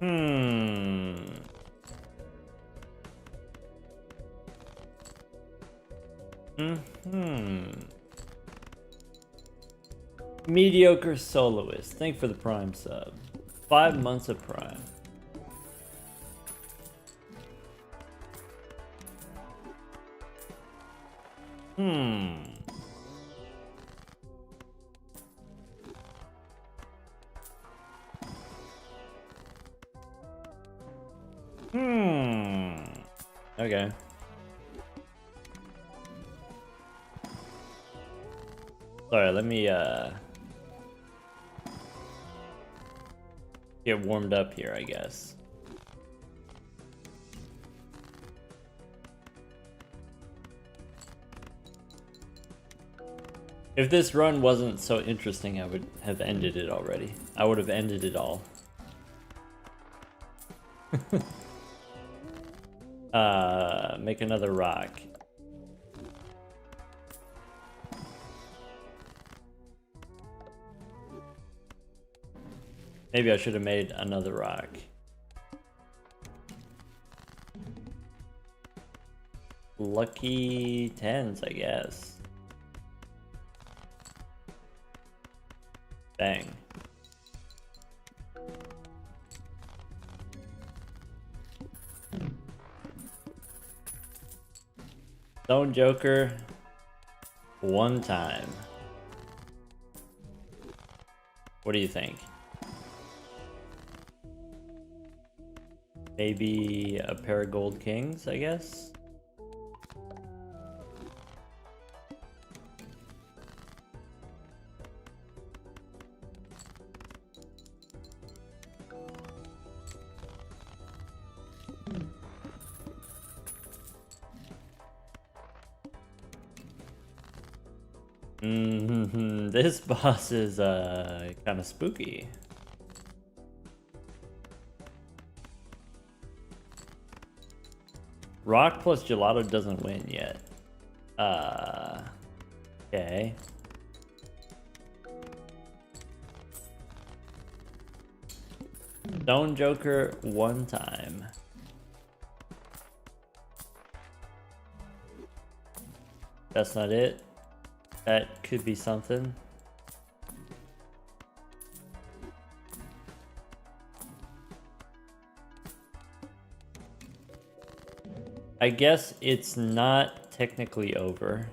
Hmm. Mediocre soloist. Thank you for the Prime sub. 5 months of Prime. Hmm. Okay. Sorry, let me get warmed up here, I guess. If this run wasn't so interesting, I would have ended it already. I would have ended it all. Make another rock. Maybe I should have made another rock. Lucky 10s, I guess. Bang. Stone Joker. One time. What do you think? Maybe a pair of gold kings, I guess? This boss is kind of spooky. Rock plus gelato doesn't win yet. Okay. Stone Joker one time. That's not it. That could be something. I guess it's not technically over.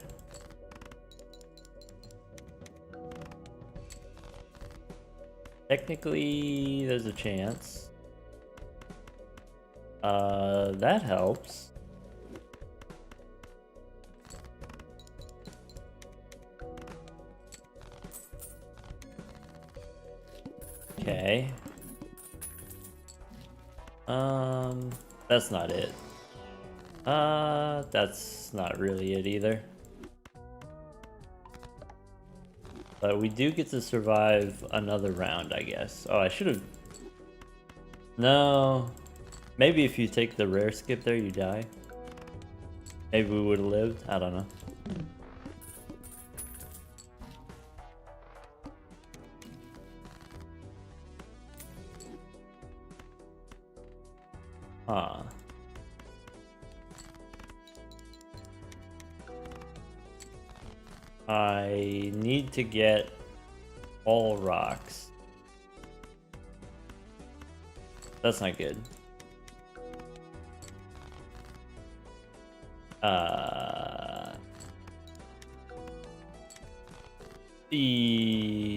Technically, there's a chance. That helps. Okay. That's not it. That's not really it either. But we do get to survive another round, I guess. Oh, I should have... No. Maybe if you take the rare skip there, you die. Maybe we would have lived. I don't know. Huh. I need to get all rocks. That's not good.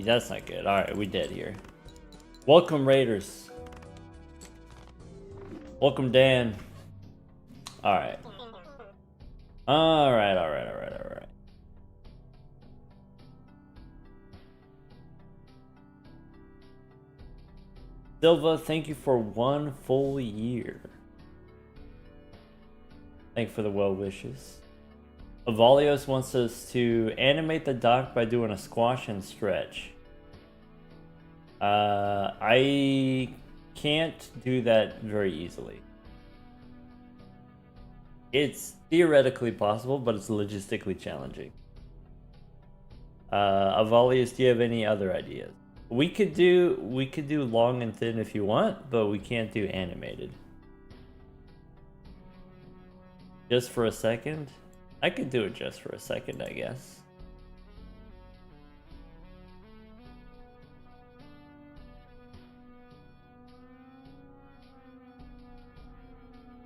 That's not good. Alright, we dead here. Welcome, Raiders. Welcome, Dan. Alright. Alright. Silva, thank you for 1 full year. Thank you for the well wishes. Avalios wants us to animate the dock by doing a squash and stretch. I can't do that very easily. It's theoretically possible, but it's logistically challenging. Avalios, do you have any other ideas? We could do long and thin if you want, but we can't do animated. Just for a second? I could do it just for a second, I guess.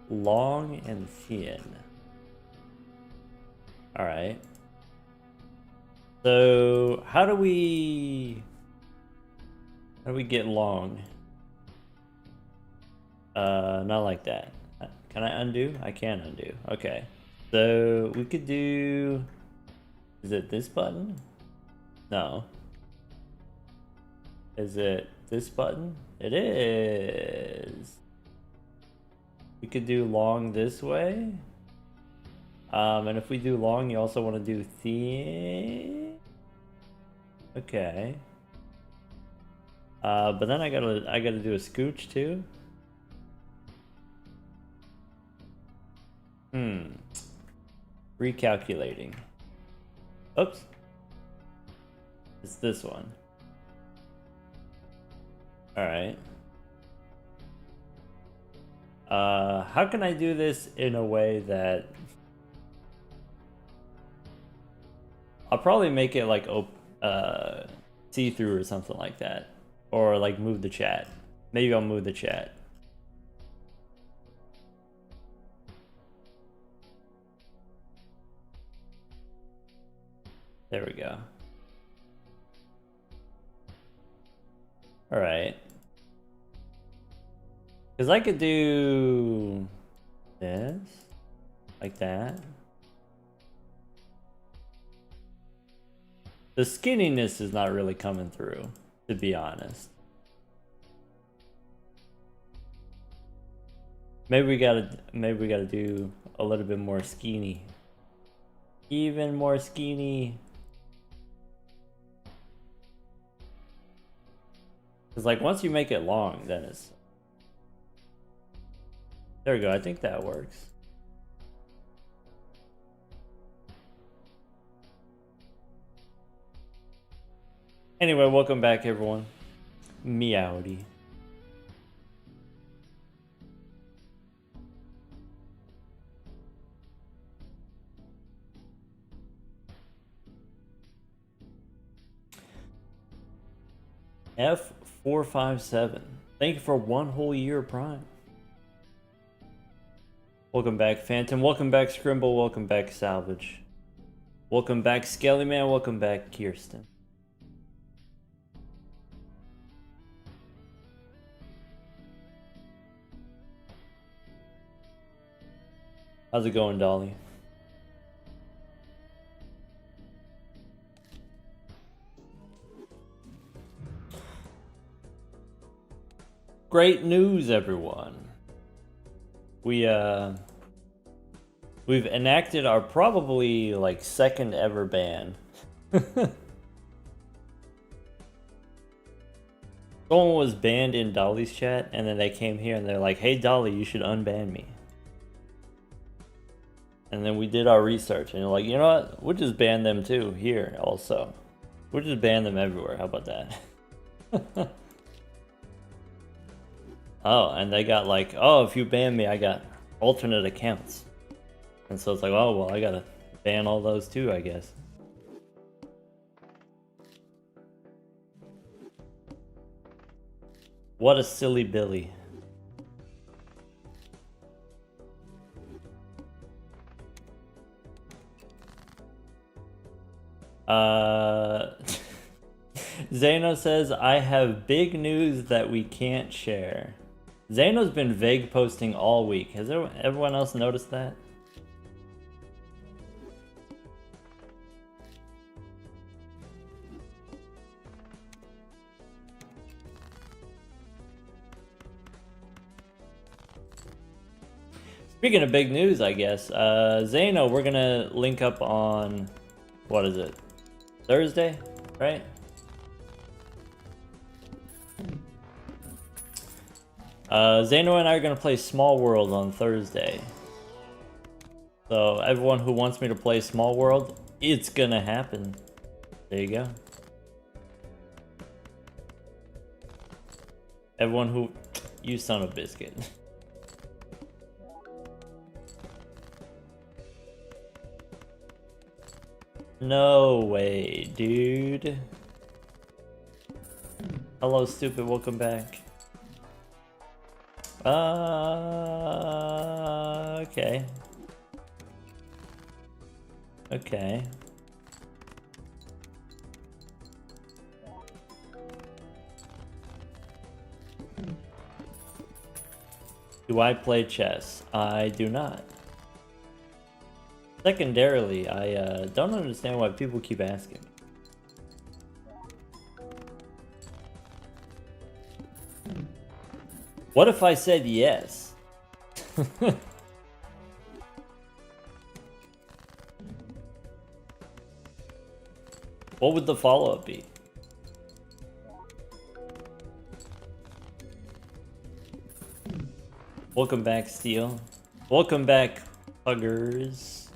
Long and thin. Alright. So, how do we get long? Not like that. Can I undo? I can undo. Okay. So, we could do... Is it this button? No. Is it this button? It is. We could do long this way. And if we do long, you also want to do thin. Okay. But then I gotta do a scooch too. Recalculating. Oops. It's this one. Alright. How can I do this in a way that... I'll probably make it like see-through or something like that. Or like move the chat. Maybe I'll move the chat. There we go. Alright. Because I could do this. Like that. The skinniness is not really coming through, to be honest. Maybe we gotta do a little bit more skinny. Even more skinny. Cause like once you make it long, then it's... There we go, I think that works. Anyway, welcome back everyone. Meowdy. F457. Thank you for 1 whole year of Prime. Welcome back, Phantom. Welcome back, Scrimble. Welcome back, Salvage. Welcome back, Skellyman. Welcome back, Kirsten. How's it going, Dolly? Great news, everyone. We've enacted our probably like second ever ban. Someone was banned in Dolly's chat, and then they came here and they're like, "Hey Dolly, you should unban me." And then we did our research, and you're like, you know what? We'll just ban them too here also. We'll just ban them everywhere. How about that? Oh, and they got like, oh, if you ban me, I got alternate accounts. And so it's like, oh, well, I gotta ban all those too, I guess. What a silly Billy. Zeno says, I have big news that we can't share. Zeno's been vague posting all week. Has everyone else noticed that? Speaking of big news, I guess, Zeno, we're gonna link up on, what is it? Thursday, right? Zeno and I are gonna play Small World on Thursday. So everyone who wants me to play Small World, it's gonna happen. There you go. Everyone who... You son of a biscuit. No way, dude. Hello, stupid. Welcome back. Okay. Okay. Do I play chess? I do not. Secondarily, I don't understand why people keep asking. What if I said yes? What would the follow-up be? Welcome back, Steel. Welcome back, Huggers.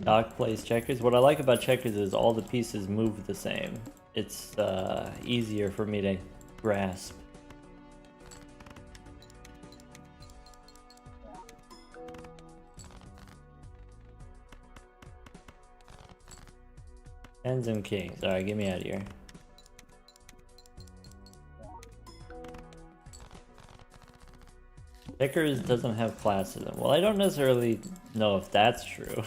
Doc plays checkers. What I like about checkers is all the pieces move the same. It's easier for me to grasp. Tens and kings. Alright, get me out of here. Checkers doesn't have classism. Well, I don't necessarily know if that's true.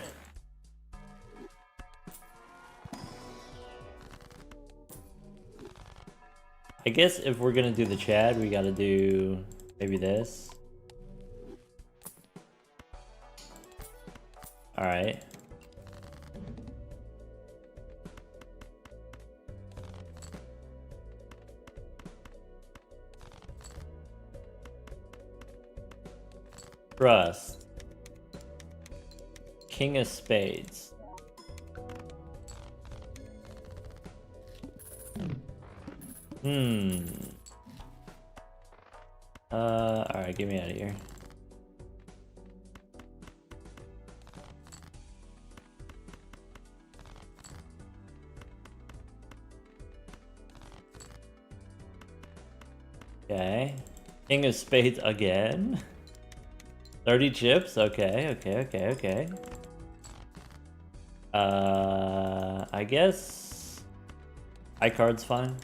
I guess if we're gonna do the Chad, we gotta do maybe this. Alright. Trust. King of spades. Alright, get me out of here. Okay. King of spades again? 30 chips? Okay. I guess high card's fine.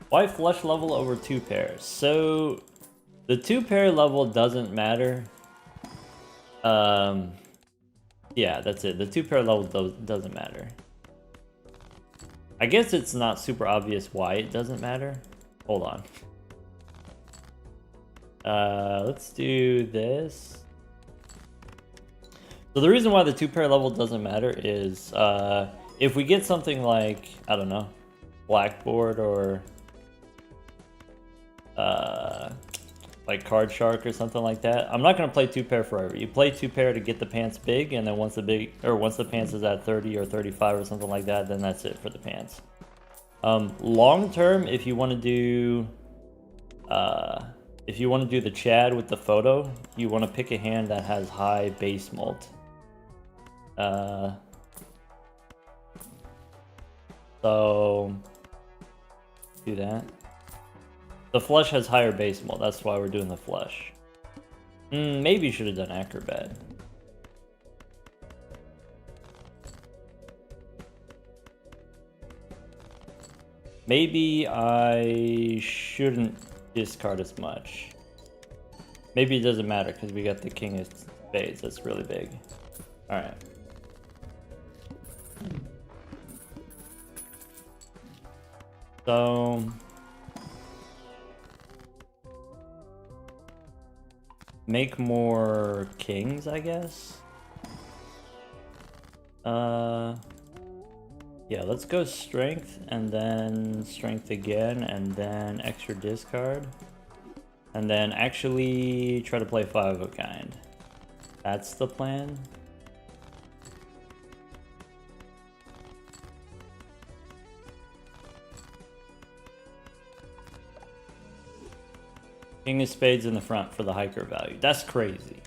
Why flush level over 2 pairs? So the 2 pair level doesn't matter. Yeah, that's it. The 2 pair level doesn't matter. I guess it's not super obvious why it doesn't matter. Hold on. Let's do this. So the reason why the 2 pair level doesn't matter is if we get something like, I don't know, Blackboard or like Card Shark or something like that. I'm not gonna play 2 pair forever. You play 2 pair to get the pants big, and then once the pants is at 30 or 35 or something like that, then that's it for the pants. Long term, if you want to do the Chad with the photo, you want to pick a hand that has high base mult. So do that. The flush has higher base mult, that's why we're doing the flush. Maybe you should have done acrobat. Maybe I shouldn't discard as much. Maybe it doesn't matter because we got the king of spades. That's really big. Alright. So make more kings, I guess. Yeah, let's go strength and then strength again and then extra discard. And then actually try to play 5 of a kind. That's the plan. King of spades in the front for the hiker value. That's crazy.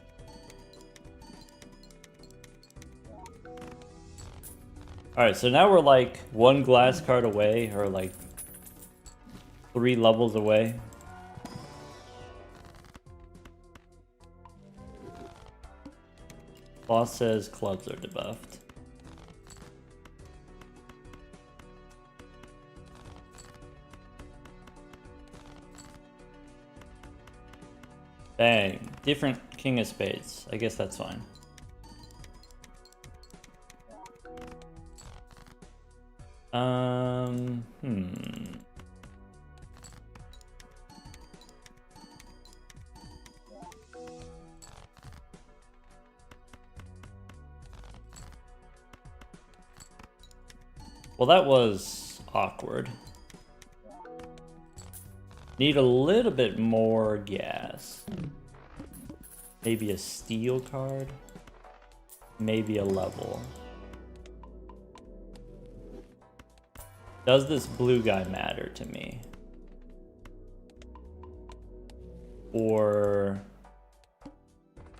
Alright, so now we're like one glass card away, or like 3 levels away. Boss says clubs are debuffed. Bang. Different king of spades. I guess that's fine. Well, that was awkward. Need a little bit more gas. Maybe a steel card. Maybe a level. Does this blue guy matter to me? Or...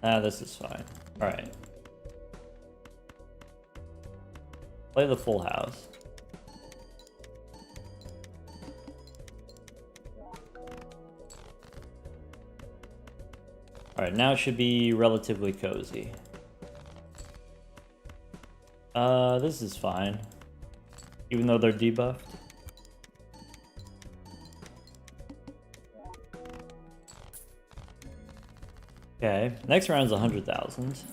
this is fine. Alright. Play the full house. Alright, now it should be relatively cozy. This is fine. Even though they're debuffed. Okay, next round's 100,000.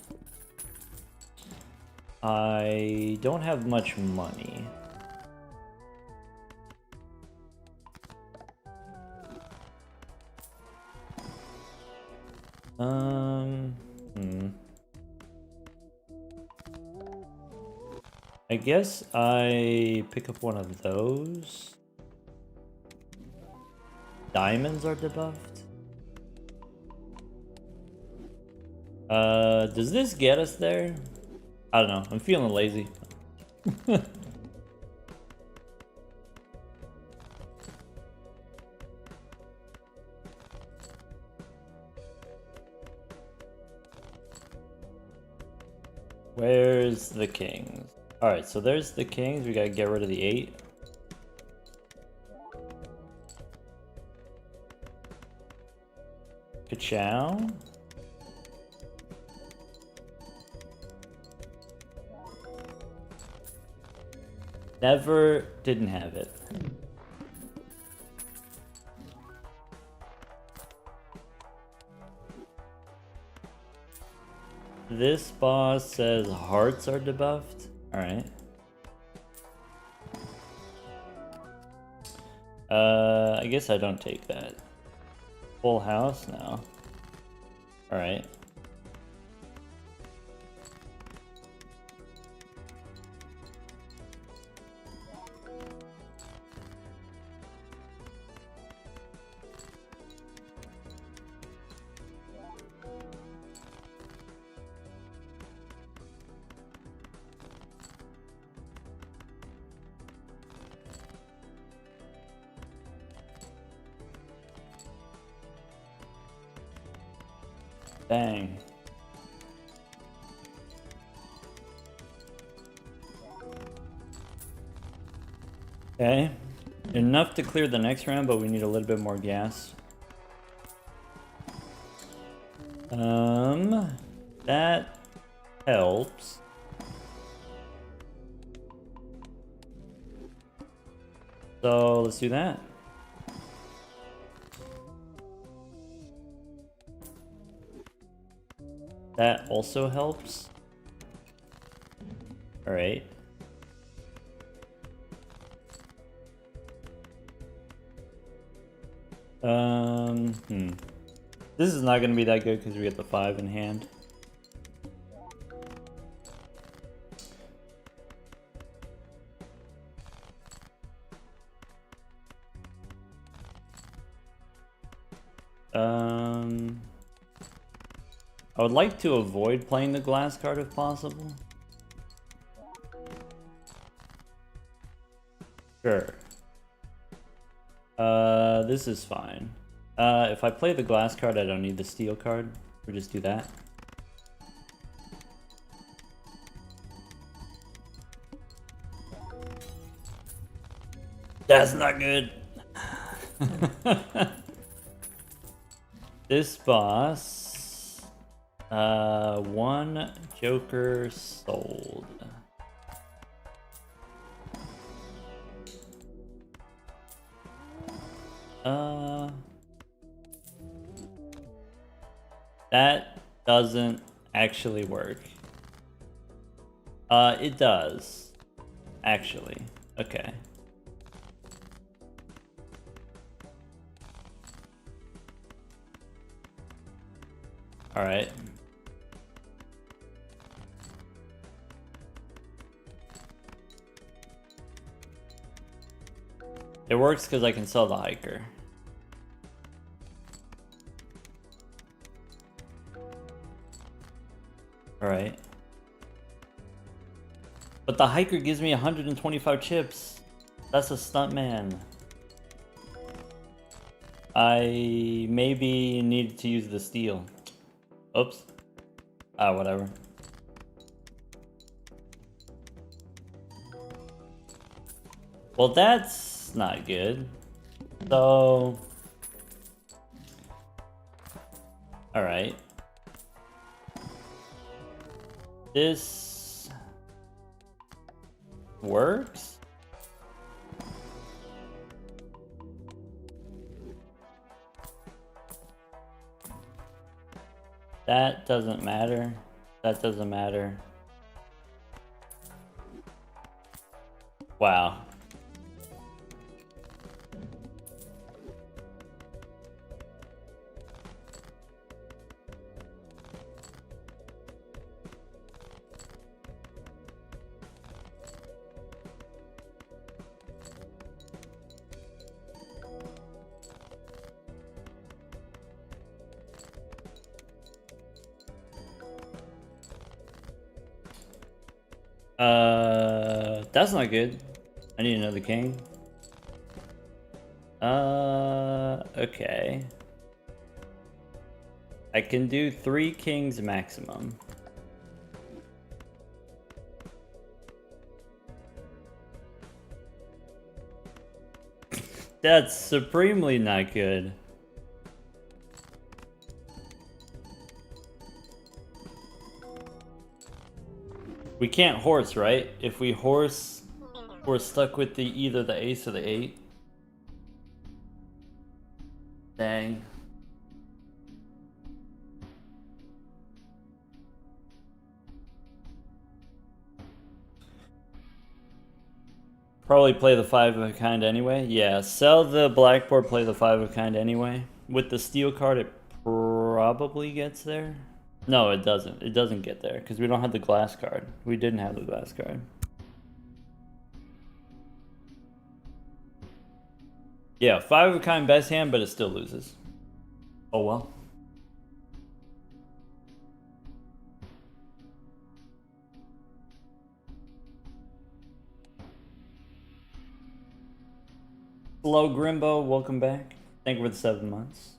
I don't have much money. I guess I pick up one of those. Diamonds are debuffed. Does this get us there? I don't know. I'm feeling lazy. Where's the kings? Alright, so there's the kings. We gotta get rid of the 8. Ka-chow. Never didn't have it. This boss says hearts are debuffed. Alright. I guess I don't take that. Full house now. Alright. Dang. Okay. Enough to clear the next round, but we need a little bit more gas. That helps. So let's do that. That also helps. All right. This is not going to be that good because we get the 5 in hand. I would like to avoid playing the glass card if possible. Sure. This is fine. If I play the glass card, I don't need the steel card. We'll just do that. That's not good. This boss, 1 Joker sold. That doesn't actually work. It does, actually. Okay. All right. It works because I can sell the hiker. All right. But the hiker gives me 125 chips. That's a stuntman. I maybe needed to use the steel. Oops. Ah, whatever. Well, that's not good. So... Alright. This... works? That doesn't matter. That doesn't matter. Wow. That's not good. I need another king. Okay. I can do 3 kings maximum. That's supremely not good. We can't horse, right? If we horse, we're stuck with the either the ace or the 8. Dang. Probably play the 5 of a kind anyway. Yeah, sell the blackboard, play the 5 of a kind anyway. With the steel card, it probably gets there. No, it doesn't. It doesn't get there because we don't have the glass card. We didn't have the glass card. Yeah, 5 of a kind best hand, but it still loses. Oh well. Hello, Grimbo. Welcome back. Thank you for the 7 months.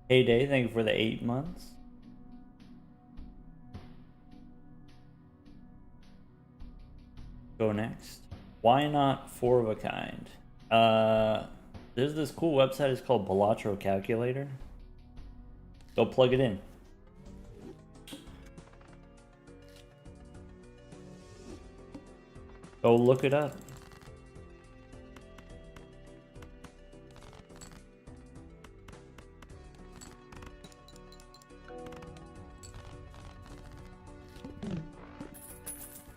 Heyday, thank you for the 8 months. Go next. Why not 4 of a kind? There's this cool website. It's called Balatro Calculator. Go plug it in. Go look it up.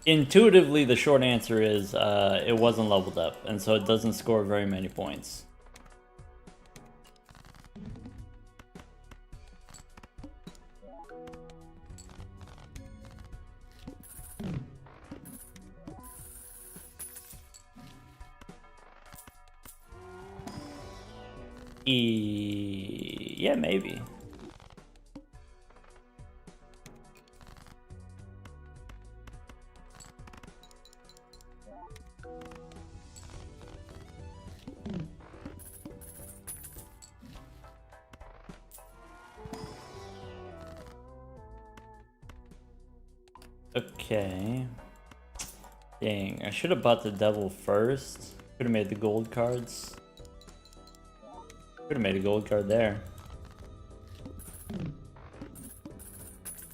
Intuitively, the short answer is it wasn't leveled up, and so it doesn't score very many points. Yeah, maybe. Okay. Dang, I should have bought the devil first. Could have made the gold cards. Could have made a gold card there.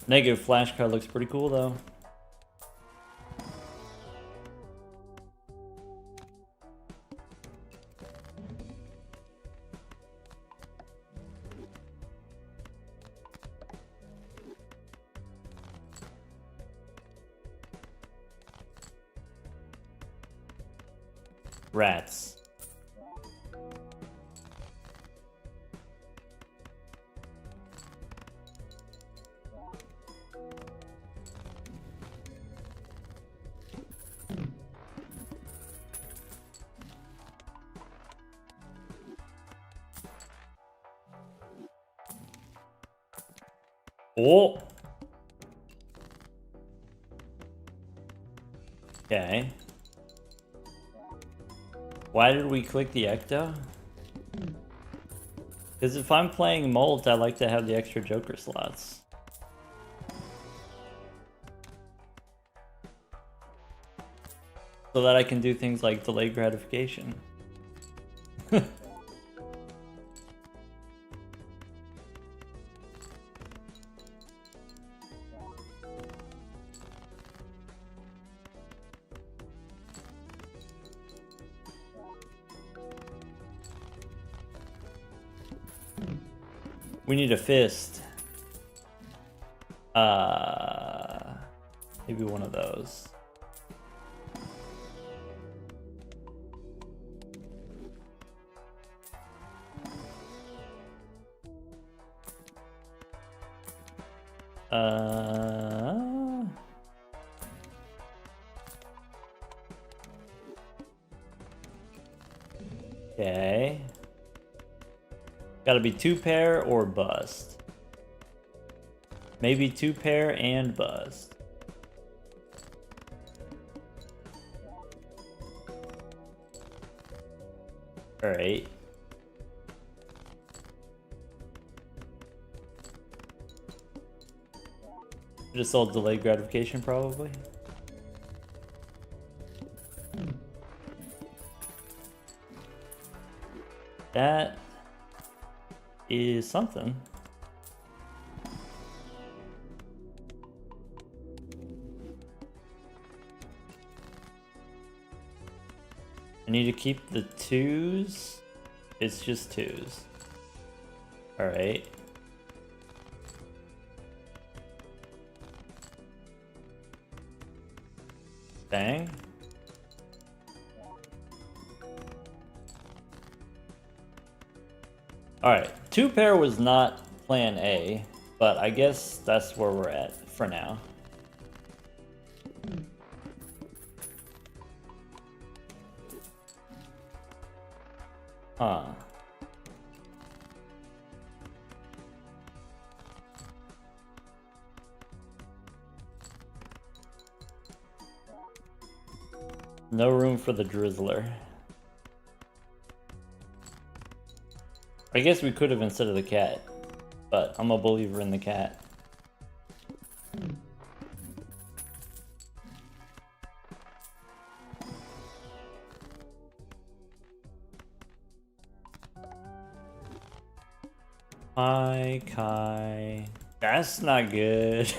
Negative flash card looks pretty cool though. Rats. Oh. Okay. Why did we click the Ecto? Because if I'm playing Molt, I like to have the extra Joker slots. So that I can do things like delayed gratification. We need a fist. Maybe one of those. Okay. Gotta be 2-pair or bust. Maybe 2-pair and bust. Alright. Just all delayed gratification probably. That is something. I need to keep the 2s. It's just 2s. Alright. Dang. Alright, 2-pair was not plan A, but I guess that's where we're at for now. Huh. No room for the Drizzler. I guess we could have instead of the cat, but I'm a believer in the cat. Hi, Kai. That's not good.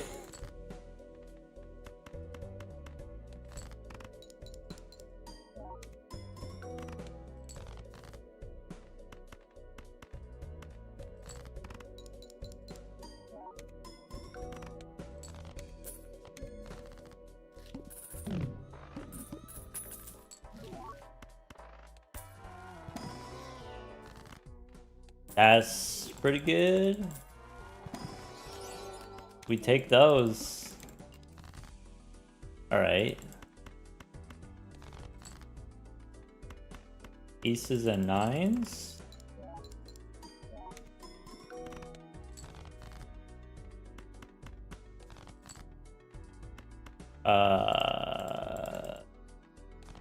That's pretty good. We take those. Alright. Aces and 9s.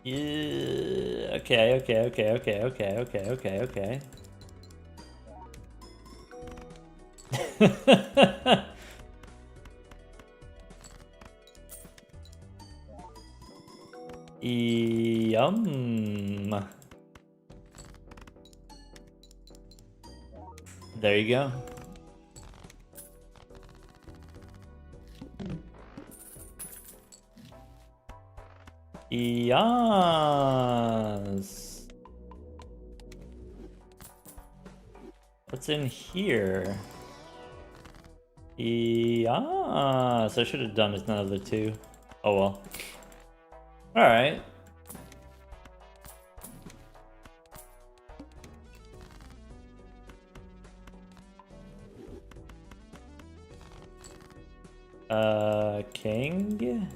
Yeah, okay. Yum. There you go. Yes. What's in here? Yeah, so I should have done another two. Oh well. Alright. King?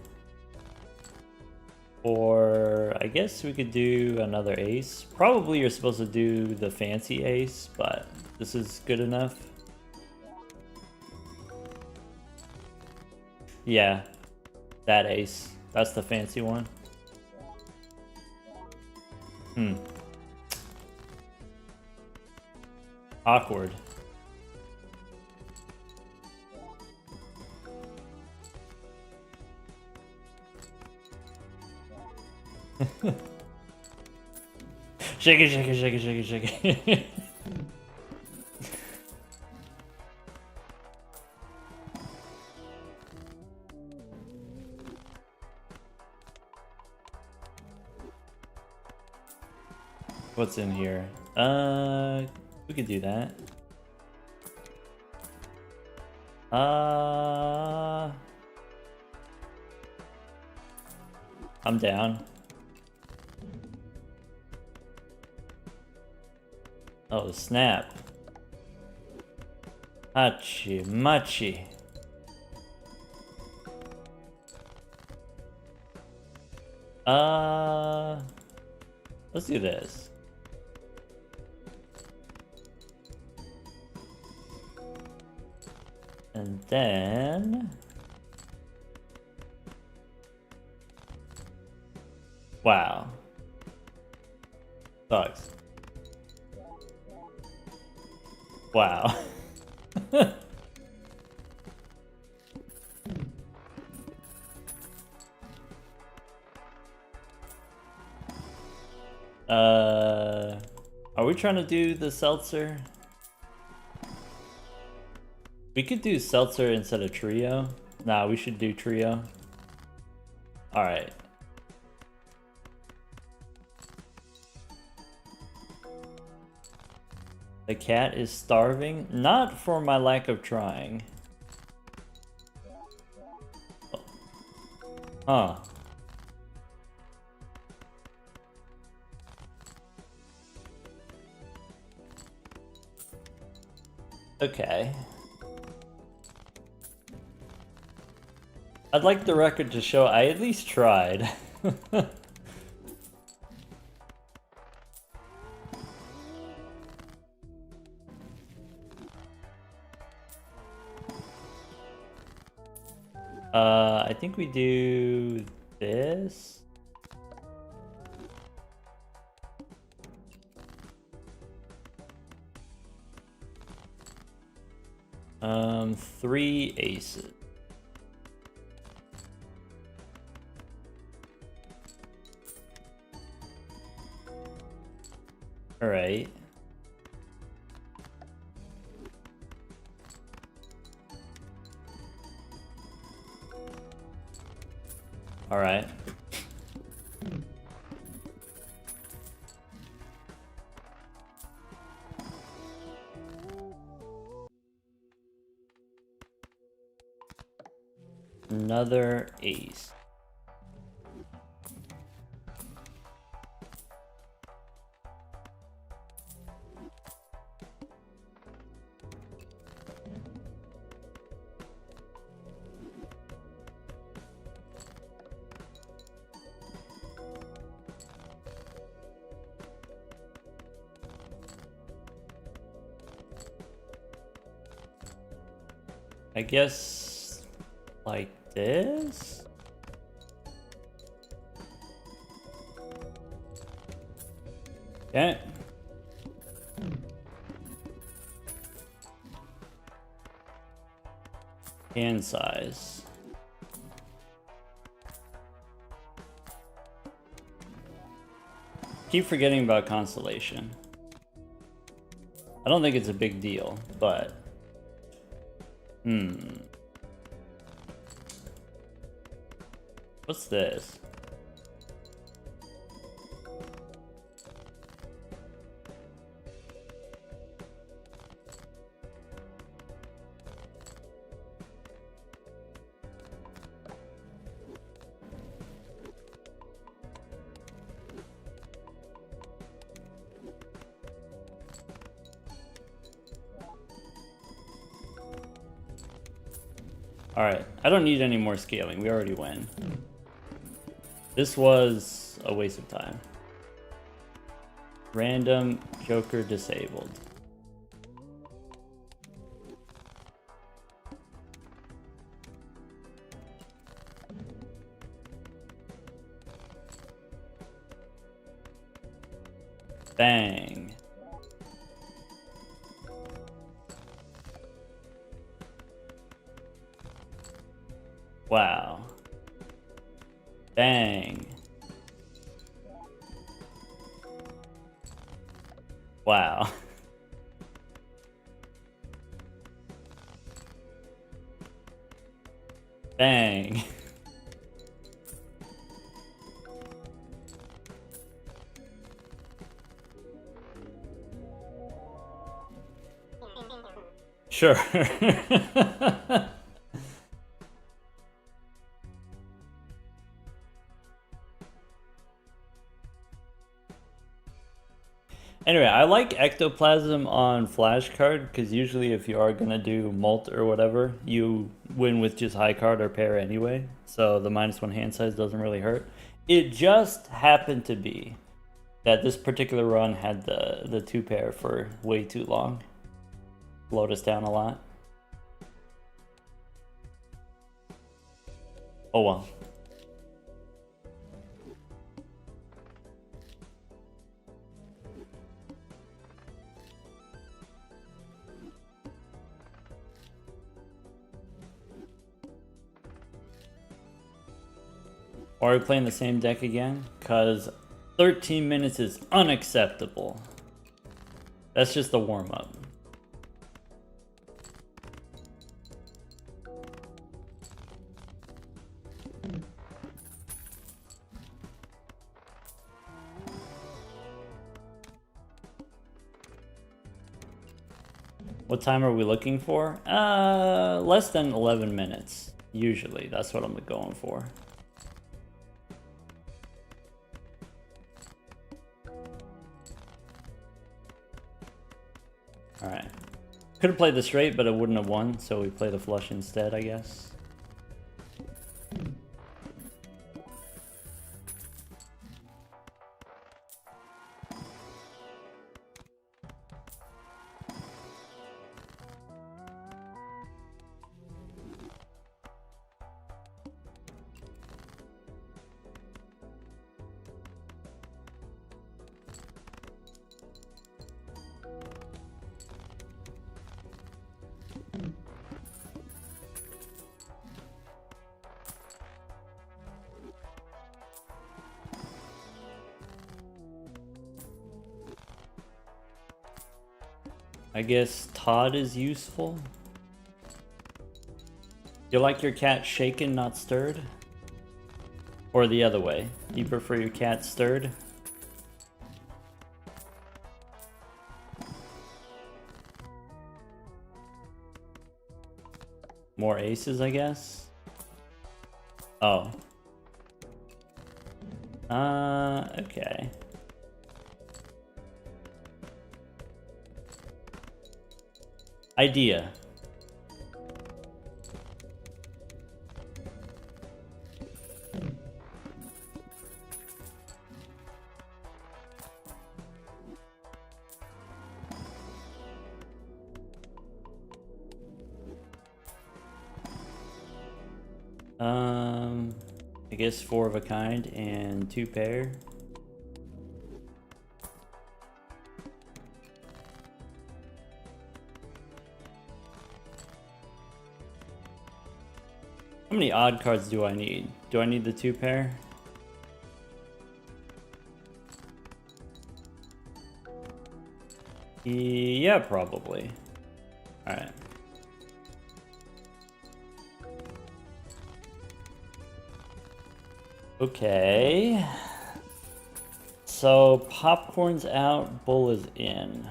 Or I guess we could do another ace. Probably you're supposed to do the fancy ace, but this is good enough. Yeah, that ace. That's the fancy one. Awkward. Shake it, shake it, shake it, shake it, shake it. What's in here? We could do that. I'm down. Oh, snap. Hachi machi. Let's do this. And then... Wow. Sucks. Wow. Are we trying to do the seltzer? We could do seltzer instead of trio. Nah, we should do trio. Alright. The cat is starving? Not for my lack of trying. Huh. Okay. I'd like the record to show I at least tried. I think we do this. Three aces. All right. All right. Another ace. I guess like this? Okay. Hand size. keep forgetting about Constellation. I don't think it's a big deal, but... What's this? Alright, I don't need any more scaling. We already win. This was a waste of time. Random Joker disabled. Bang. Wow. Bang. Wow. Bang. Sure. Anyway, I like ectoplasm on flashcard because usually if you are gonna do mult or whatever, you win with just high card or pair anyway. So the -1 hand size doesn't really hurt. It just happened to be that this particular run had the 2 pair for way too long. Slowed us down a lot. Oh well. Are we playing the same deck again? Because 13 minutes is unacceptable. That's just the warm-up. What time are we looking for? Less than 11 minutes. Usually, that's what I'm going for. Alright. Could have played the straight, but it wouldn't have won, so we play the flush instead, I guess. I guess Todd is useful. You like your cat shaken, not stirred? Or the other way? You prefer your cat stirred? More aces, I guess? Oh. Okay. Idea. I guess 4 of a kind and 2 pair. How many odd cards do I need? Do I need the 2 pair? Yeah, probably. Alright. Okay. So, popcorn's out, bull is in.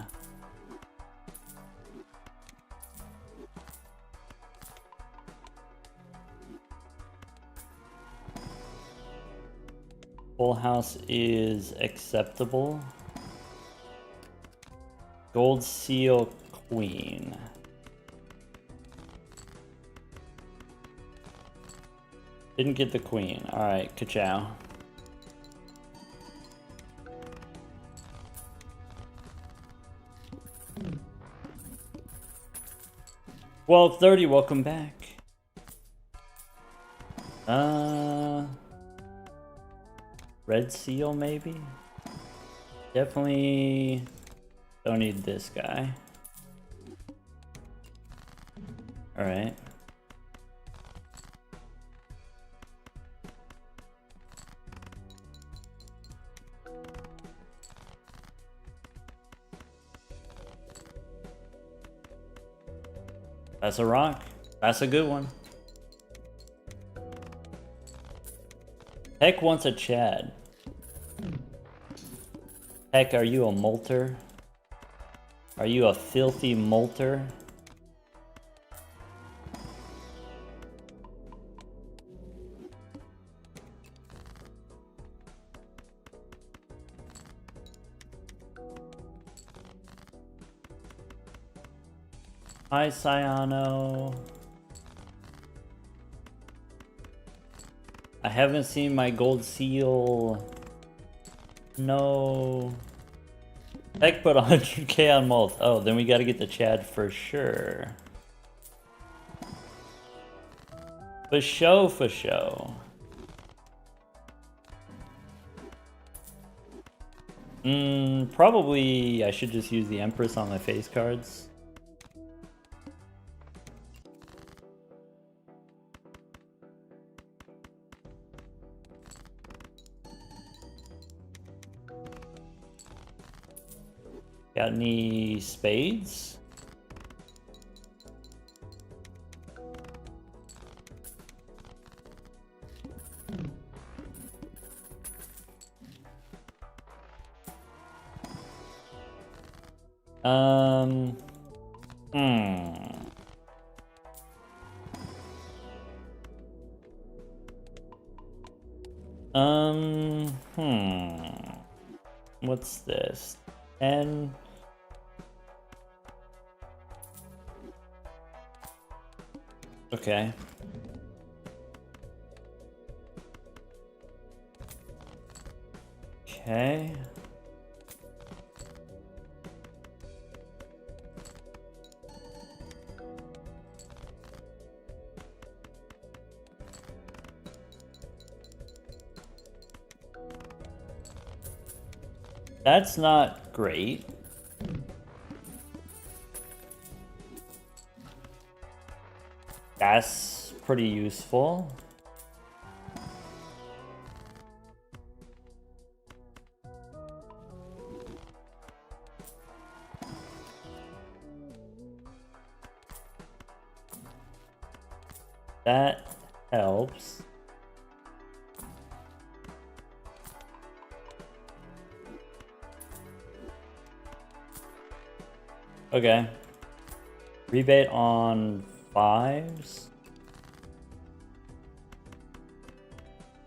Full house is acceptable. Gold seal, queen. Didn't get the queen. Alright, ka-chow. 12:30, welcome back. Red seal, maybe? Definitely don't need this guy. Alright. That's a rock. That's a good one. Heck wants a Chad. Heck, are you a molter? Are you a filthy molter? Hi, Cyano. I haven't seen my gold seal. No. Heck put 100k on malt. Oh, then we gotta get the Chad for sure. For show, for show. Probably I should just use the Empress on my face cards. Got any spades? What's this? 10. Okay. Okay. That's not great. That's pretty useful. That helps. Okay. Rebate on 5s.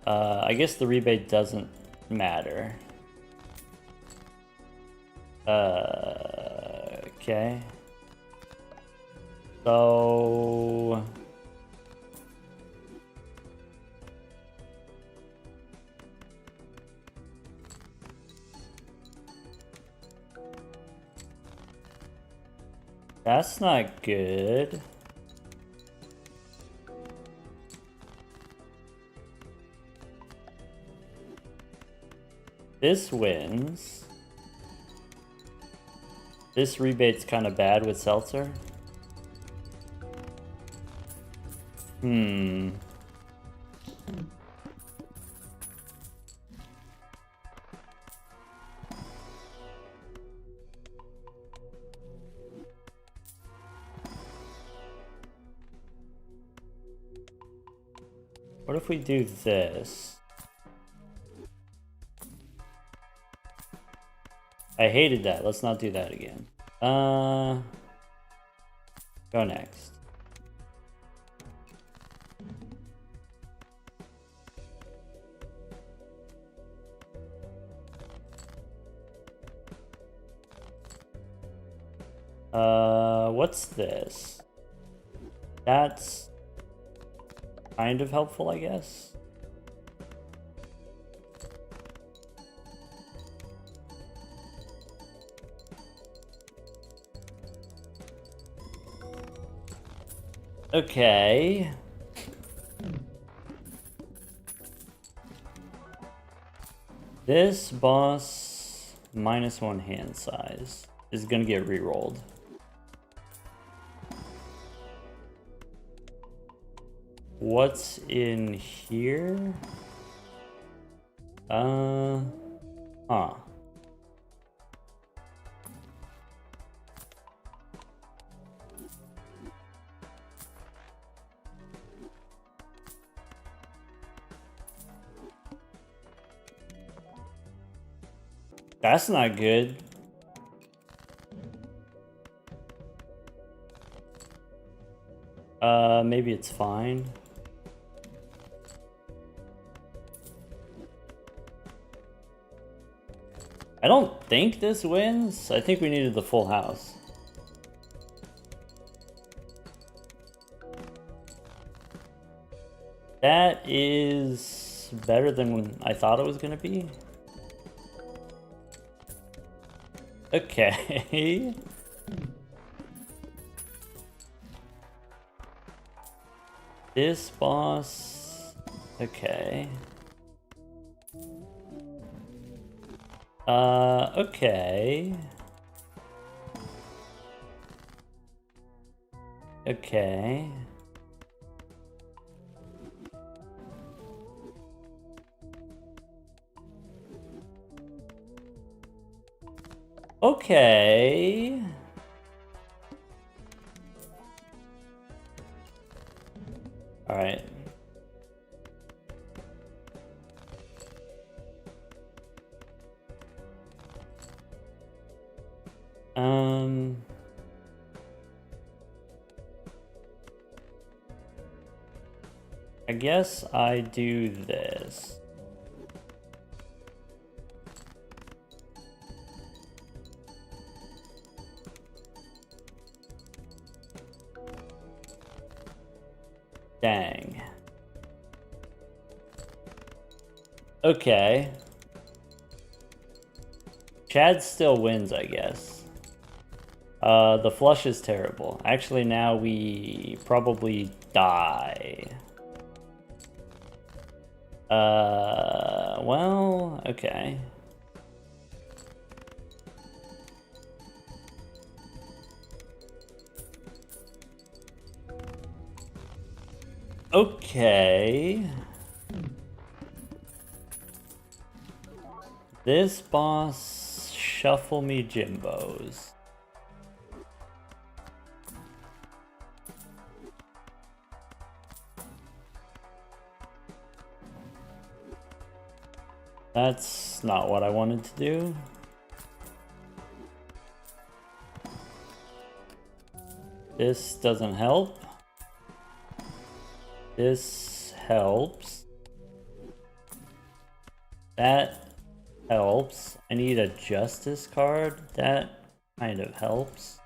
I guess the rebate doesn't matter. Okay. So... That's not good. This wins. This rebate's kind of bad with Seltzer. What if we do this? I hated that. Let's not do that again. Go next. What's this? That's kind of helpful, I guess. Okay. This boss -1 hand size is gonna get re-rolled. What's in here? Huh. That's not good. Maybe it's fine. I don't think this wins. I think we needed the full house. That is better than I thought it was gonna be. Okay. This boss. Okay. Okay. Okay. Okay. All right. I guess I do this. Dang. Okay. Chad still wins, I guess. The flush is terrible. Actually, now we probably die. Well, okay. Okay. This boss, shuffle me Jimbos. That's not what I wanted to do. This doesn't help. This helps. That helps. I need a justice card. That kind of helps.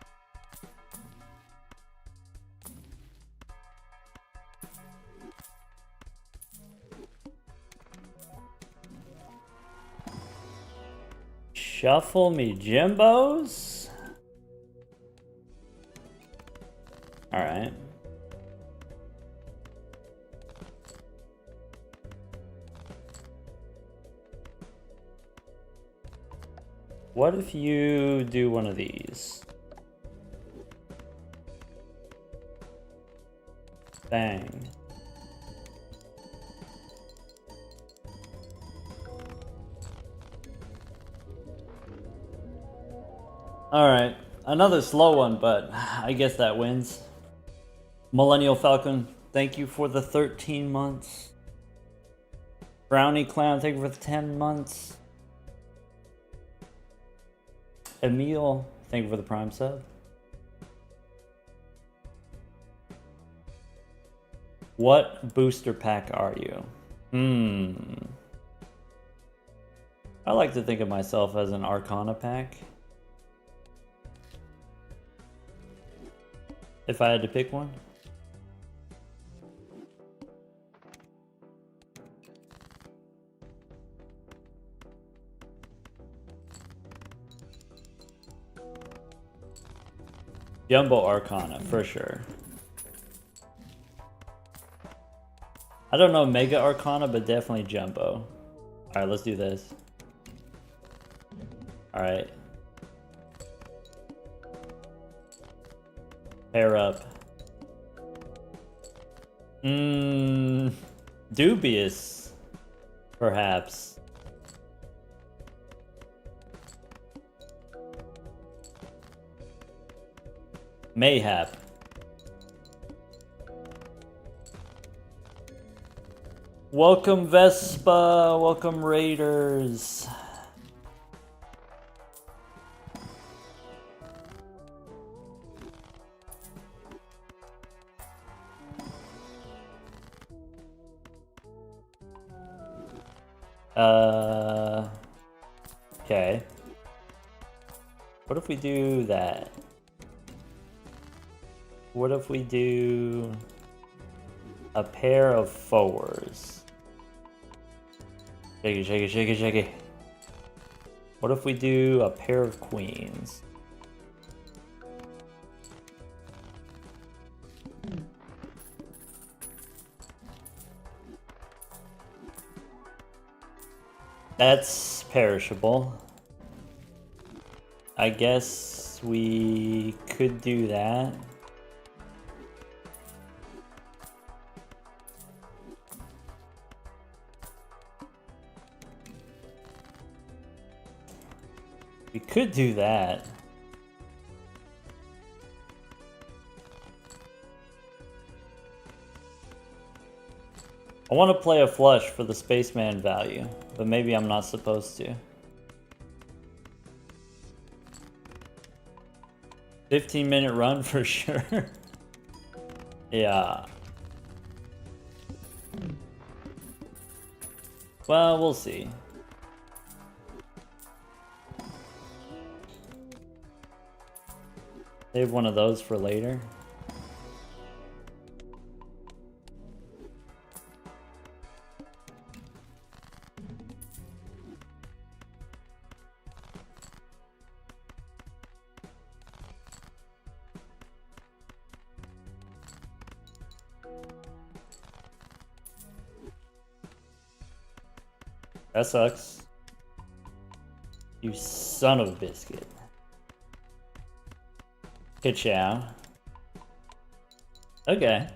Shuffle me Jimbos. All right. What if you do one of these? Bang. Alright, another slow one, but I guess that wins. Millennial Falcon, thank you for the 13 months. Brownie Clown, thank you for the 10 months. Emil, thank you for the Prime sub. What booster pack are you? I like to think of myself as an Arcana pack. If I had to pick one. Jumbo Arcana, for sure. I don't know Mega Arcana, but definitely Jumbo. Alright, let's do this. Alright. Pair up. Dubious. Perhaps. Mayhap. Welcome Vespa, welcome Raiders. Okay. What if we do that? What if we do a pair of fours? Shake it, shake it, shake it, shake it. What if we do a pair of queens? That's perishable. I guess we could do that. We could do that. I want to play a flush for the spaceman value, but maybe I'm not supposed to. 15-minute run for sure. Yeah. Well, we'll see. Save one of those for later. That sucks. You son of a biscuit. Good chow. Okay.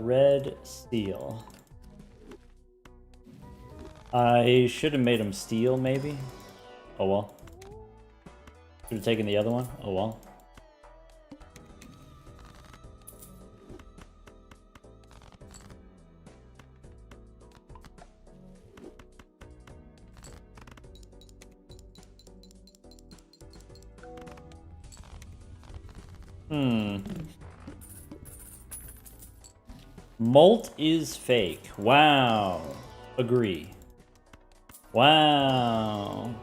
Red steel. I should have made him steel, maybe. Oh well. Should have taken the other one. Oh well. Molt is fake. Wow. Agree. Wow.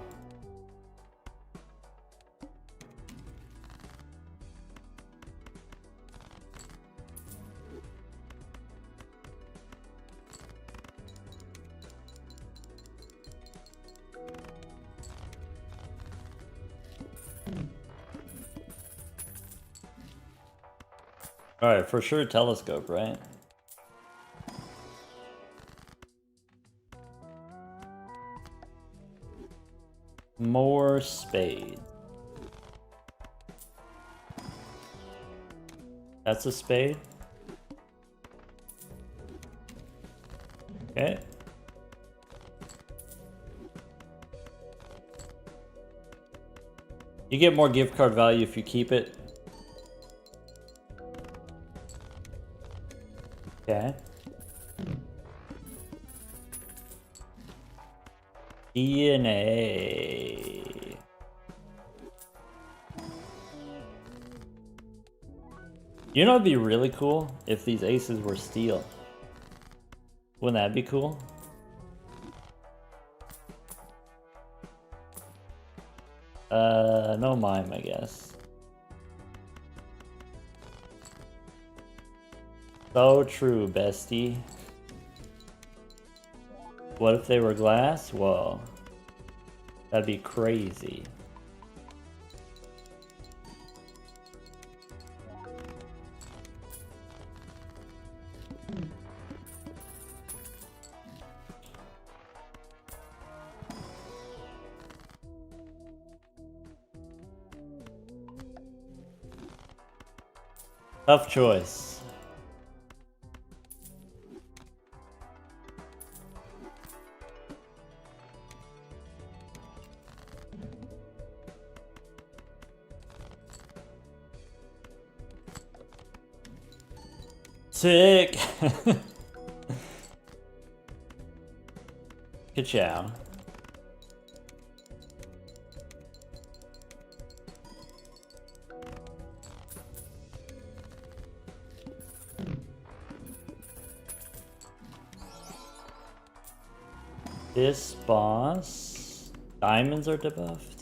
Alright, for sure telescope, right? More spades. That's a spade. Okay. You get more gift card value if you keep it. Okay. DNA. You know, it'd be really cool if these aces were steel. Wouldn't that be cool? No mime, I guess. So true, bestie. What if they were glass? Whoa. That'd be crazy. Tough choice. Sick. Ka-chow. This boss, diamonds are debuffed.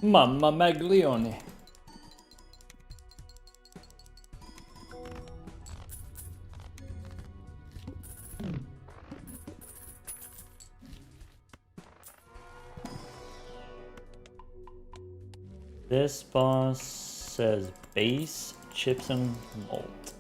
Mamma Maglione. This boss says base, chips, and malt.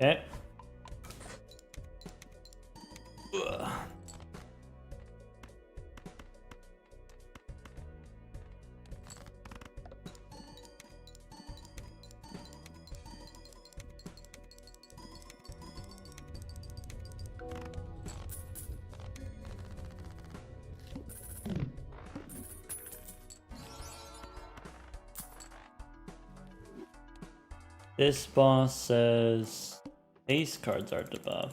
Okay. Ugh. This boss says base cards are debuffed.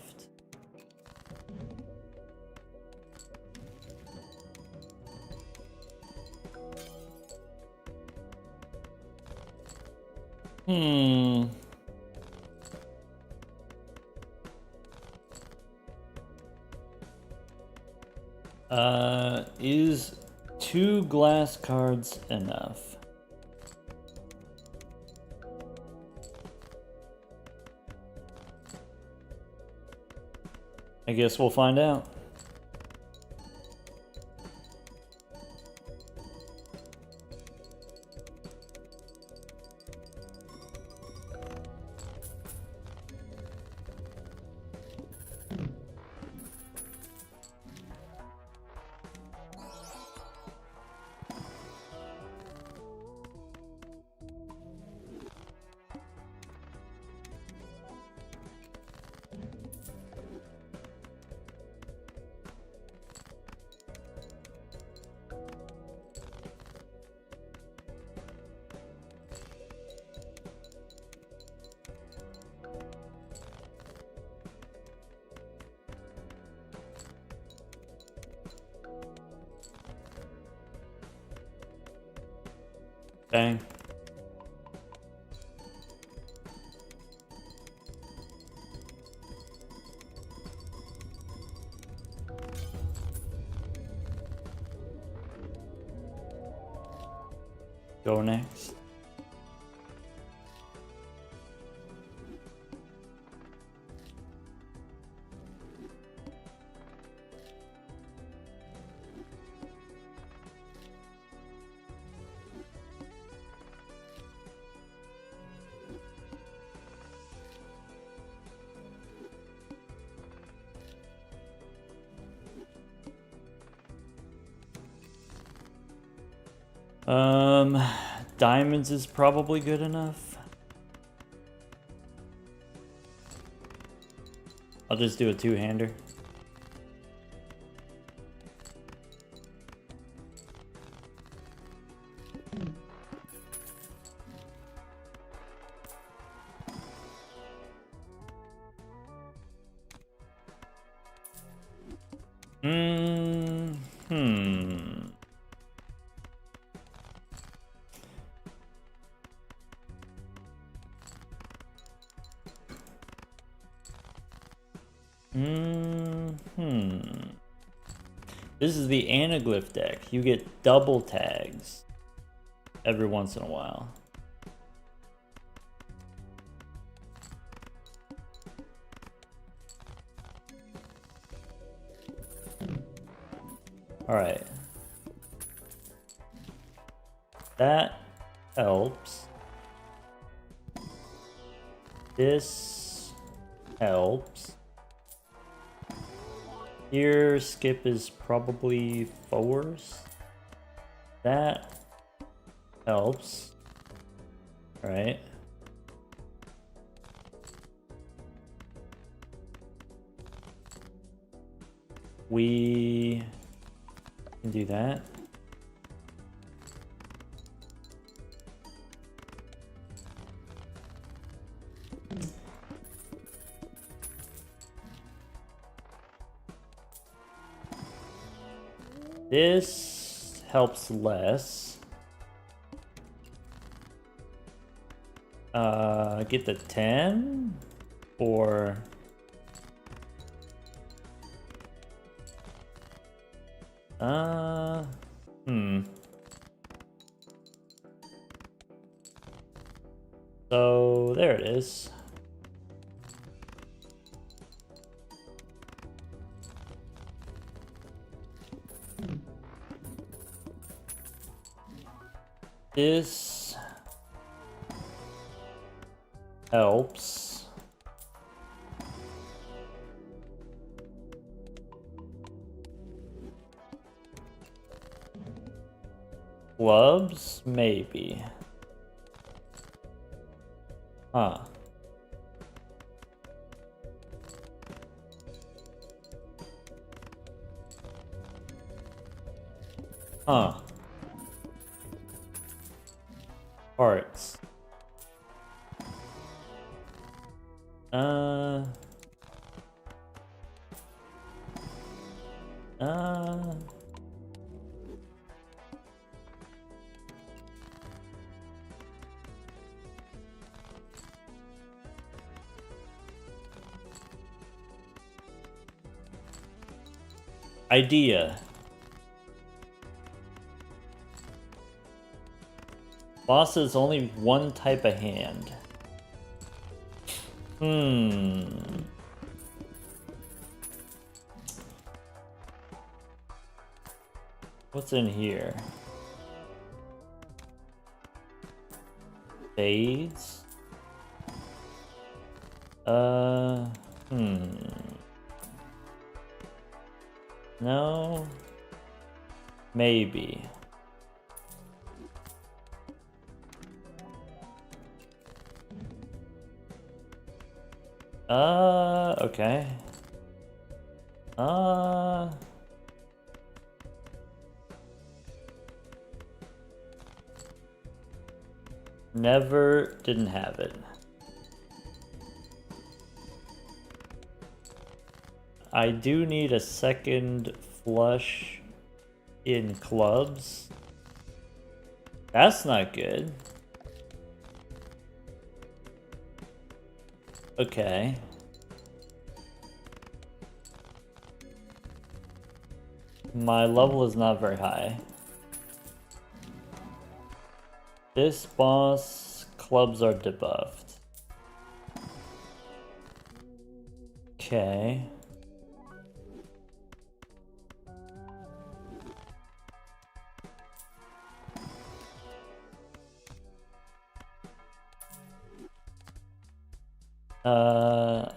Is 2 glass cards enough? I guess we'll find out. Bang. Go next. Diamonds is probably good enough. I'll just do a two-hander. This is the anaglyph deck. You get double tags every once in a while. All right. That helps. This helps. Here, skip is probably force. That helps. All right. We can do that. This helps less. Get the 10 or So there it is. This helps. Clubs, maybe. Huh. Huh. Parts. Idea. Boss is only one type of hand. What's in here? Fades. No. Maybe. Okay. Never didn't have it. I do need a second flush in clubs. That's not good. Okay. My level is not very high. This boss, clubs are debuffed. Okay.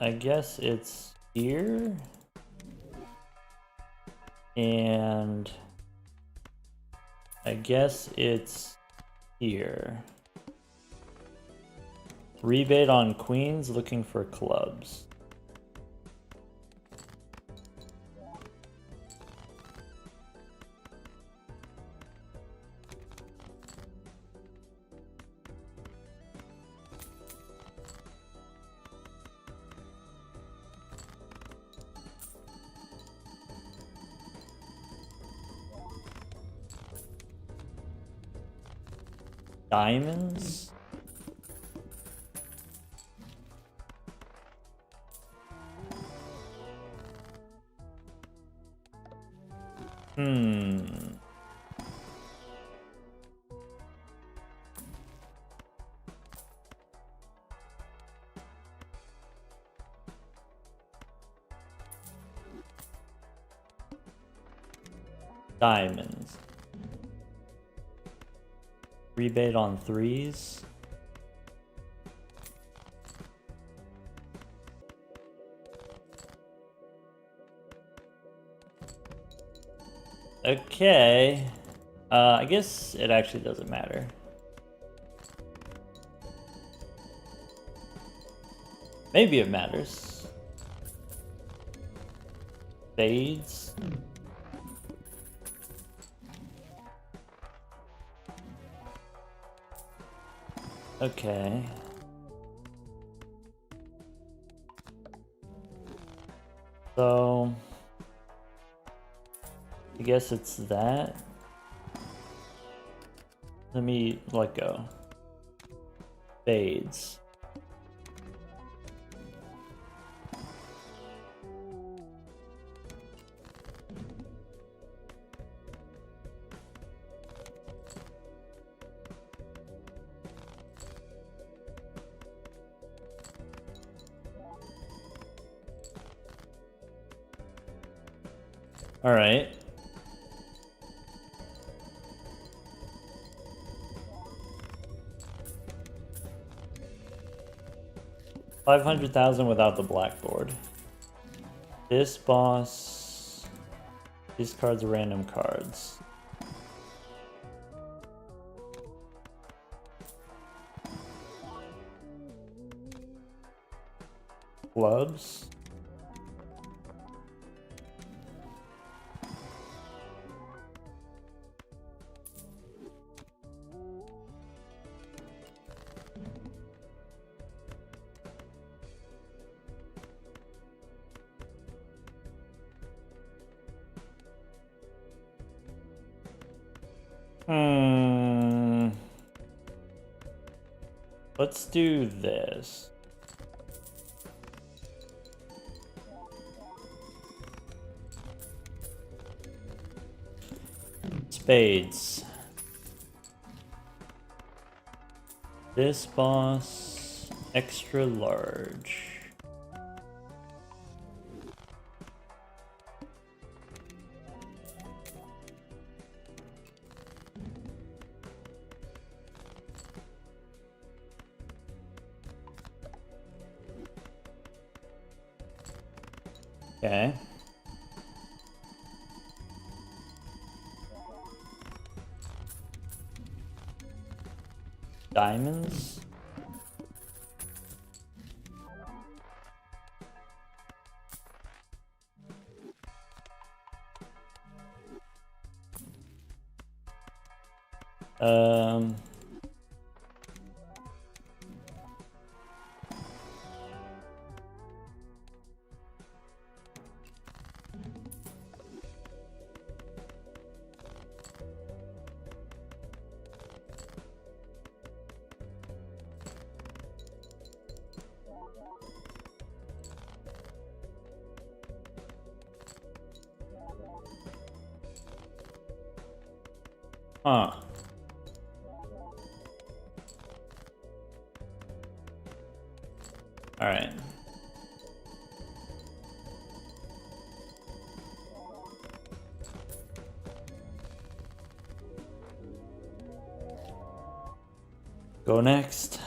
I guess it's here. And I guess it's here. Rebate on queens, looking for clubs. Diamonds? Diamonds. Rebate on threes. Okay. I guess it actually doesn't matter. Maybe it matters. Spades. Okay. So I guess it's that. Let me let go. Spades. All right. $500,000 without the blackboard. This boss discards random cards. Clubs. Let's do this. Spades. This boss, extra large. Okay. Diamonds. Um. Huh. Alright. Go next.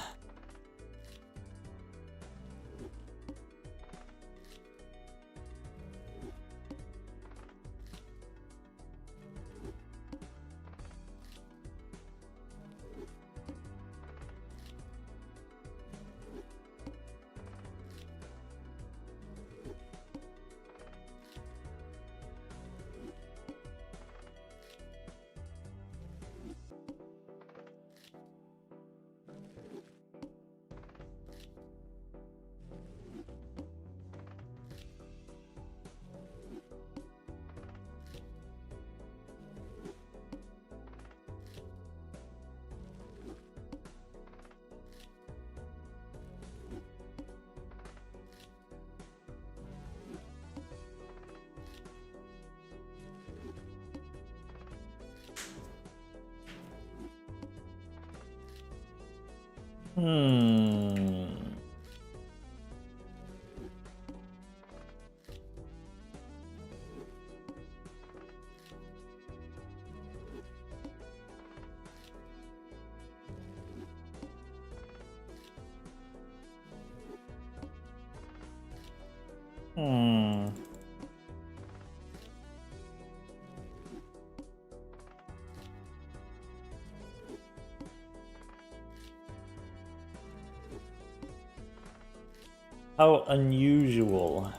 How unusual.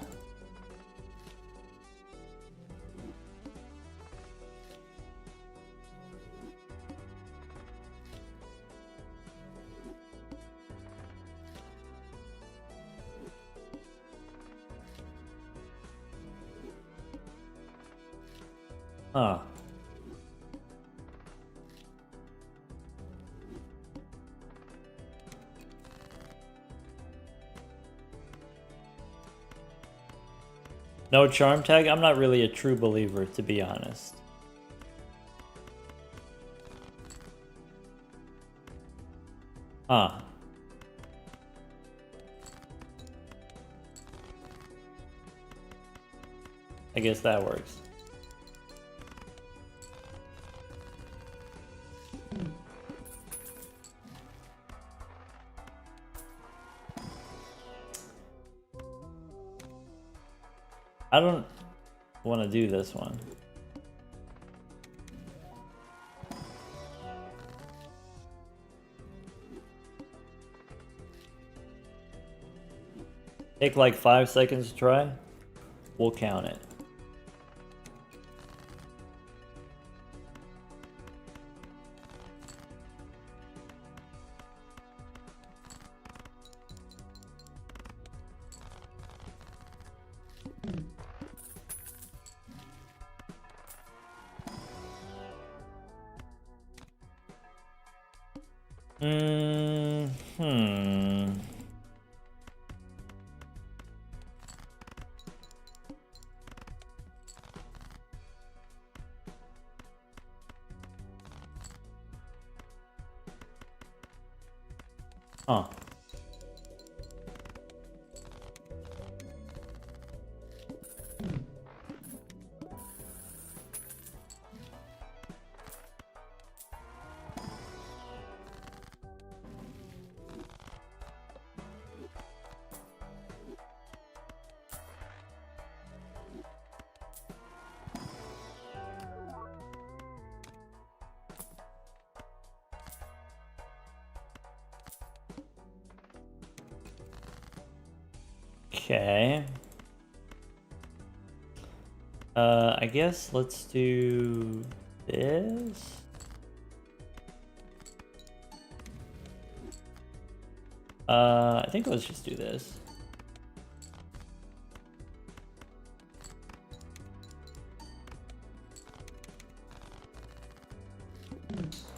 Huh. No charm tag? I'm not really a true believer, to be honest. Huh. I guess that works. I don't want to do this one. Take like 5 seconds to try. We'll count it. Huh. Okay. I guess let's do this. I think let's just do this.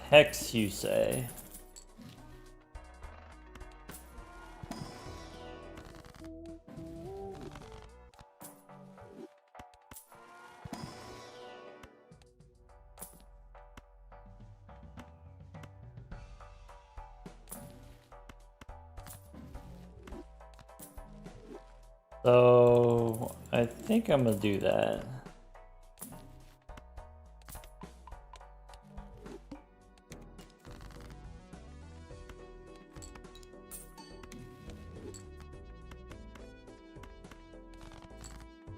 Hex, you say? So I think I'm gonna do that.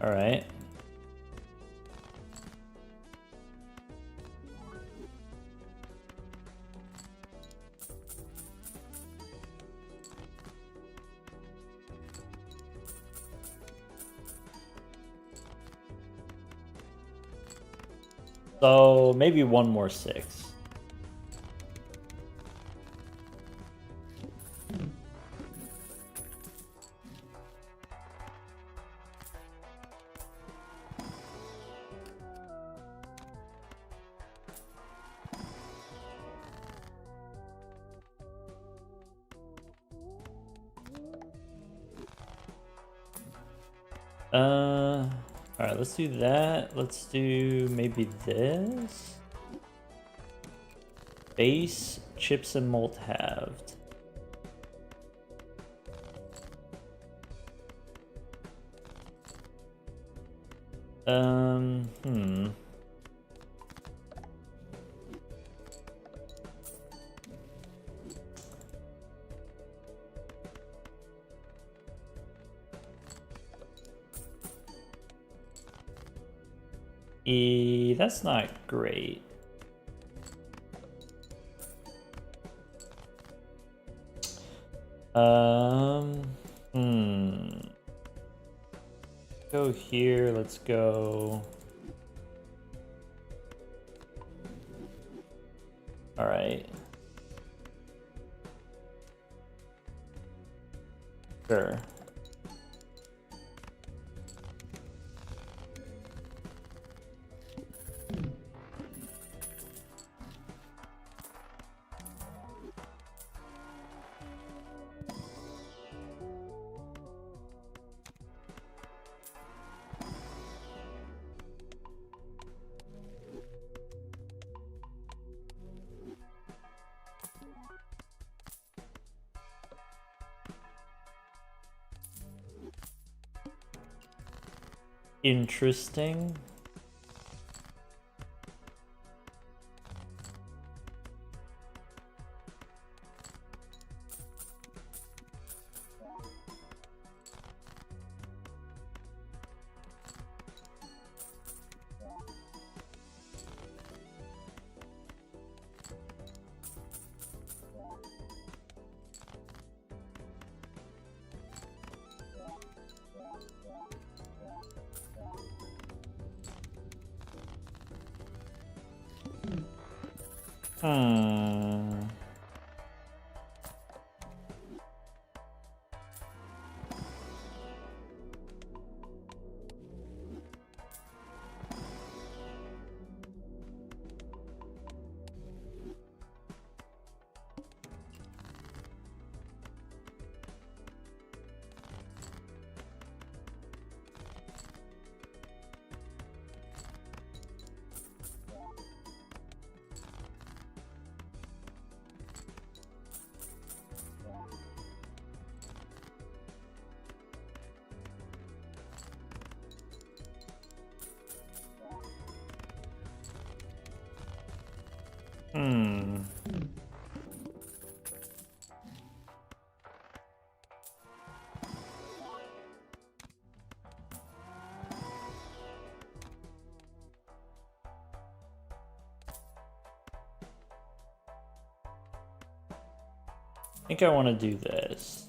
All right. So maybe one more 6. All right, let's do that. Let's do maybe this. Base, chips, and malt halved. Hmm. That's not great. Go here, let's go. All right. Sure. Interesting. I think I want to do this.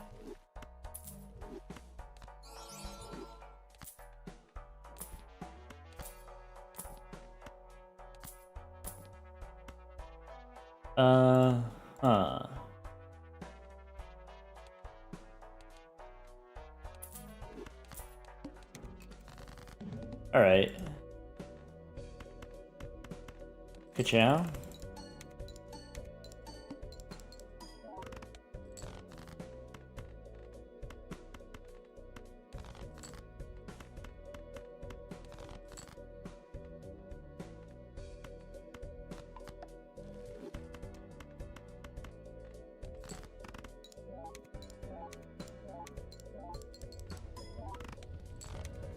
Huh. All right. Ka-chow.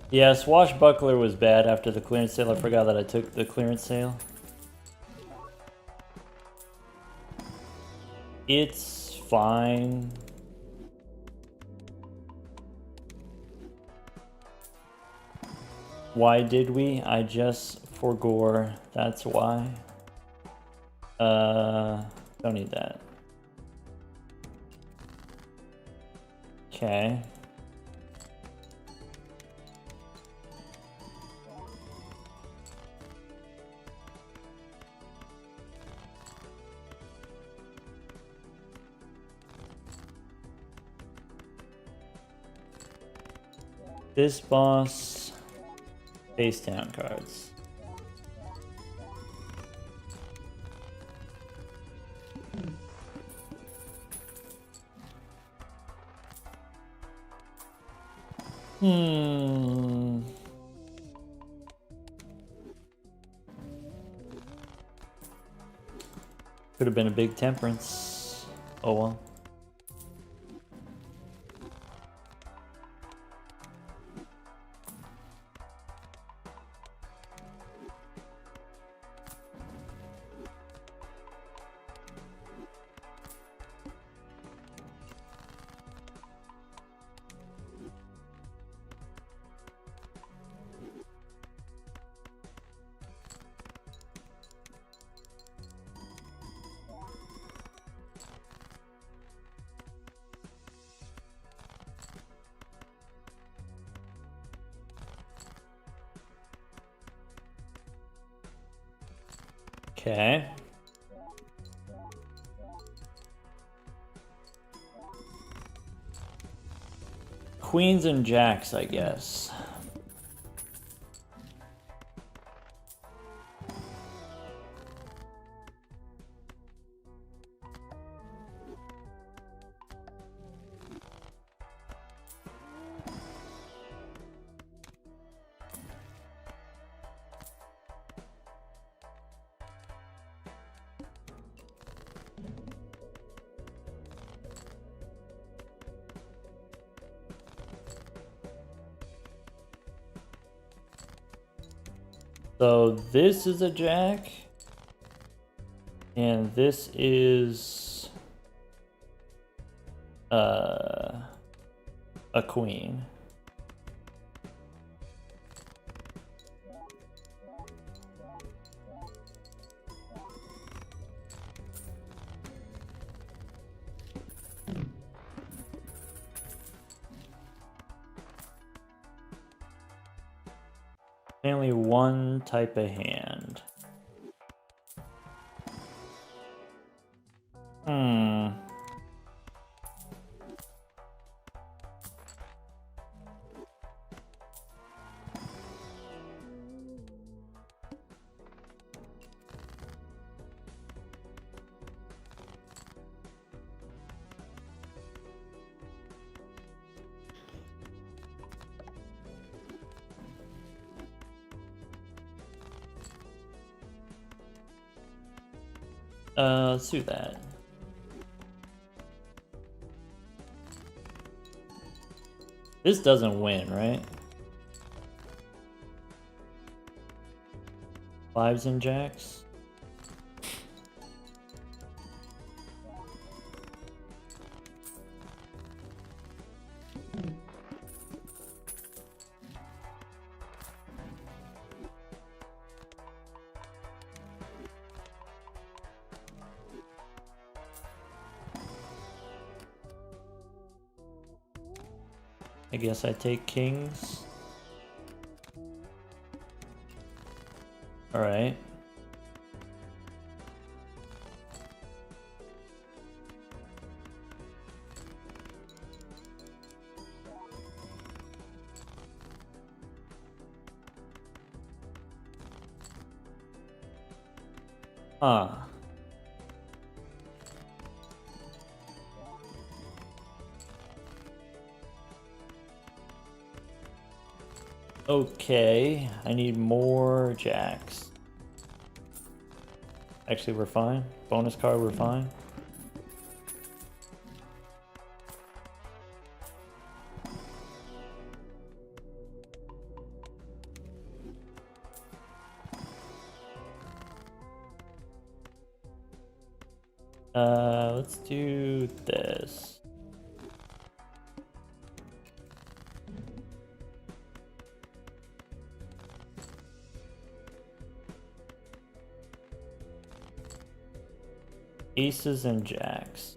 Yeah, Swashbuckler was bad after the clearance sale. I forgot that I took the clearance sale. It's fine. Why did we? I just forgore. That's why. Don't need that. Okay. This boss, face down cards. Could have been a big temperance. Oh well. Okay. Queens and jacks, I guess. So this is a jack, and this is a queen. Only one type of hand. Let's do that. This doesn't win, right? Fives and jacks. I guess I take kings. All right. Okay, I need more jacks. Actually, we're fine. Bonus card, we're fine. Let's do this. Aces and jacks.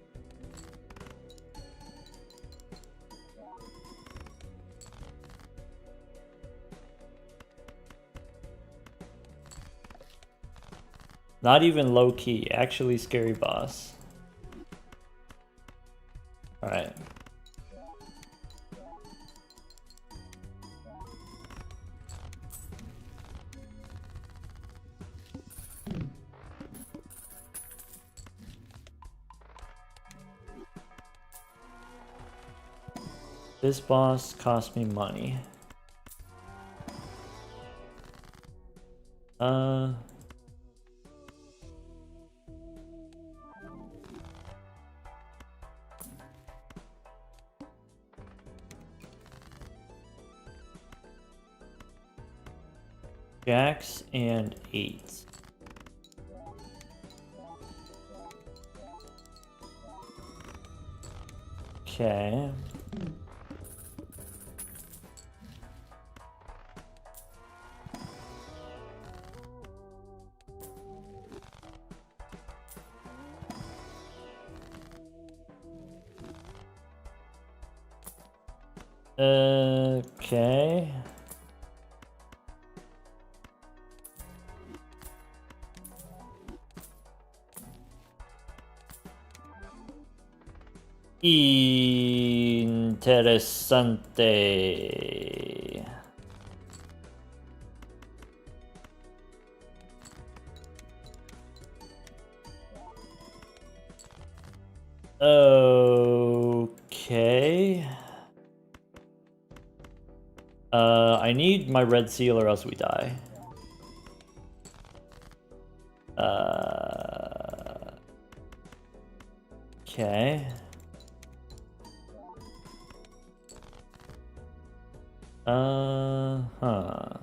Not even low key, actually scary boss. All right. This boss cost me money. Jacks and eights. Okay. Okay. Interesante. Okay. I need my red seal or else we die. Okay. Huh.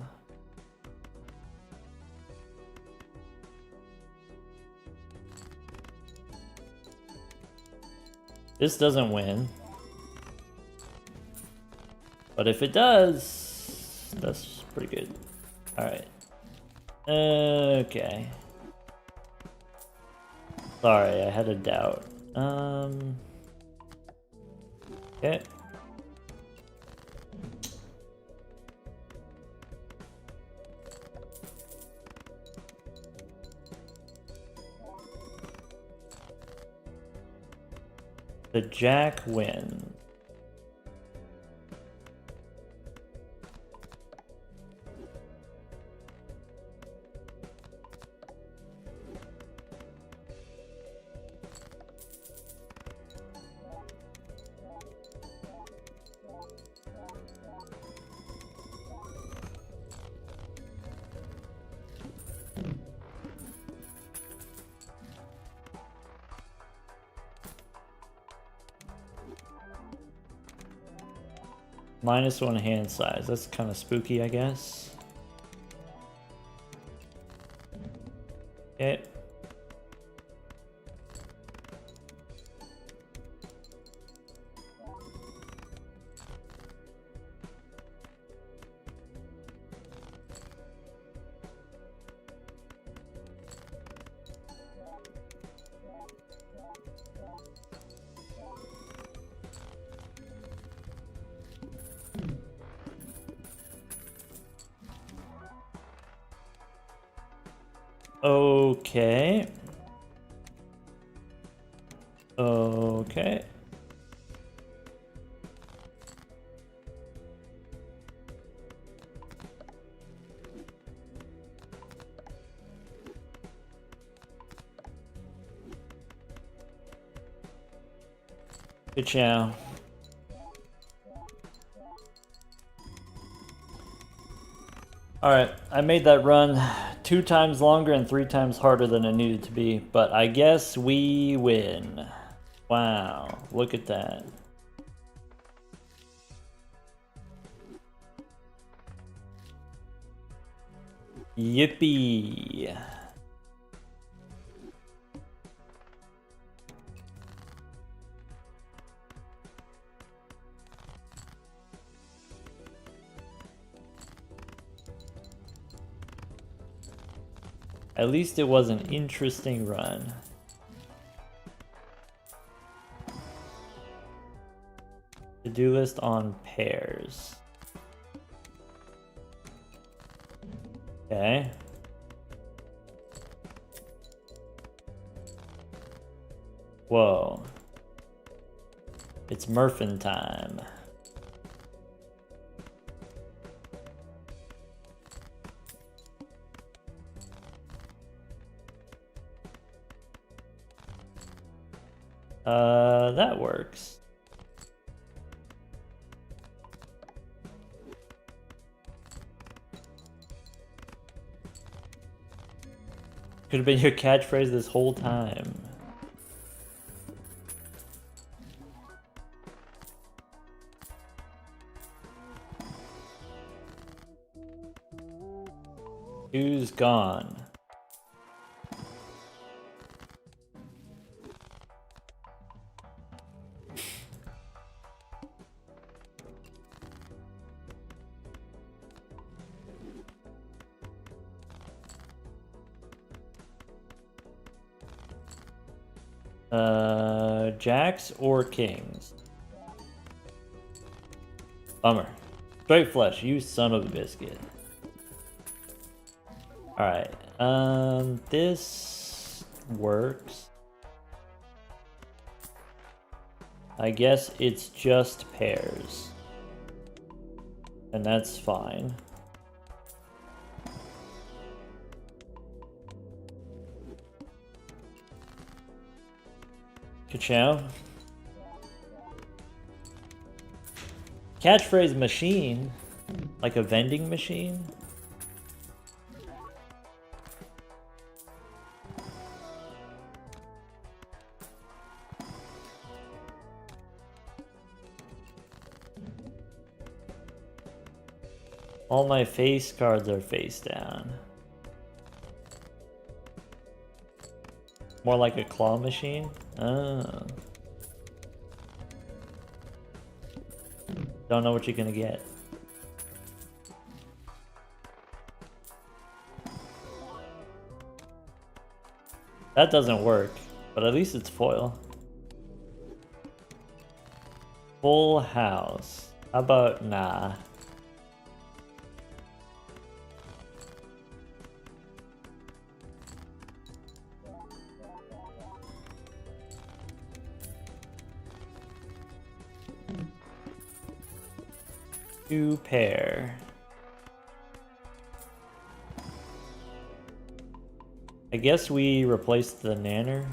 This doesn't win. But if it does, that's pretty good. Alright. Okay. Sorry, I had a doubt. Okay. The jack wins. -1 hand size. That's kind of spooky, I guess. Okay. Okay. Okay. Good chow. Alright, I made that run 2 times longer and 3 times harder than it needed to be, but I guess we win. Wow, look at that. Yippee. At least it was an interesting run. To-do list on pairs. Okay. Whoa. It's Murphin time. That works. Could have been your catchphrase this whole time. Who's gone? Jacks or kings? Bummer. Straight flush, you son of a biscuit. Alright, this works. I guess it's just pairs. And that's fine. Ka-chow. Catchphrase machine? Like a vending machine? All my face cards are face down. More like a claw machine? Oh. Don't know what you're gonna get. That doesn't work, but at least it's foil. Full house. How about nah? Two pair. I guess we replaced the nanner.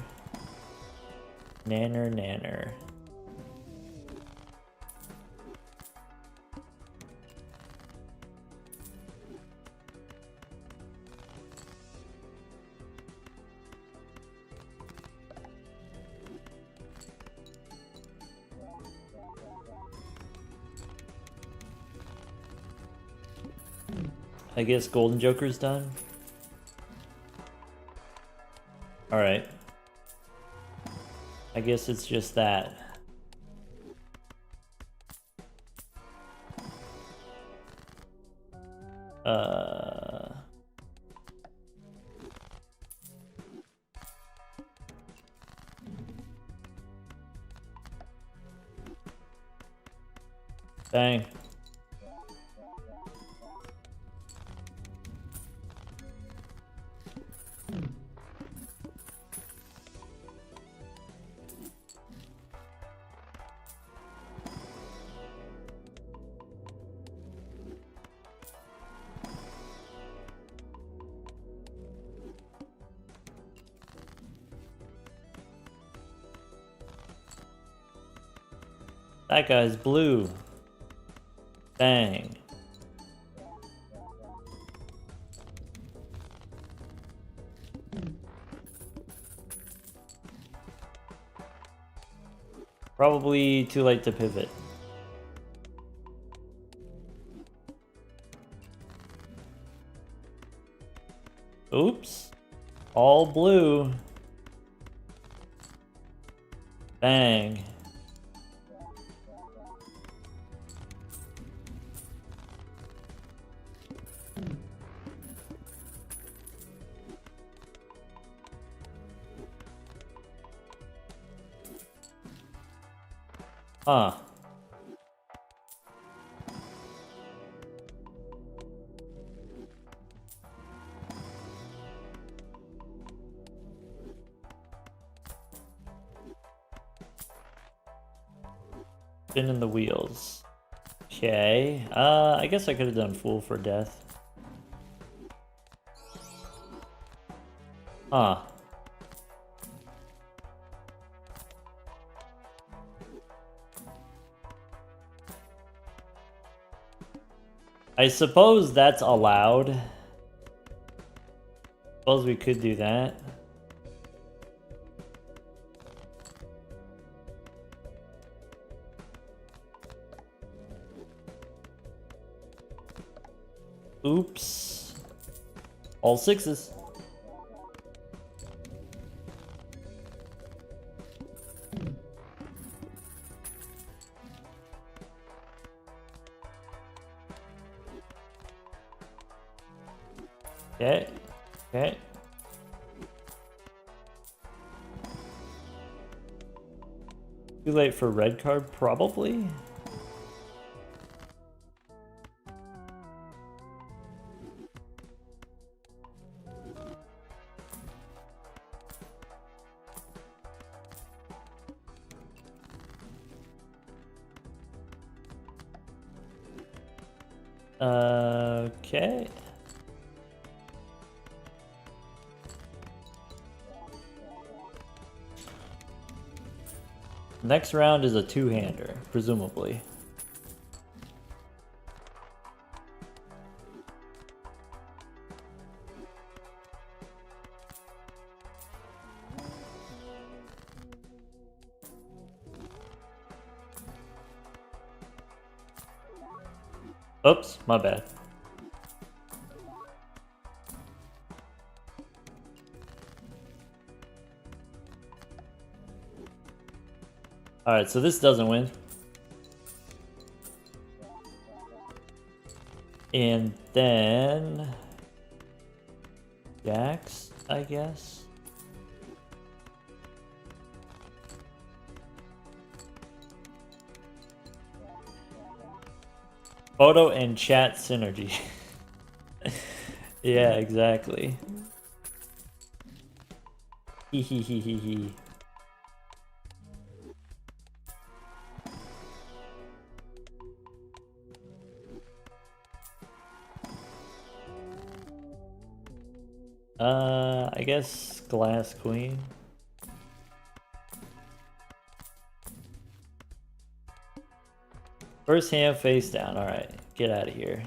Nanner. I guess Golden Joker's done. Alright. I guess it's just that. Dang. That guy's blue. Dang. Probably too late to pivot. Oops. All blue. Dang. Huh. Spinning the wheels. Okay. I guess I could have done Fool for Death. Huh. I suppose that's allowed. Suppose we could do that. Oops. All sixes. Okay. Okay. Too late for red card, probably? Okay. Next round is a two-hander, presumably. Oops, my bad. Alright, so this doesn't win. And then... Jacks, I guess? Photo and chat synergy. Yeah, exactly. Hee hee hee hee hee. I guess Glass Queen. First hand face down. Alright, get out of here.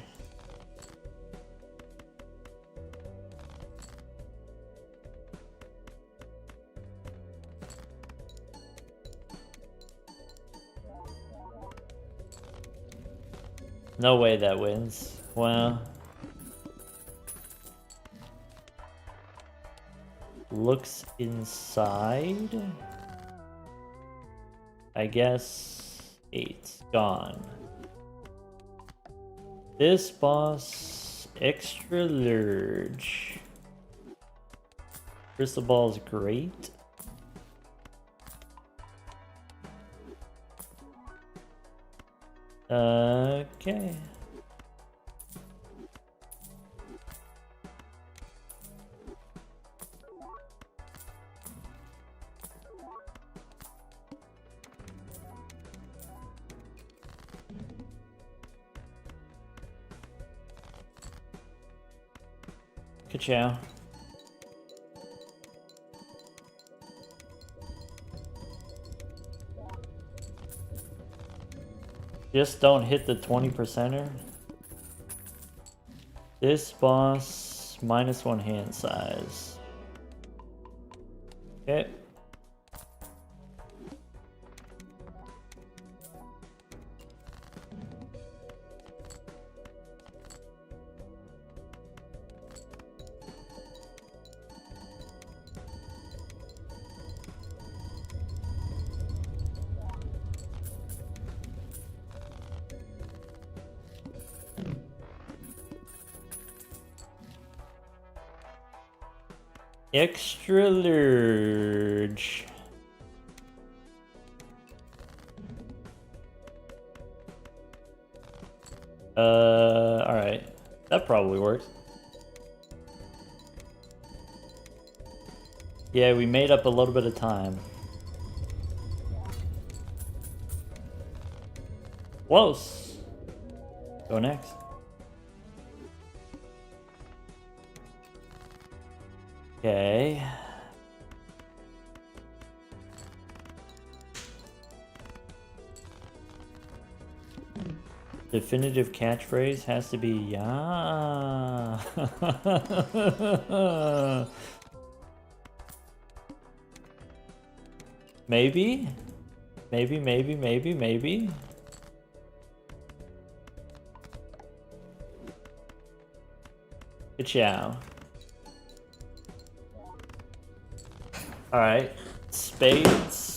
No way that wins. Wow. Looks inside. I guess 8. Gone. This boss extra large. Crystal ball is great. Okay. Ka-chow. Just don't hit the 20%er. This boss, -1 hand size. Okay. Extra large. Alright. That probably works. Yeah, we made up a little bit of time. Close. Go next. Okay. Definitive catchphrase has to be yeah. Maybe? Maybe. Good chow. Alright. Spades.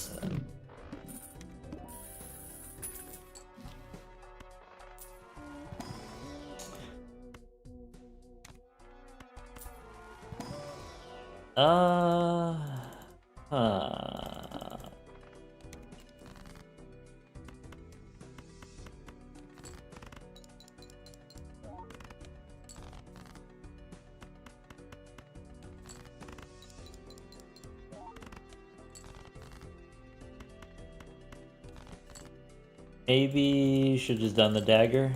Maybe should just done the dagger.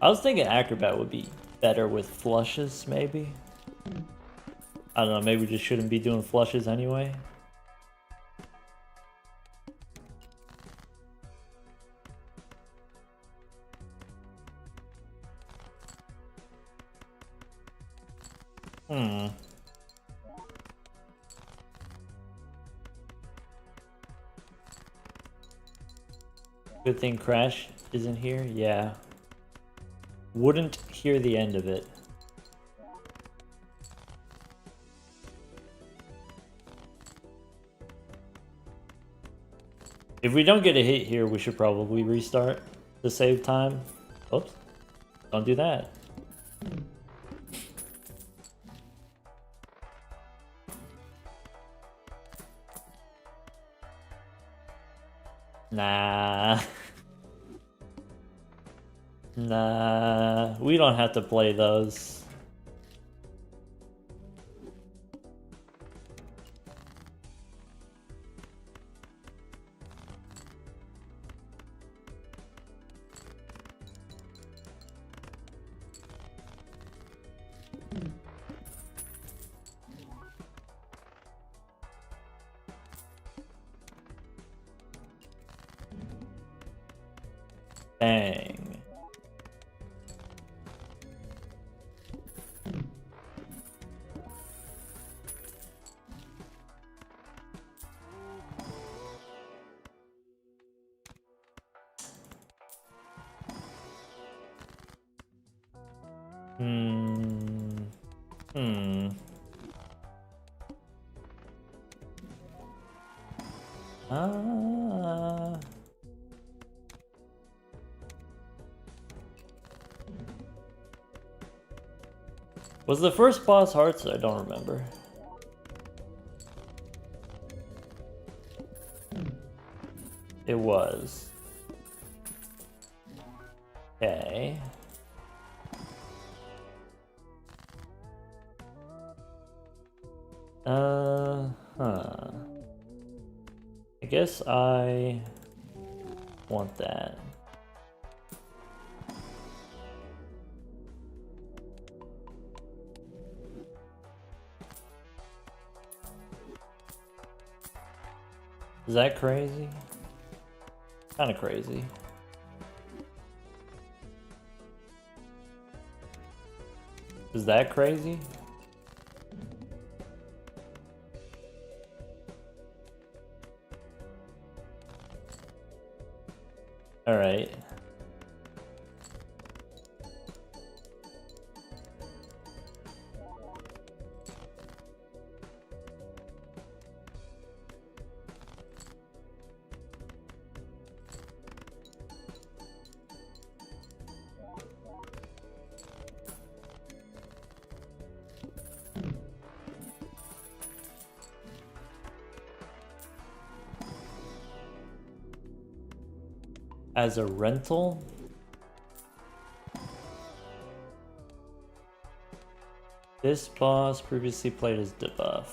I was thinking acrobat would be better with flushes, maybe. I don't know, maybe we just shouldn't be doing flushes anyway. Good thing Crash isn't here. Yeah. Wouldn't hear the end of it. If we don't get a hit here, we should probably restart to save time. Oops. Don't do that. Nah. Nah. We don't have to play those. Dang. Was the first boss hearts? I don't remember. It was. Okay. I guess I want that. Is that crazy? Kind of crazy. Is that crazy? All right. as a rental. This boss previously played as debuffed.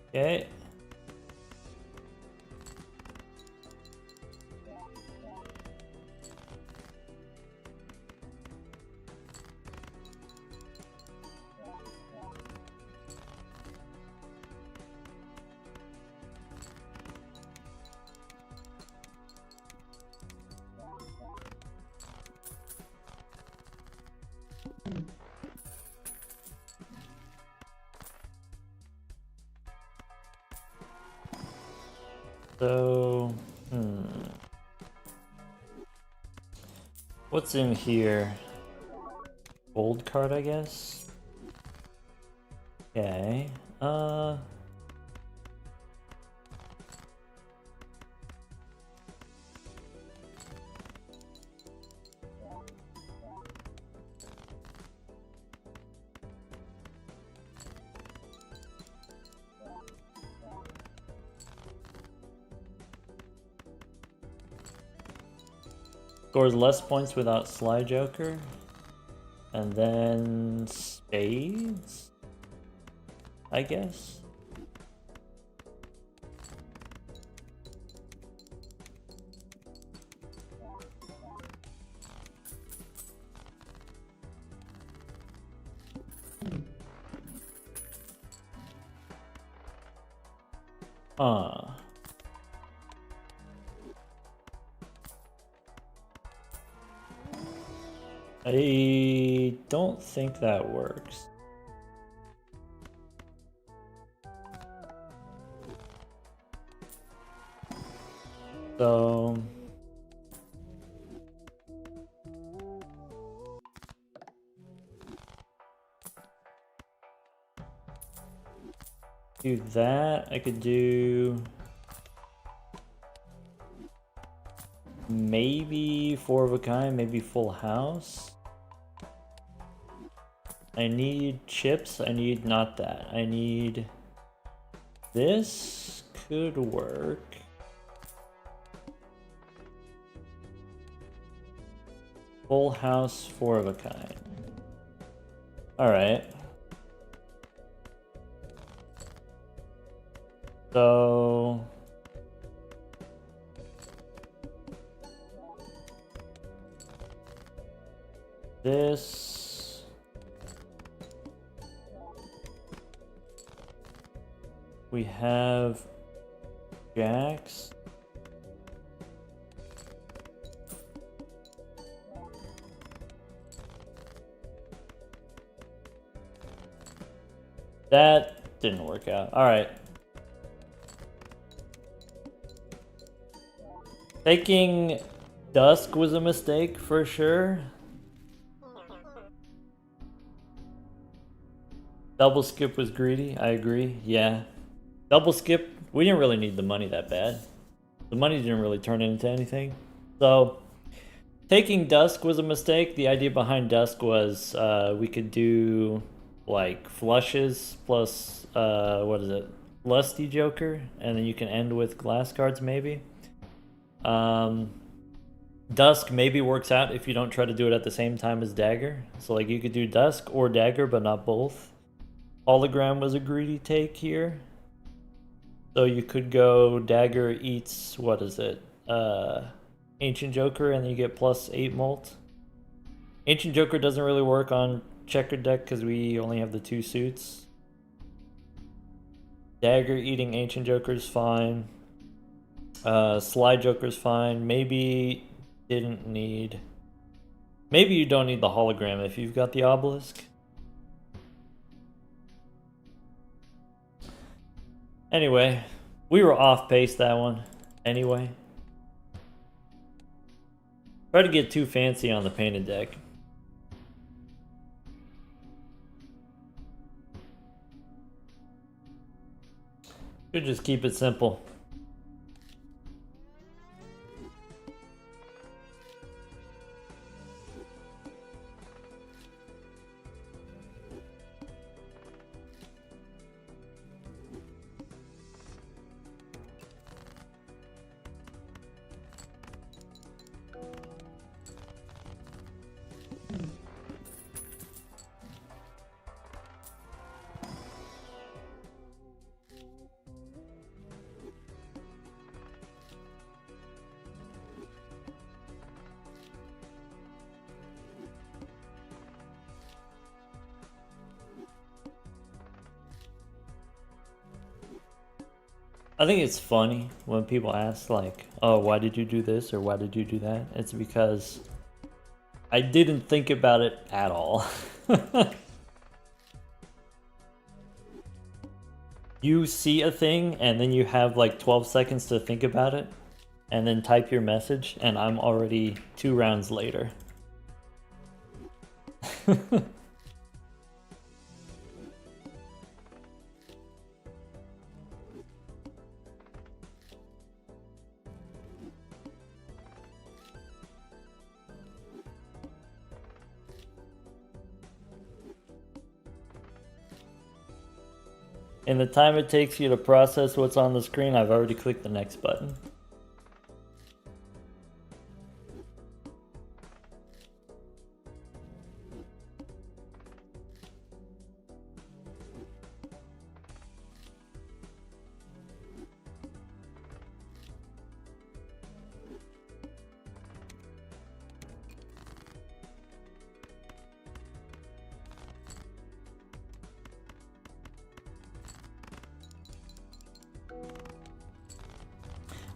Okay. So, what's in here? Gold card, I guess? Okay, scores less points without Sly Joker. And then spades, I guess. I don't think that works. So do that. I could do maybe 4 of a kind, maybe full house. I need chips. I need not that. I need this. Could work. Full house, 4 of a kind. All right. So this. We have jacks. That didn't work out. All right. Taking Dusk was a mistake for sure. Double skip was greedy. I agree. Yeah. Double skip, we didn't really need the money that bad. The money didn't really turn into anything. So taking Dusk was a mistake. The idea behind Dusk was we could do like flushes plus what is it? Lusty Joker, and then you can end with glass cards maybe. Dusk maybe works out if you don't try to do it at the same time as Dagger. So like you could do Dusk or Dagger, but not both. Hologram was a greedy take here. So you could go Dagger eats, what is it? Ancient Joker, and then you get plus 8 molt. Ancient Joker doesn't really work on checkered deck because we only have the 2 suits. Dagger eating Ancient Joker is fine. Sly Joker's fine. Maybe didn't need... Maybe you don't need the hologram if you've got the obelisk. Anyway, we were off pace that one. Anyway. Try to get too fancy on the painted deck. Should just keep it simple. I think it's funny when people ask like, oh, why did you do this or why did you do that? It's because I didn't think about it at all. You see a thing and then you have like 12 seconds to think about it and then type your message and I'm already 2 rounds later. In the time it takes you to process what's on the screen, I've already clicked the next button.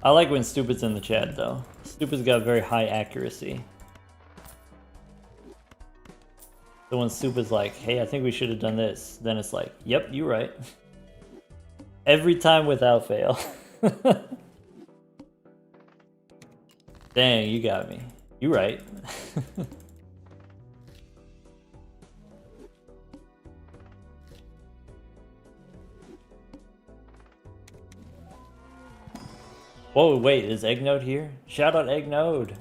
I like when Stupid's in the chat though. Stupid's got very high accuracy. So when Stupid's like, hey, I think we should have done this, then it's like, yep, you're right. Every time without fail. Dang, you got me. You right. Whoa, wait, is Eggnode here? Shout out Eggnode.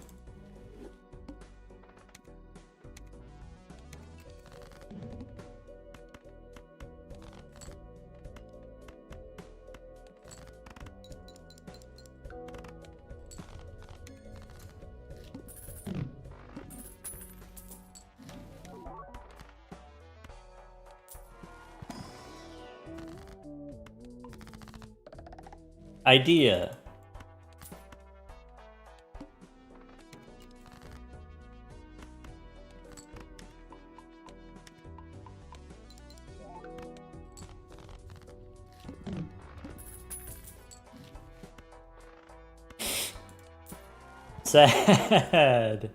Idea. Sad.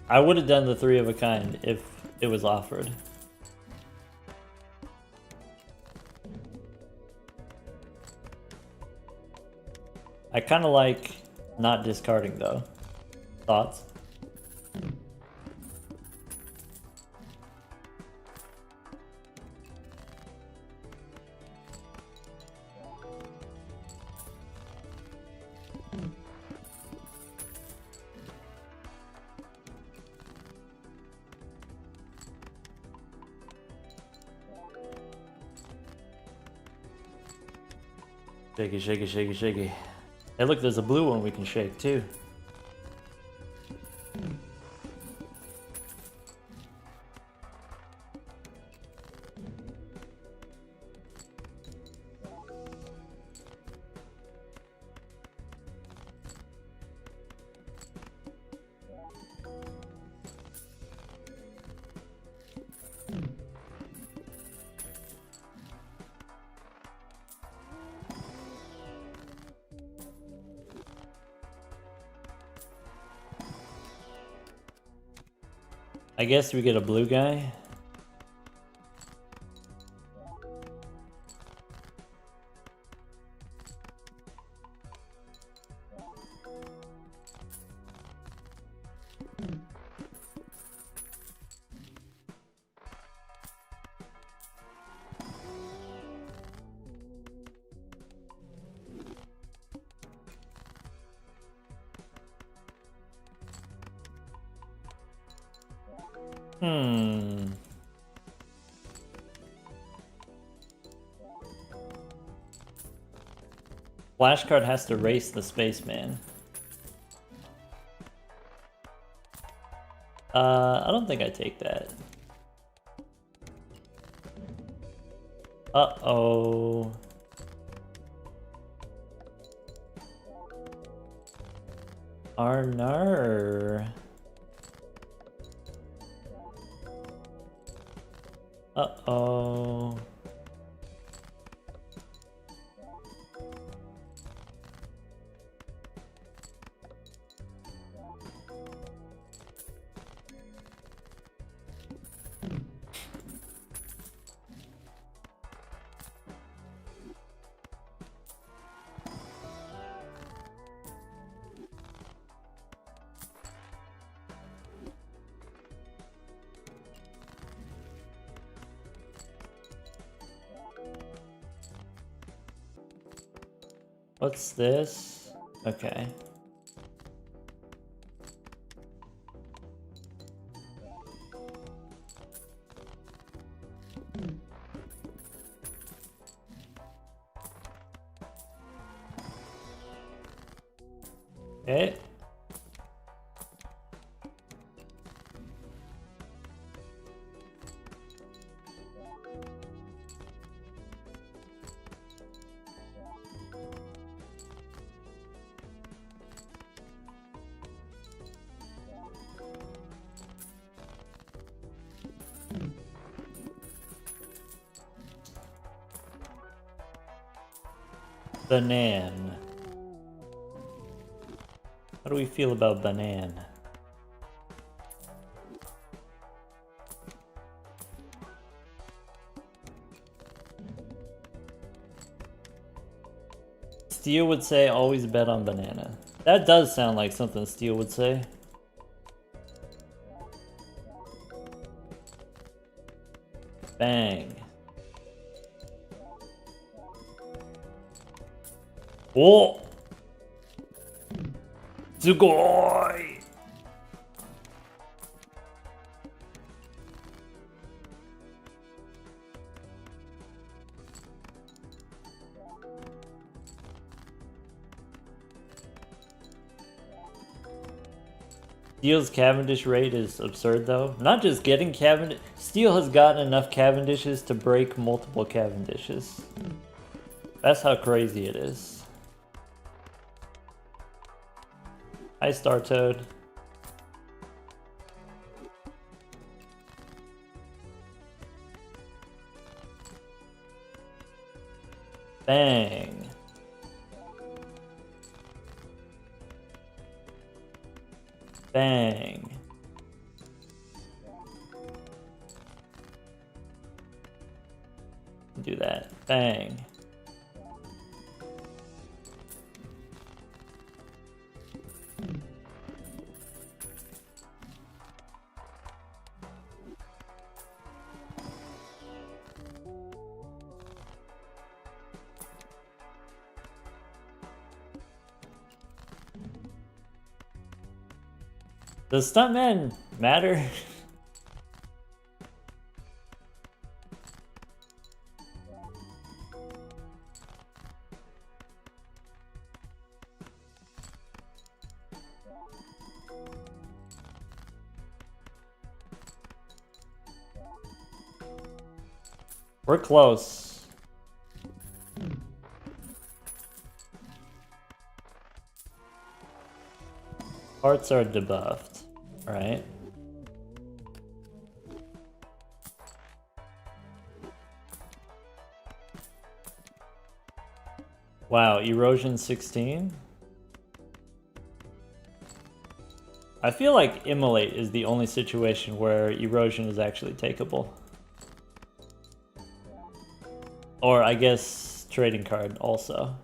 I would have done the 3 of a kind if it was offered. I kind of like not discarding though. Thoughts? Shaky, shaky, shaky, shaky. Hey look, there's a blue one we can shake too. I guess we get a blue guy. Flashcard has to race the spaceman. I don't think I take that. Uh-oh. Arnar. Uh-oh. What's this? Okay. Okay. Banan. How do we feel about banan? Steel would say always bet on banana. That does sound like something Steel would say. Bang. Oh! Sugoi! Steel's Cavendish rate is absurd though. Not just getting Cavendish. Steel has gotten enough Cavendishes to break multiple Cavendishes. That's how crazy it is. Hi, Star Toad. Bang. Bang. Do that. Bang. Does Stuntman matter? We're close. Parts are debuffed, right? Wow, erosion 16? I feel like immolate is the only situation where erosion is actually takeable. Or I guess trading card also.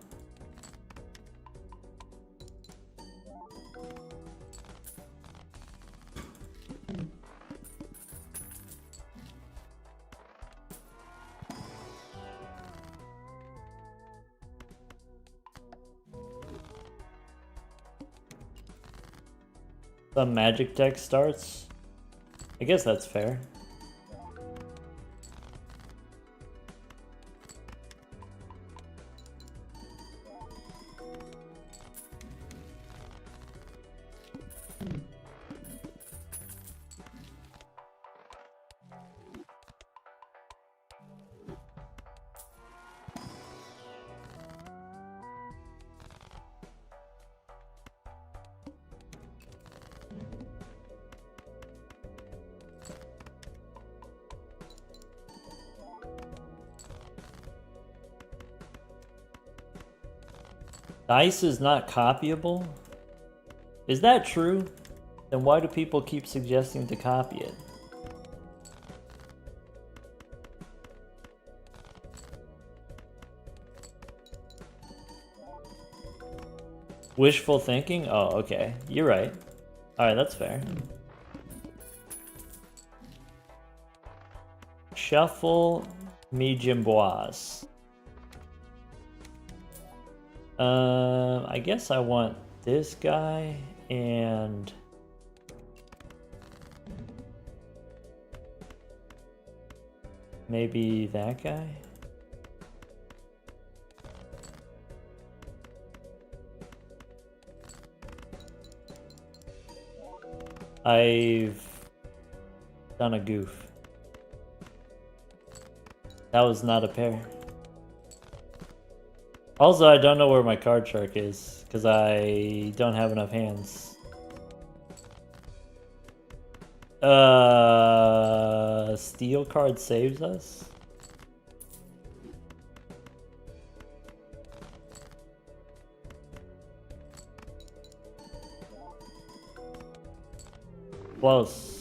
Some magic deck starts. I guess that's fair. Dice is not copyable? Is that true? Then why do people keep suggesting to copy it? Wishful thinking? Oh, okay. You're right. Alright, that's fair. Shuffle me Jimboise. I guess I want this guy and maybe that guy. I've done a goof. That was not a pair. Also, I don't know where my card shark is, because I don't have enough hands. Steel card saves us? Close.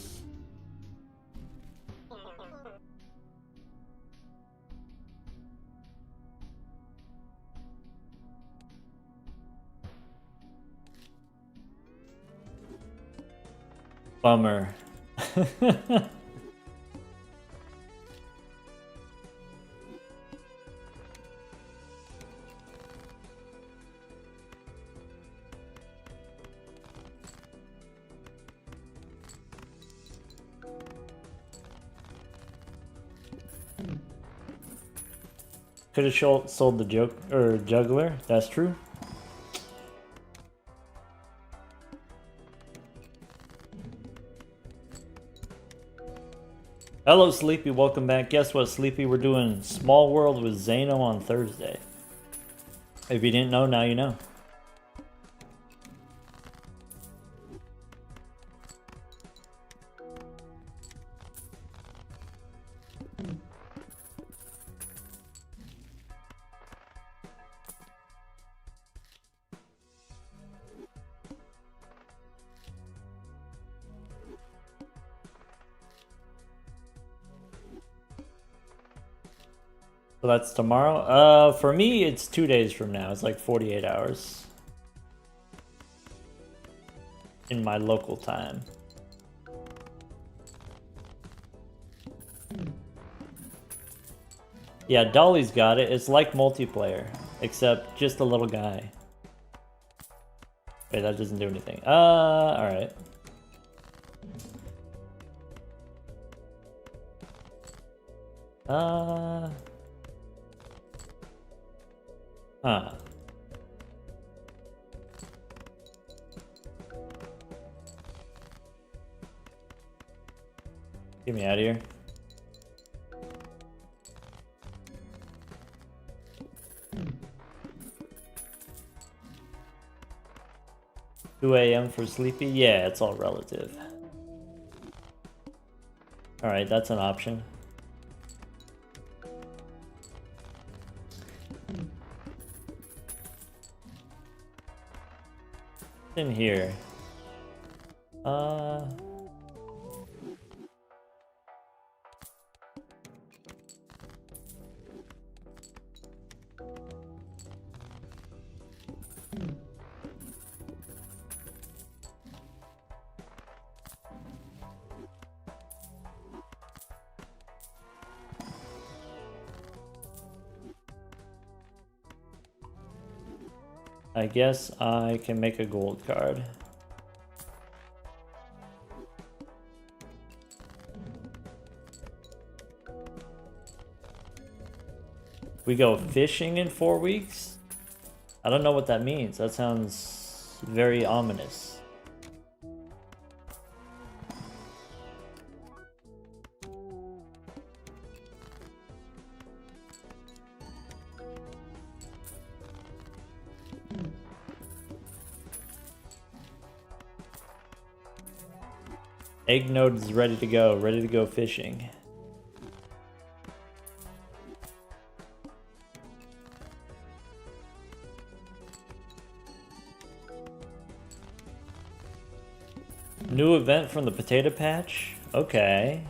Bummer. Could have sold the juggler. That's true. Hello, Sleepy. Welcome back. Guess what, Sleepy? We're doing Small World with Zano on Thursday. If you didn't know, now you know. So that's tomorrow. For me, it's 2 days from now. It's like 48 hours. In my local time. Yeah, Dolly's got it. It's like multiplayer, except just a little guy. Wait, that doesn't do anything. Alright. Huh. Get me out of here. $2 a.m. for Sleepy? Yeah, it's all relative. Alright, that's an option. In here. I guess I can make a gold card. We go fishing in 4 weeks? I don't know what that means. That sounds very ominous. Egg node is ready to go fishing. New event from the potato patch? Okay.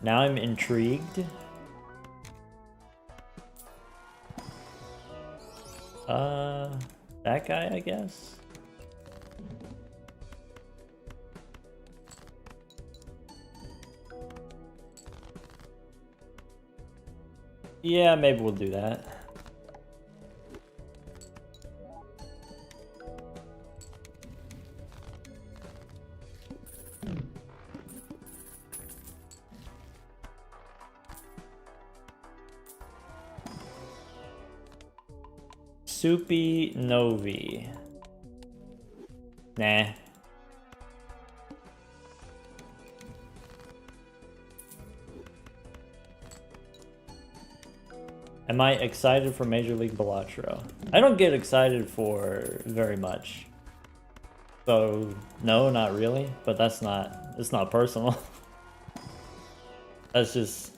Now I'm intrigued. That guy, I guess? Yeah, maybe we'll do that. Soupy Novi. Nah. Am I excited for Major League Balatro? I don't get excited for very much. So, no, not really. But that's not, it's not personal. That's just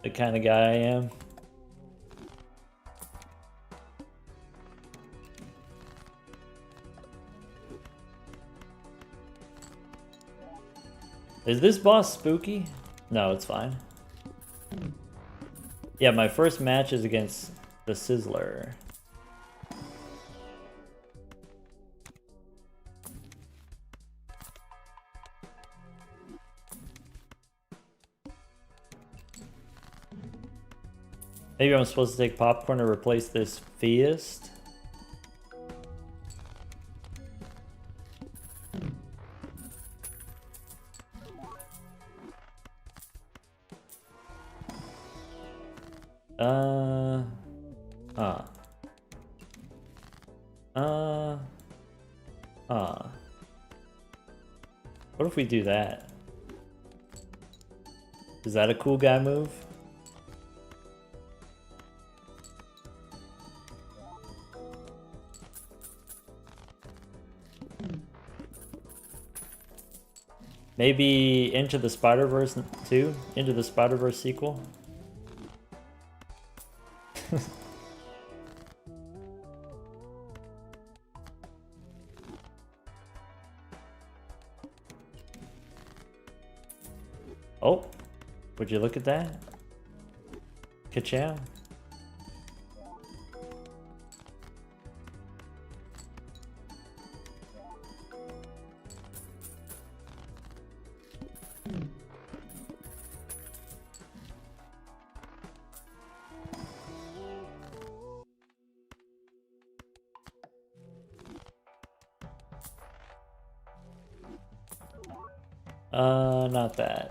the kind of guy I am. Is this boss spooky? No, it's fine. Yeah, my first match is against the Sizzler. Maybe I'm supposed to take popcorn to replace this theist. What if we do that? Is that a cool guy move? Maybe Into the Spider-Verse 2? Into the Spider-Verse sequel? Oh, would you look at that? Ka-chow. Not that.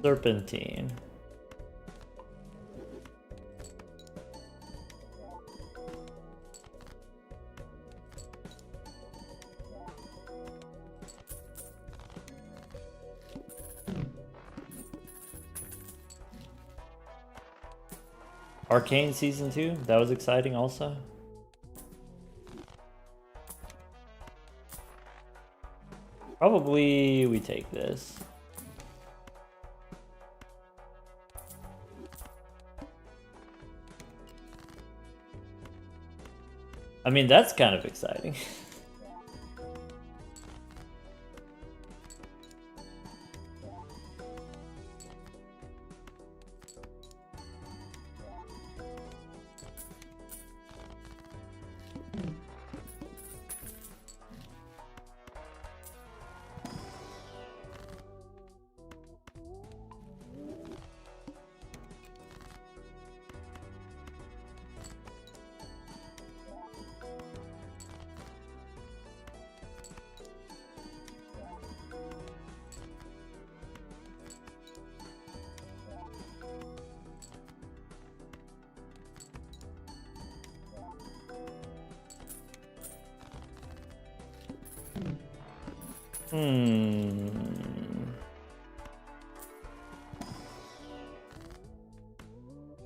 Serpentine. Arcane Season 2? That was exciting also. Probably we take this. I mean, that's kind of exciting.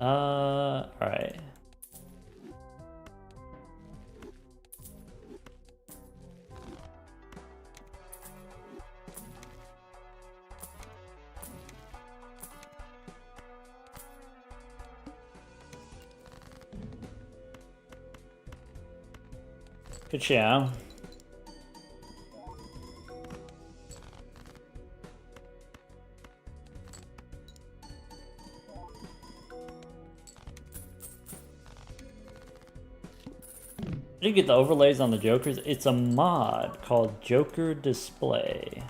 Alright. Ka-chow. Did you get the overlays on the Jokers? It's a mod called Joker Display.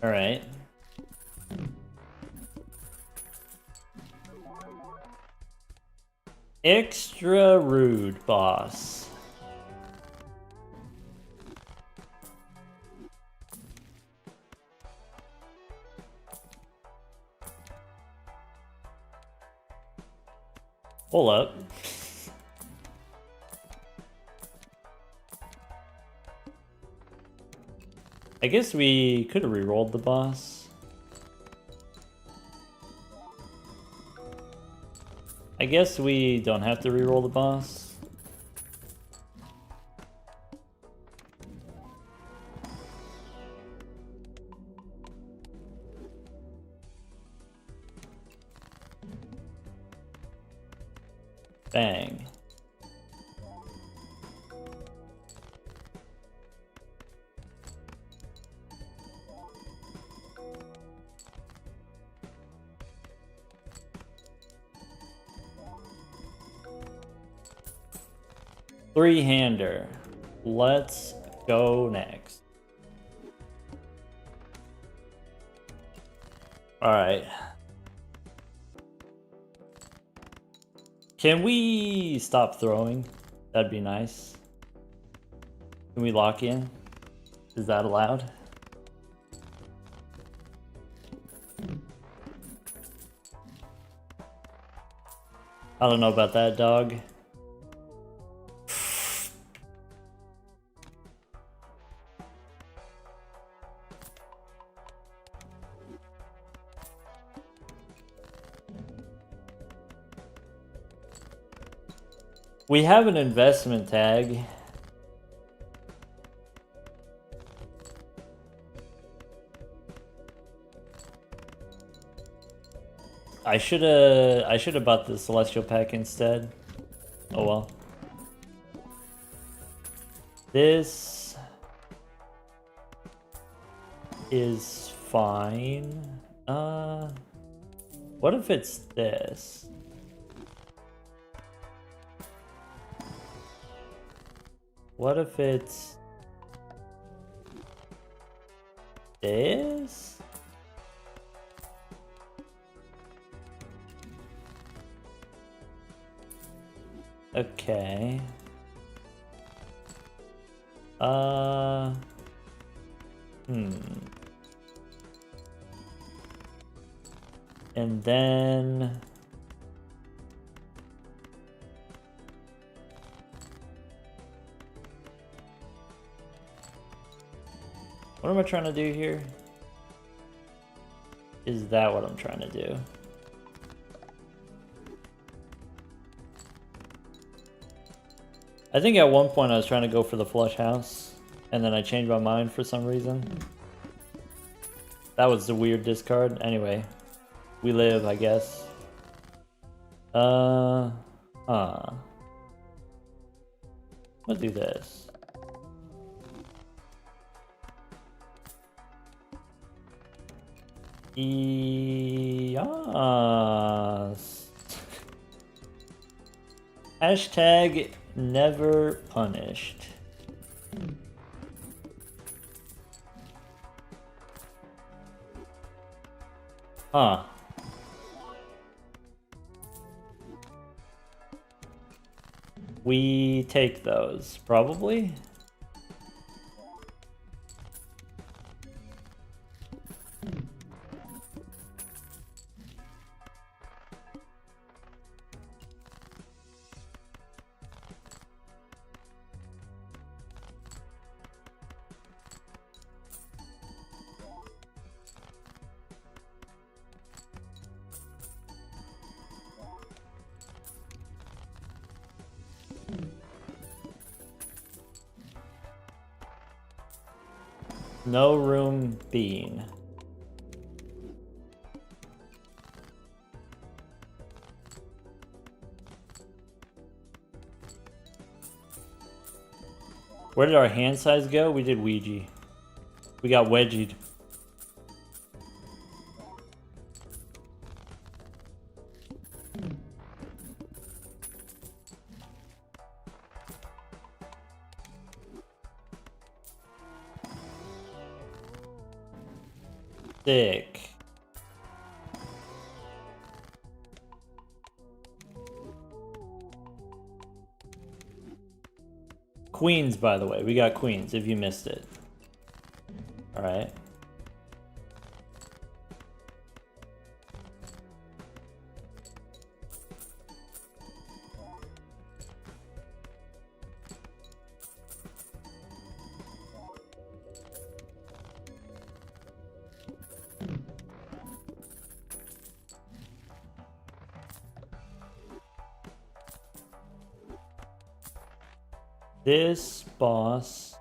All right. Extra rude, boss. Hold up. I guess we could have re-rolled the boss. I guess we don't have to re-roll the boss. Bang. Three-hander. Let's go next. All right. Can we stop throwing? That'd be nice. Can we lock in? Is that allowed? I don't know about that, dog. We have an investment tag. I should have bought the Celestial pack instead. Oh well. This is fine. What if it's this? What if it's this? Okay. And then what am I trying to do here? Is that what I'm trying to do? I think at one point I was trying to go for the flush house, and then I changed my mind for some reason. That was the weird discard. Anyway, we live, I guess. Let's do this. Yes. Hashtag never punished. Huh. We take those, probably. No room being. Where did our hand size go? We did Ouija. We got wedgied. Sick. Queens, by the way. We got queens, if you missed it. Alright. This boss,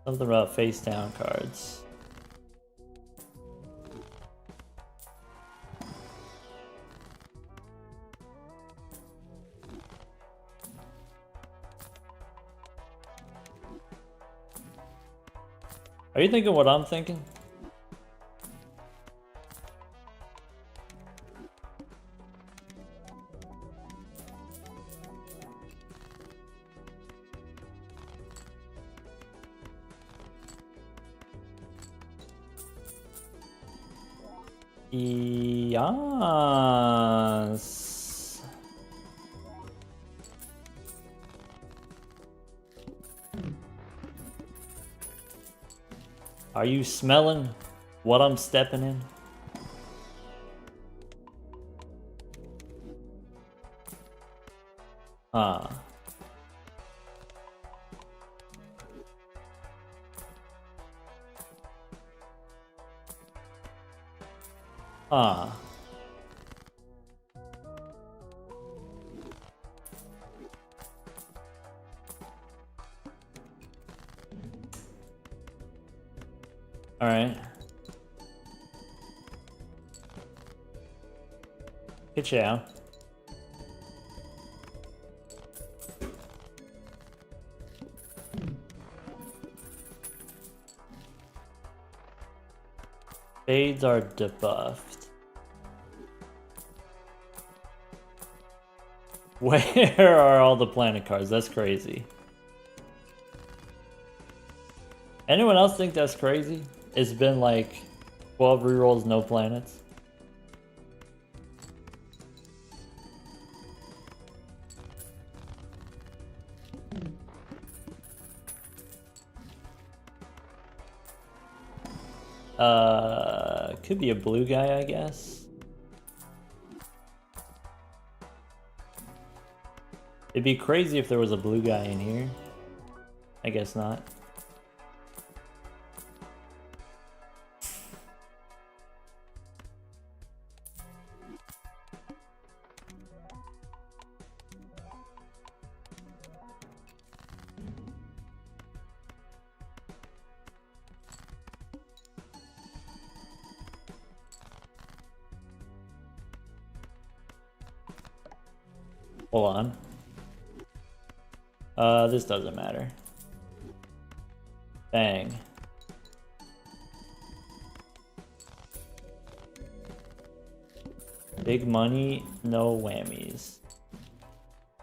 something about face down cards. Are you thinking what I'm thinking? Yes. Are you smelling what I'm stepping in? Huh. Huh. Alright. Good chow. Fades are debuffed. Where are all the planet cards? That's crazy. Anyone else think that's crazy? It's been like 12 rerolls, no planets. Could be a blue guy, I guess. It'd be crazy if there was a blue guy in here. I guess not. Hold on. This doesn't matter. Bang. Big money, no whammies.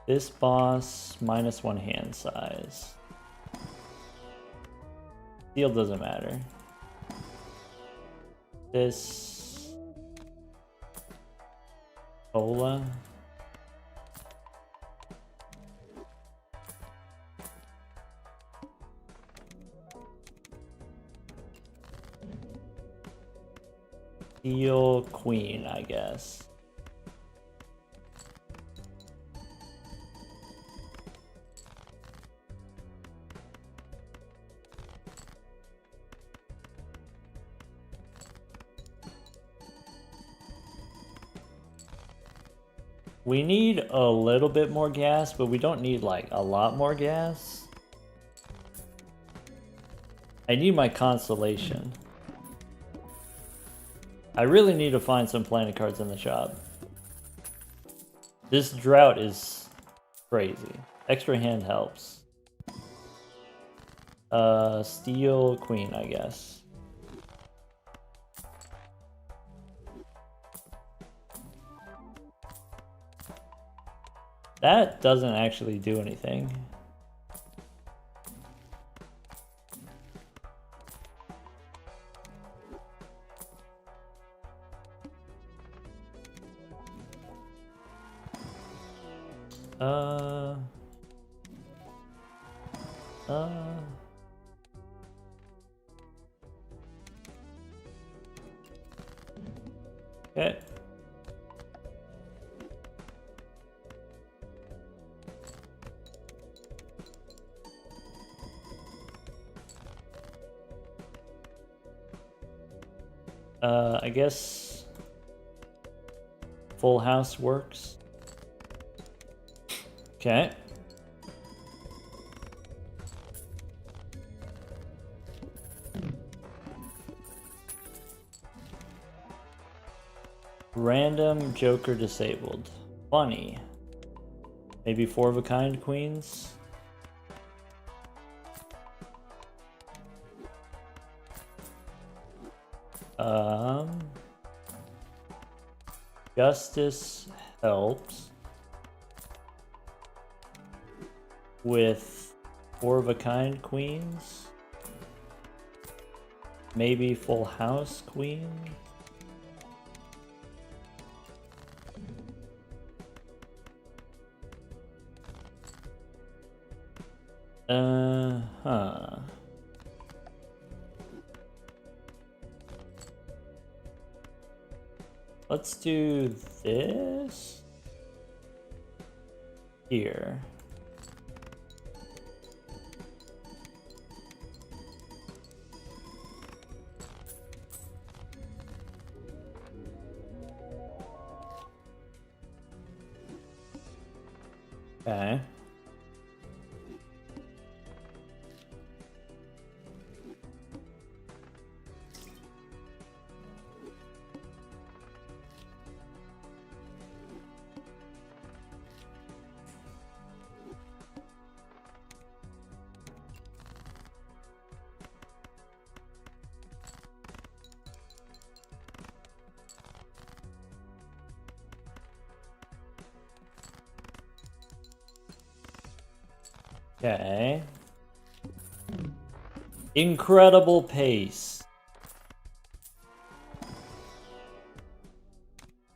This boss, -1 hand size. Steel doesn't matter. This... Cola. Steel queen, I guess. We need a little bit more gas, but we don't need like a lot more gas. I need my constellation. I really need to find some planet cards in the shop. This drought is crazy. Extra hand helps. Steel queen, I guess. That doesn't actually do anything. Okay. I guess full house works. Okay. Random Joker disabled. Funny. Maybe 4 of a kind queens? Justice helps with 4 of a kind queens. Maybe full house queen. Let's do this here. Okay. Okay. Incredible pace.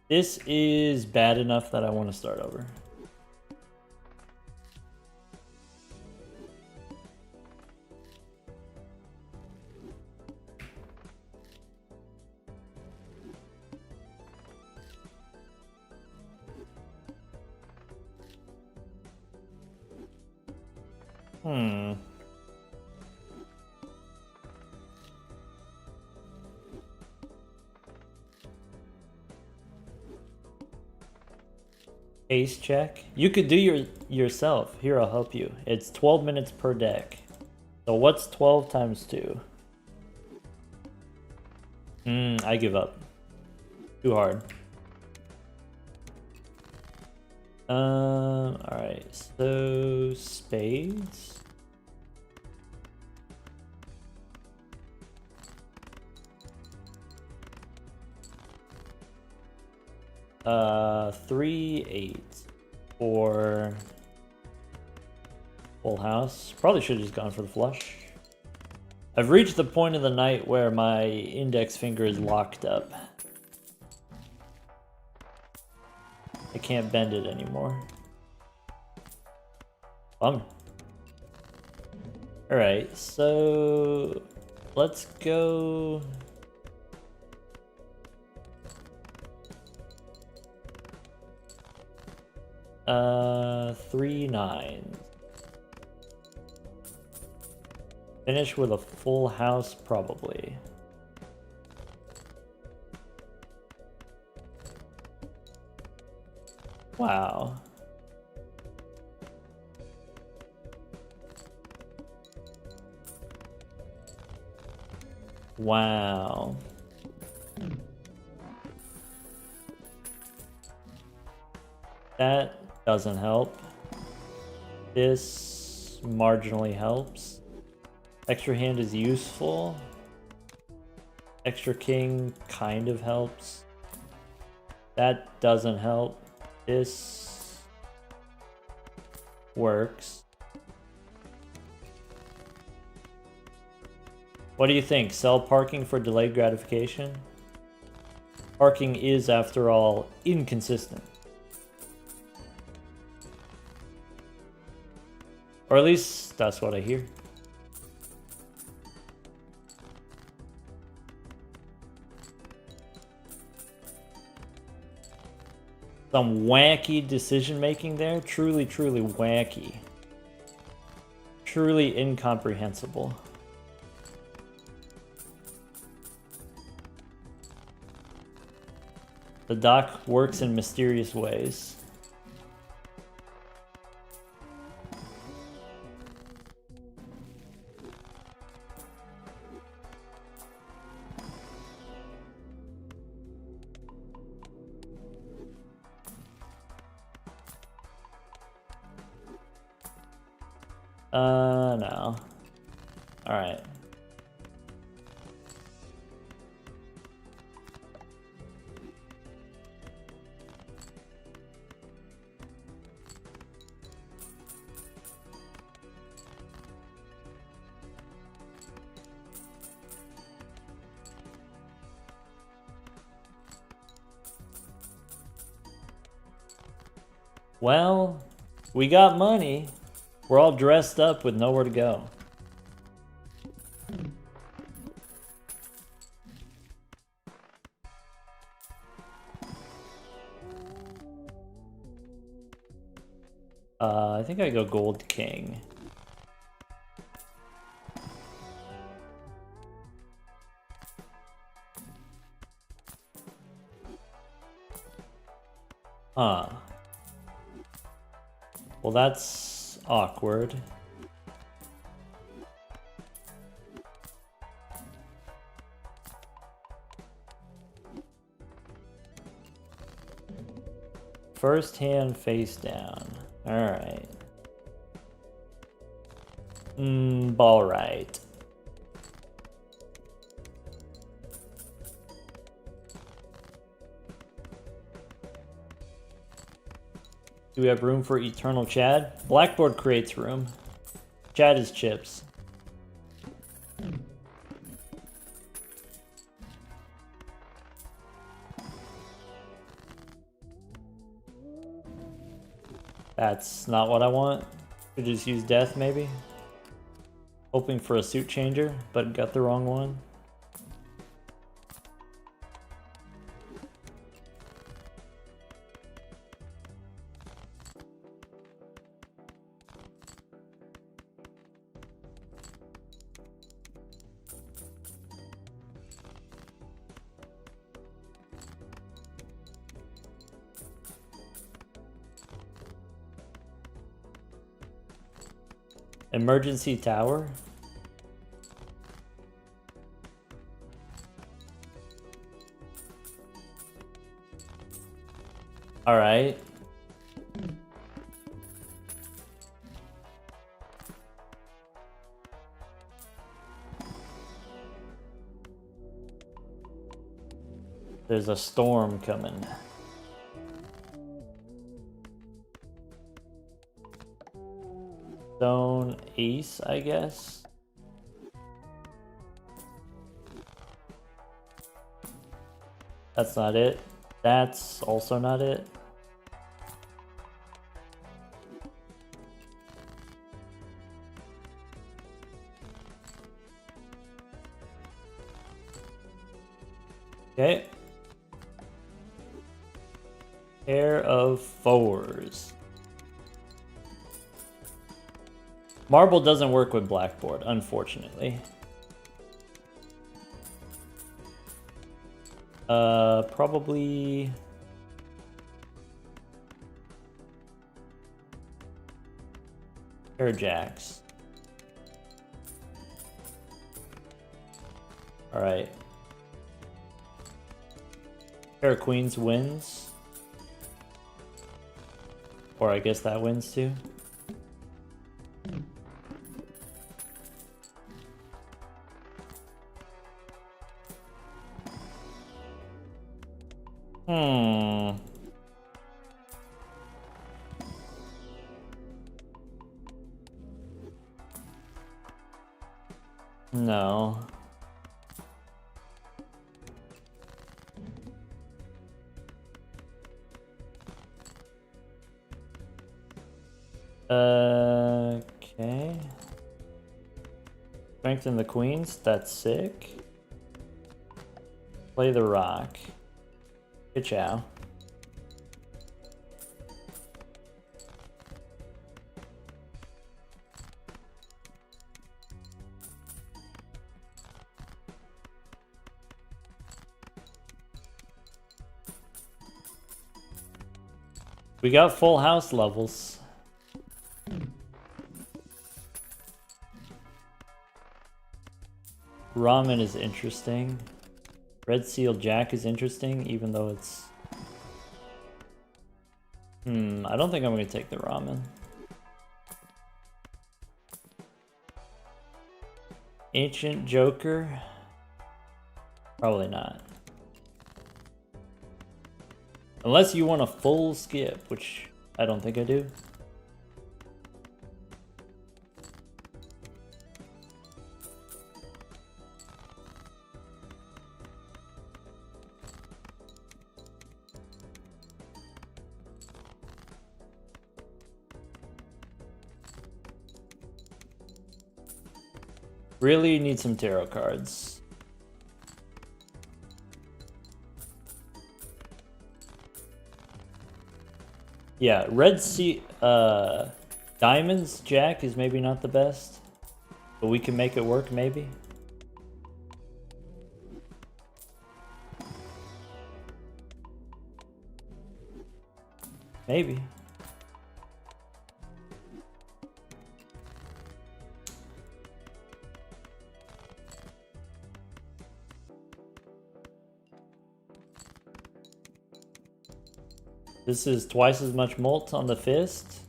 This is bad enough that I want to start over. Ace check. You could do yourself. Here, I'll help you. It's 12 minutes per deck. So what's 12 times 2? I give up. Too hard. Alright. So spades. Three, 8 for full house. Probably should have just gone for the flush. I've reached the point of the night where my index finger is locked up. I can't bend it anymore. Bummer. Alright, so let's go. Three 9s. Finish with a full house, probably. Wow. Wow. That doesn't help. This marginally helps. Extra hand is useful. Extra king kind of helps. That doesn't help. This works. What do you think? Sell parking for delayed gratification? Parking is, after all, inconsistent. Or at least that's what I hear. Some wacky decision making there. Truly, truly wacky. Truly incomprehensible. The dock works in mysterious ways. No. Alright. Well, we got money. We're all dressed up with nowhere to go. I think I go gold king. Huh. Well, that's awkward. First hand face down. Alright. Ball right. Do we have room for Eternal Chad? Blackboard creates room. Chad is chips. That's not what I want. Could just use death maybe. Hoping for a suit changer, but got the wrong one. Emergency tower? Alright. There's a storm coming. Stone ace, I guess. That's not it. That's also not it. Okay. Pair of fours. Marble doesn't work with blackboard, unfortunately. Probably... pair of jacks. Alright. Pair of queens wins. Or I guess that wins too. No. Okay. Strengthen the queens, that's sick. Play the rock. Good chow. We got full house levels. Ramen is interesting. Red Seal Jack is interesting, even though it's... I don't think I'm going to take the ramen. Ancient Joker? Probably not. Unless you want a full skip, which I don't think I do. Really need some tarot cards. Yeah, Red Sea, Diamonds Jack is maybe not the best, but we can make it work maybe. Maybe. This is twice as much mult on the fist.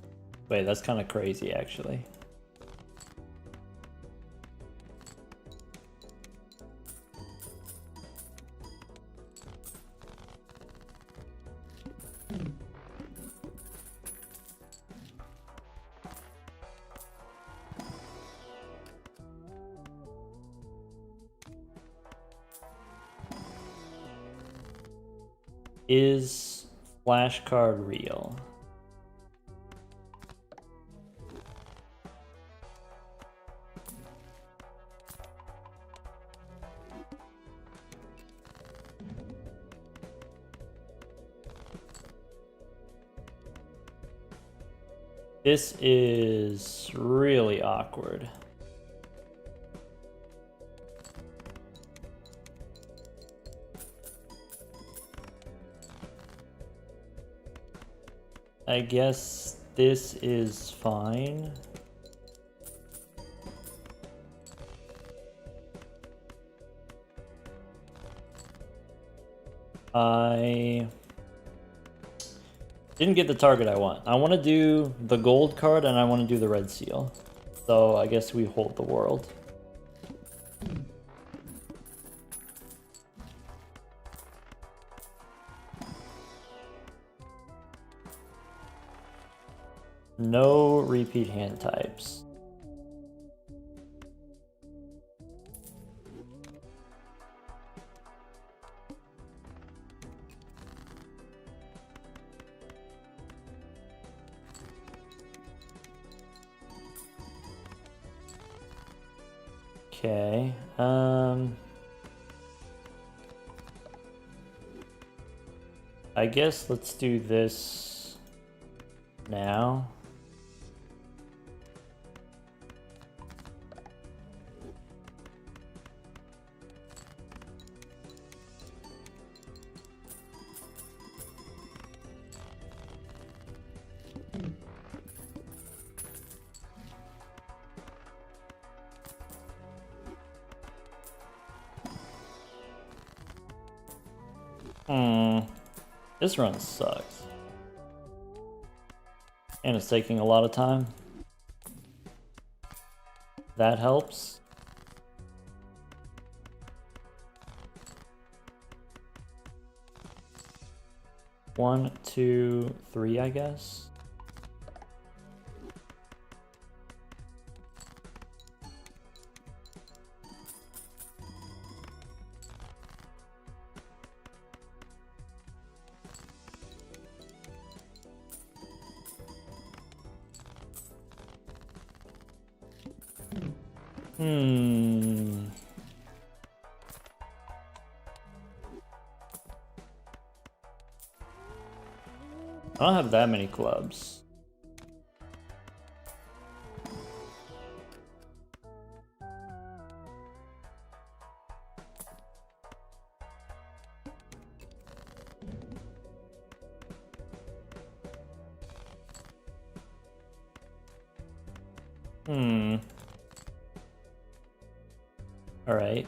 Wait, that's kind of crazy, actually. Is flashcard real? This is really awkward. I guess this is fine. I didn't get the target I want. I want to do the gold card and I want to do the red seal. So I guess we hold the world. No repeat hand types. Okay. I guess let's do this now. This run sucks. And it's taking a lot of time. That helps. One, two, three, I guess. I don't have that many clubs. All right.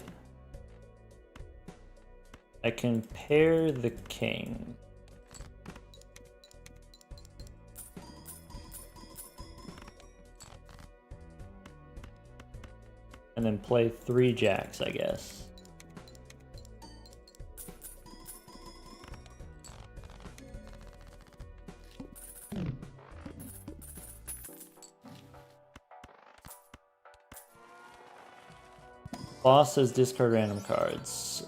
I can pair the king. And then play 3 jacks, I guess. Boss says discard random cards.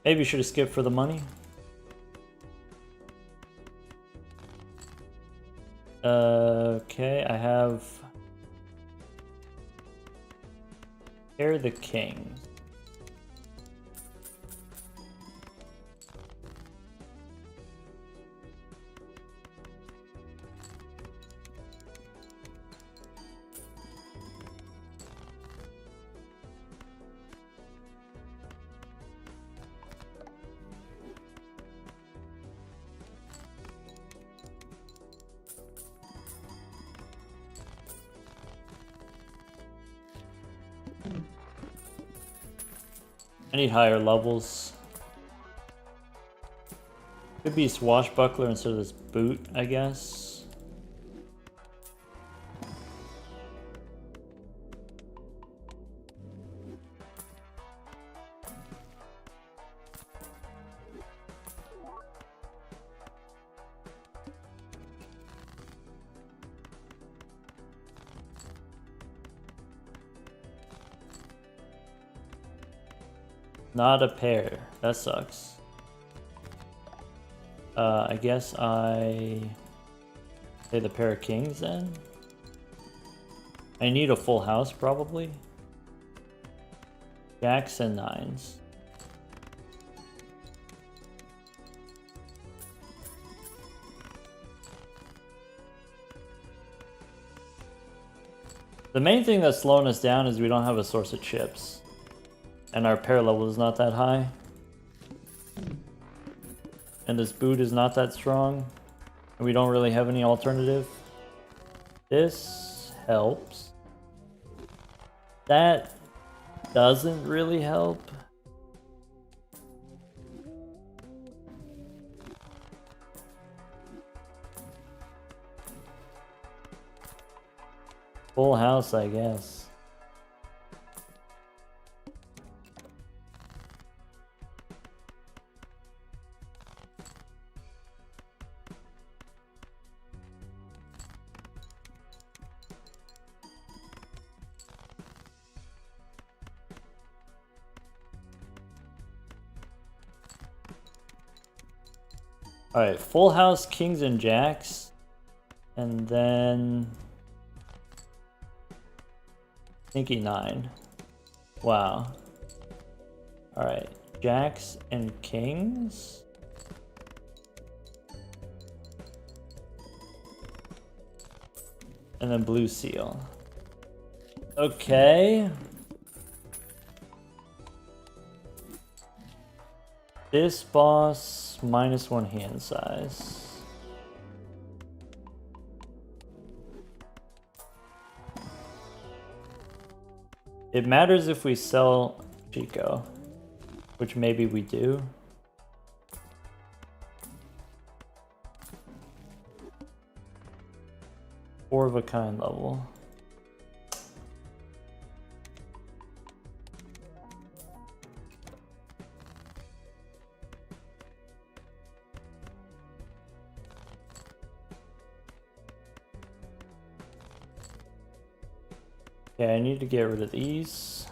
Maybe you should have skipped for the money. Okay, I have pair the king. I need higher levels. Could be swashbuckler instead of this boot, I guess. Not a pair. That sucks. I guess I play the pair of kings then. I need a full house probably. Jacks and nines. The main thing that's slowing us down is we don't have a source of chips. And our pair level is not that high. And this boot is not that strong. And we don't really have any alternative. This helps. That doesn't really help. Full house, I guess. Alright, full house, kings and jacks. And then Sneaky 9. Wow. Alright, jacks and kings. And then blue seal. Okay. This boss -1 hand size. It matters if we sell Chico, which maybe we do. Four of a kind level. Okay, I need to get rid of these.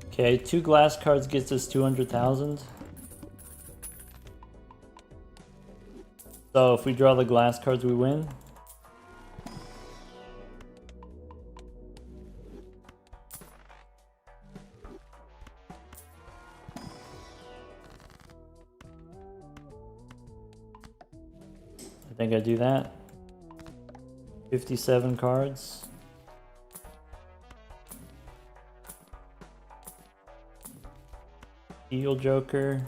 Okay, 2 glass cards gets us 200,000. So if we draw the glass cards, we win. I think I do that. 57 cards. Heal Joker.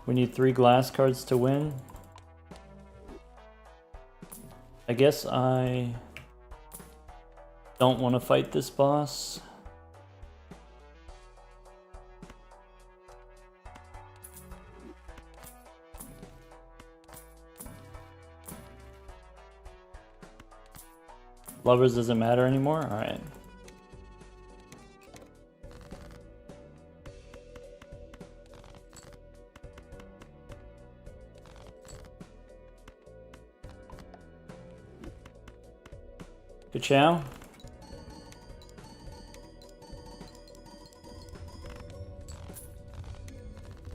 We need 3 glass cards to win. I guess I don't want to fight this boss. Lovers doesn't matter anymore? Alright. Good chow.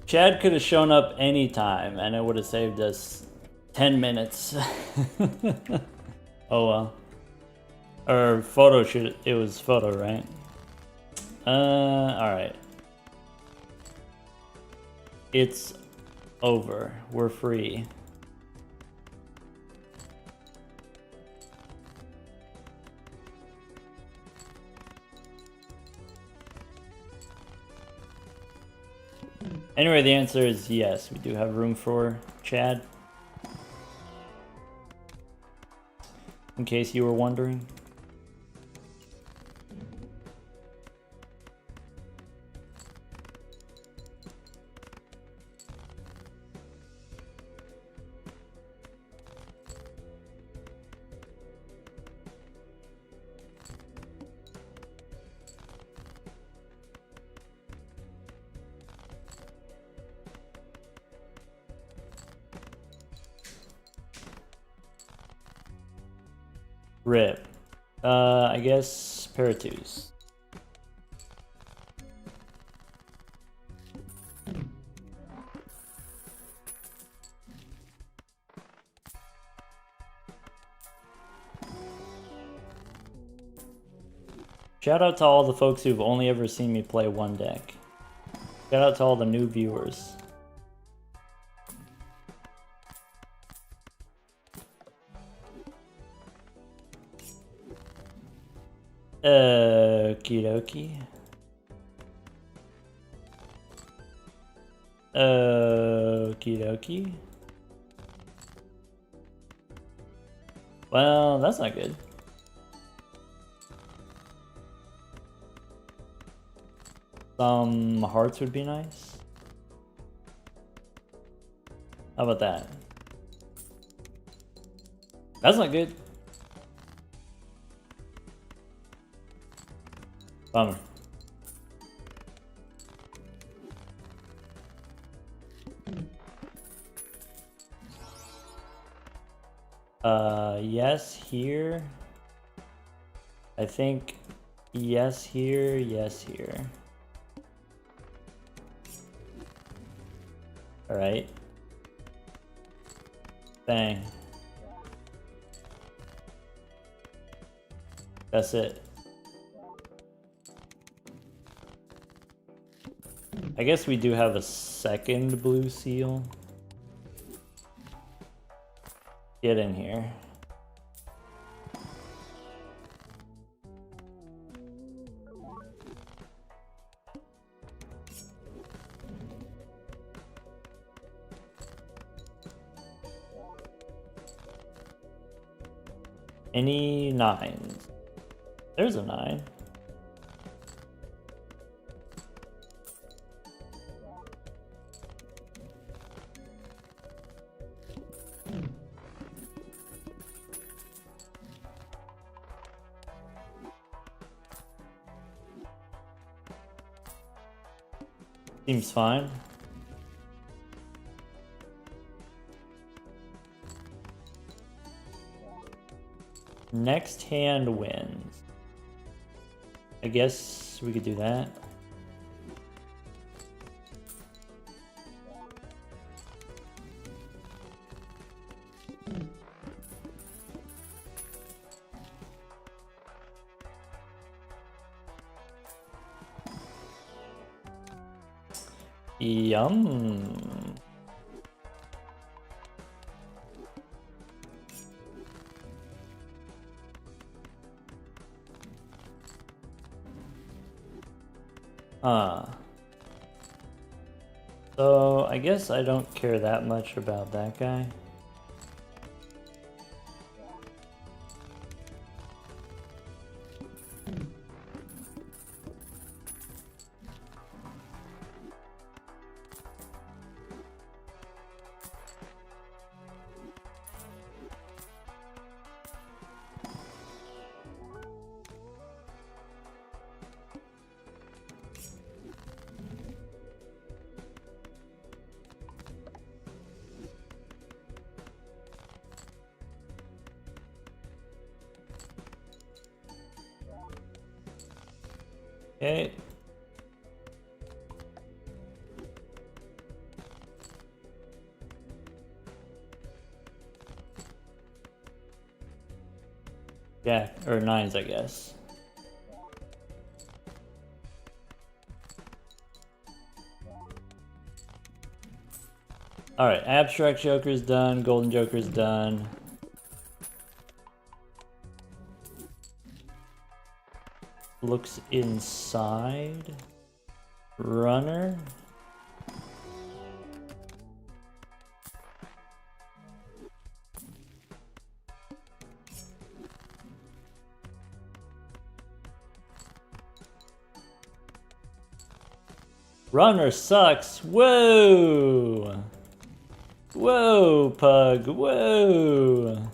Chad could have shown up anytime and it would have saved us 10 minutes. Oh well. Or photo shoot, it was photo, right? Alright. It's over. We're free. Anyway, the answer is yes. We do have room for Chad. In case you were wondering. Rip. I guess pair of 2s. Shout out to all the folks who've only ever seen me play one deck. Shout out to all the new viewers. Okie dokie. Okie dokie. Well, that's not good. Some hearts would be nice. How about that? That's not good. Bummer. Yes here. I think yes here, yes here. All right. Bang. That's it. I guess we do have a second blue seal. Get in here. Any nines? There's a 9. Seems fine. Next hand wins. I guess we could do that. Yum. So I guess I don't care that much about that guy. Okay. Yeah, or 9s, I guess. Alright, abstract joker's done, golden joker's done. Looks inside. Runner. Runner sucks. Whoa. Whoa, Pug. Whoa.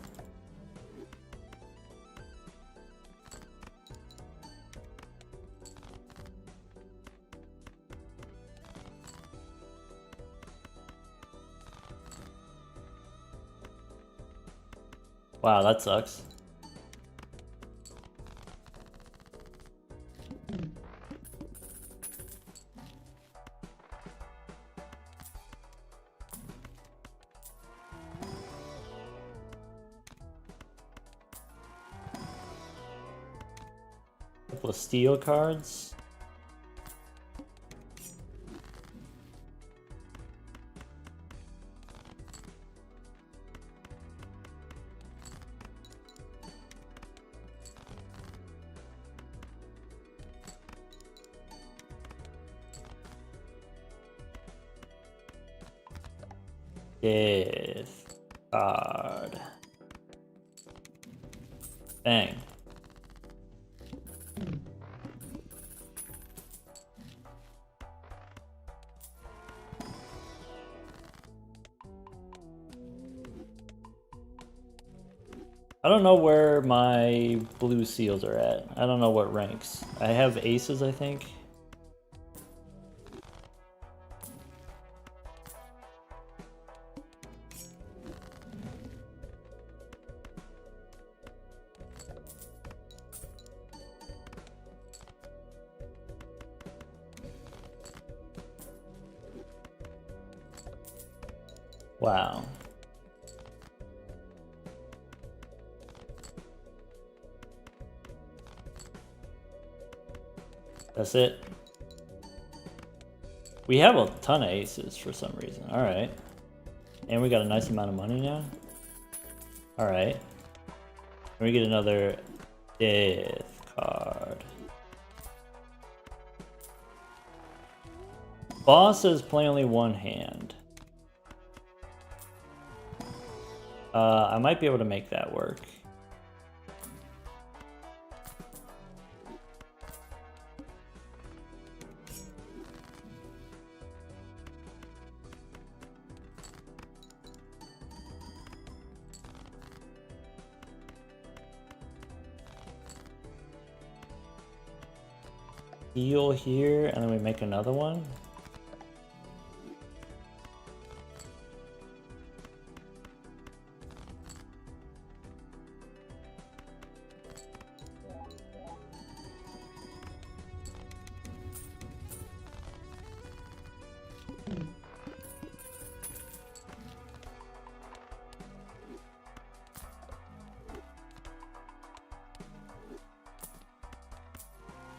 Wow, that sucks. Couple of steel cards. Gift card. Bang. I don't know where my blue seals are at. I don't know what ranks. I have aces, I think. Wow. That's it. We have a ton of aces for some reason. Alright. And we got a nice amount of money now. Alright. We get another death card. Boss says play only one hand. I might be able to make that work. Heal here, and then we make another one.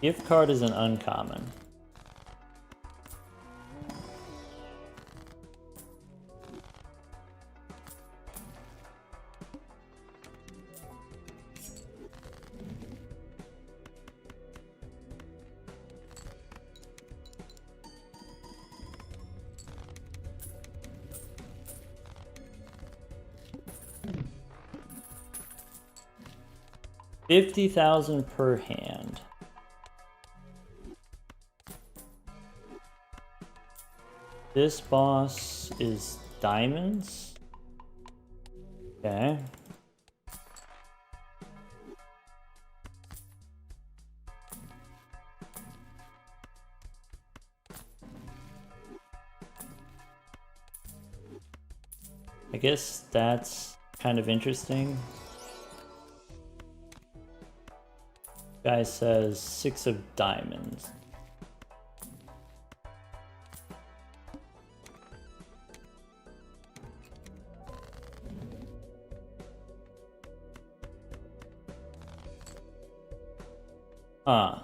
Gift card is an uncommon. $50,000 per hand. This boss is diamonds. Okay. I guess that's kind of interesting. Guy says 6 of diamonds. Huh.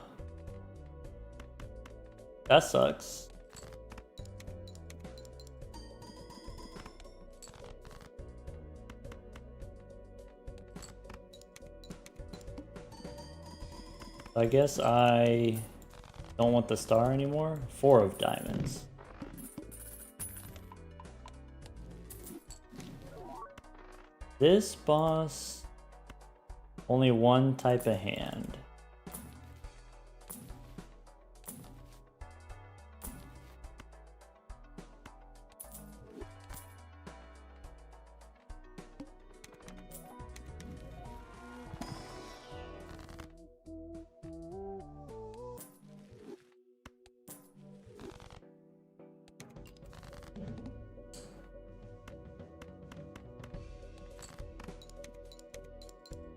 That sucks. I guess I don't want the star anymore. 4 of diamonds. This boss, only one type of hand.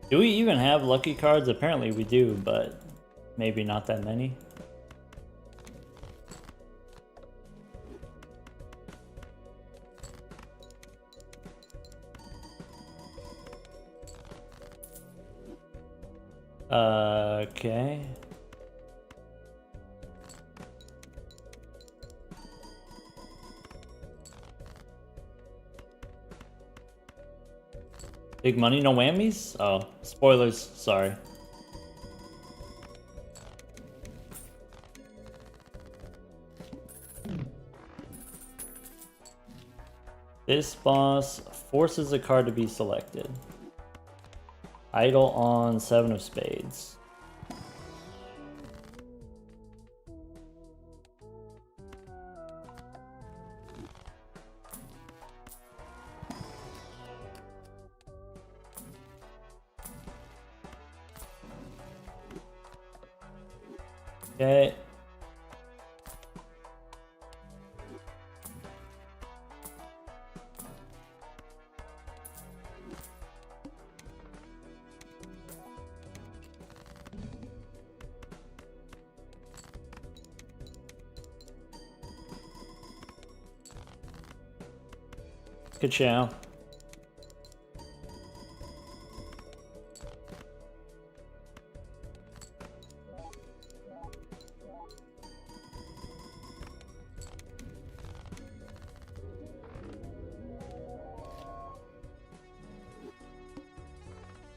Do we even have lucky cards? Apparently we do, but maybe not that many. Okay. Big money, no whammies? Oh, spoilers, sorry. This boss forces a card to be selected. Idle on 7 of spades. Okay. Good chow.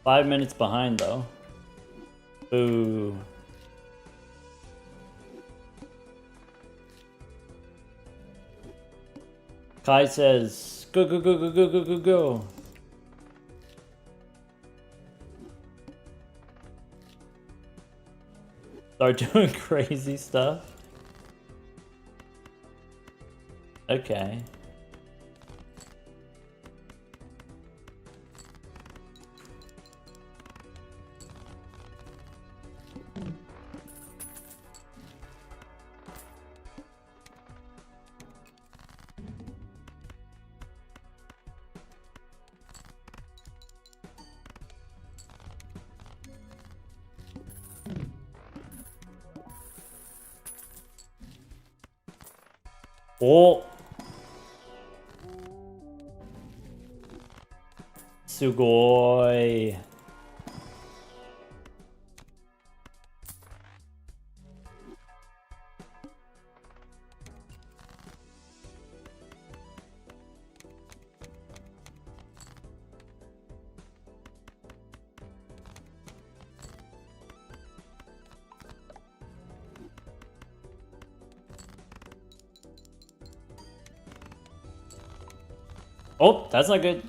5 minutes behind though. Boo. Kai says, go, go, go, go, go, go, go, go. Start doing crazy stuff. Okay. Oh! Sugoi. Oh, that's not good.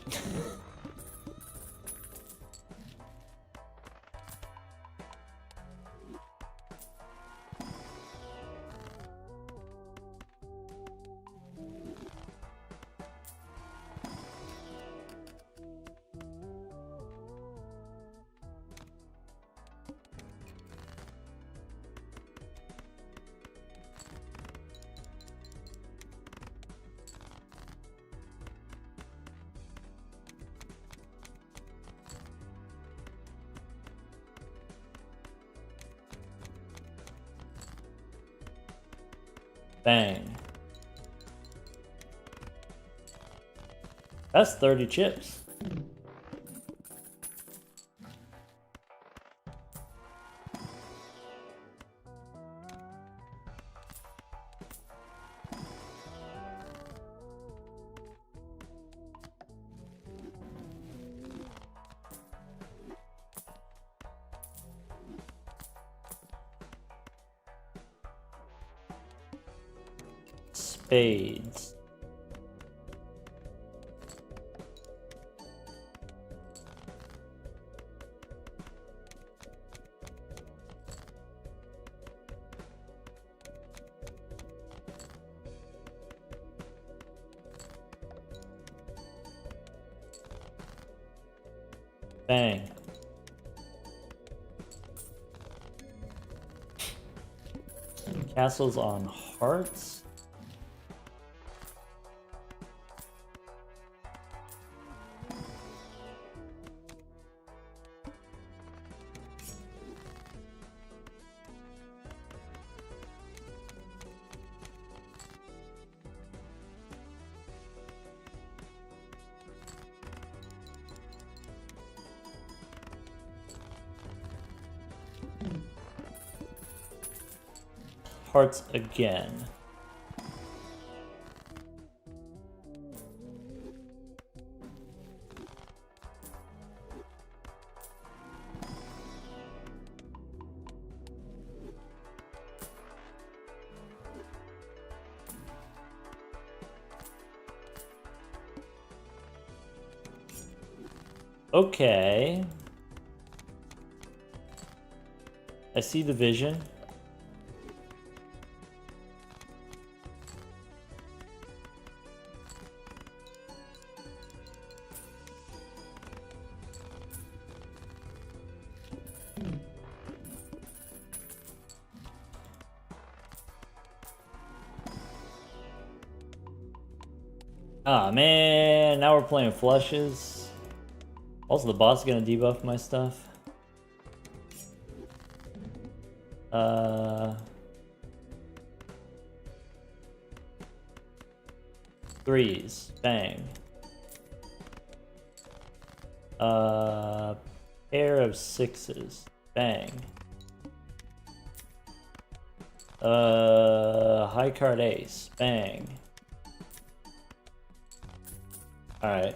Bang. That's 30 chips. Spades. Bang. Castles on hearts. Hearts again. Okay. I see the vision. Ah, man, now we're playing flushes. Also, the boss is gonna debuff my stuff. Threes, bang. Pair of sixes, bang. High card ace, bang. Alright.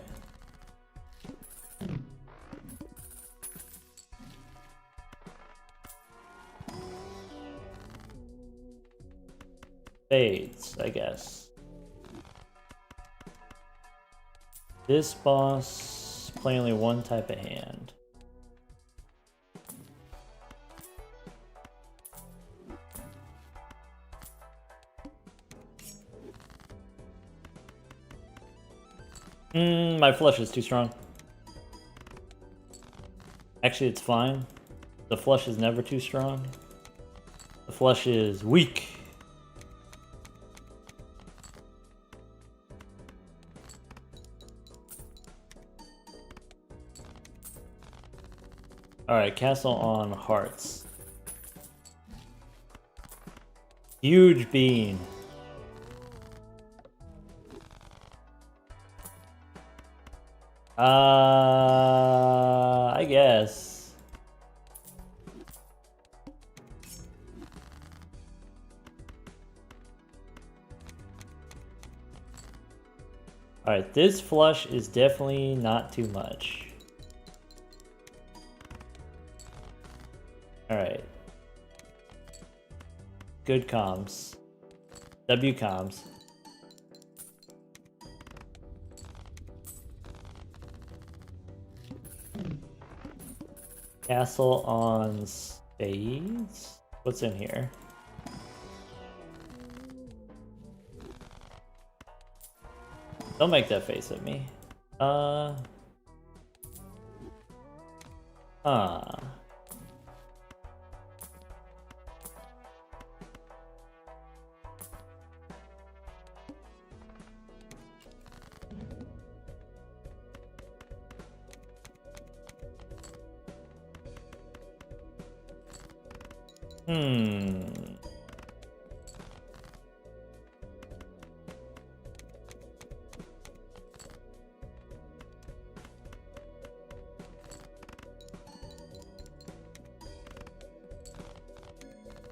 Spades, I guess. This boss play only one type of hand. My flush is too strong. Actually, it's fine. The flush is never too strong. The flush is weak. Alright, castle on hearts. Huge bean. I guess. Alright, this flush is definitely not too much. Alright. Good comms. W comms. Castle on spades? What's in here? Don't make that face at me. Huh.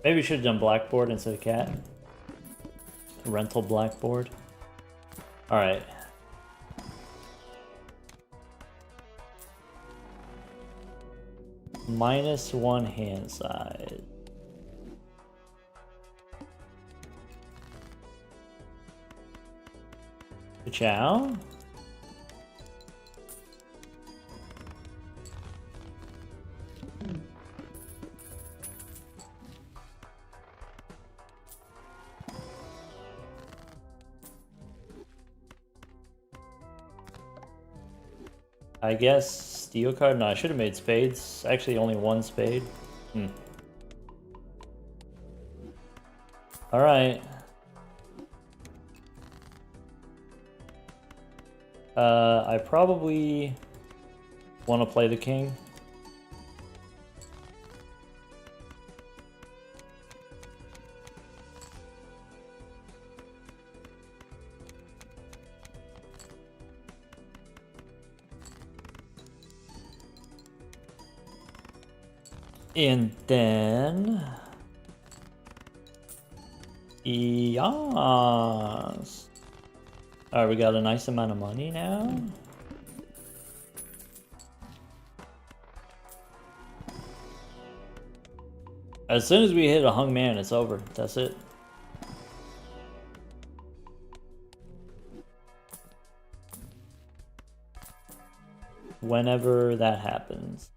Maybe we should have done blackboard instead of cat. Rental blackboard. Alright. -1 hand size. Chow? I guess steel card? No, I should have made spades. Actually, only one spade. Alright. I probably want to play the king. And then... Yes! Alright, we got a nice amount of money now. As soon as we hit a hung man, it's over. That's it. Whenever that happens.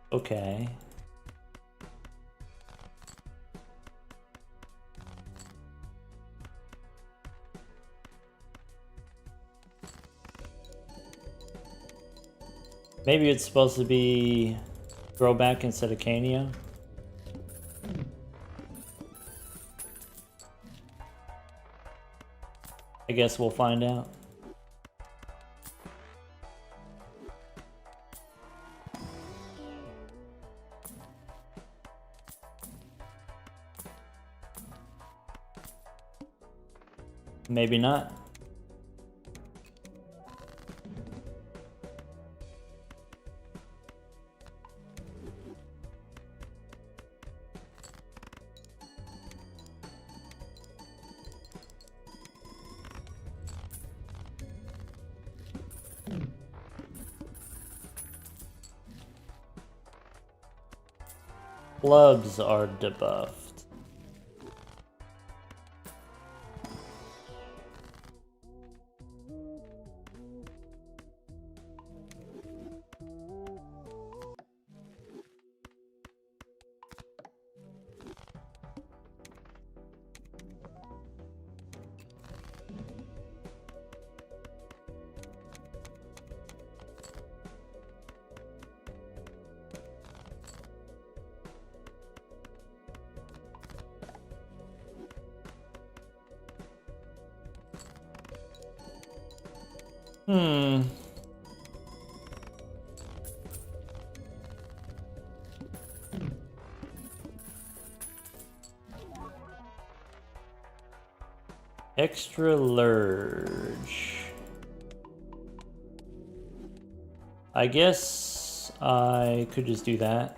Okay. Maybe it's supposed to be throwback instead of Cania. I guess we'll find out. Maybe not. Clubs are debuffed. Extra large. I guess I could just do that.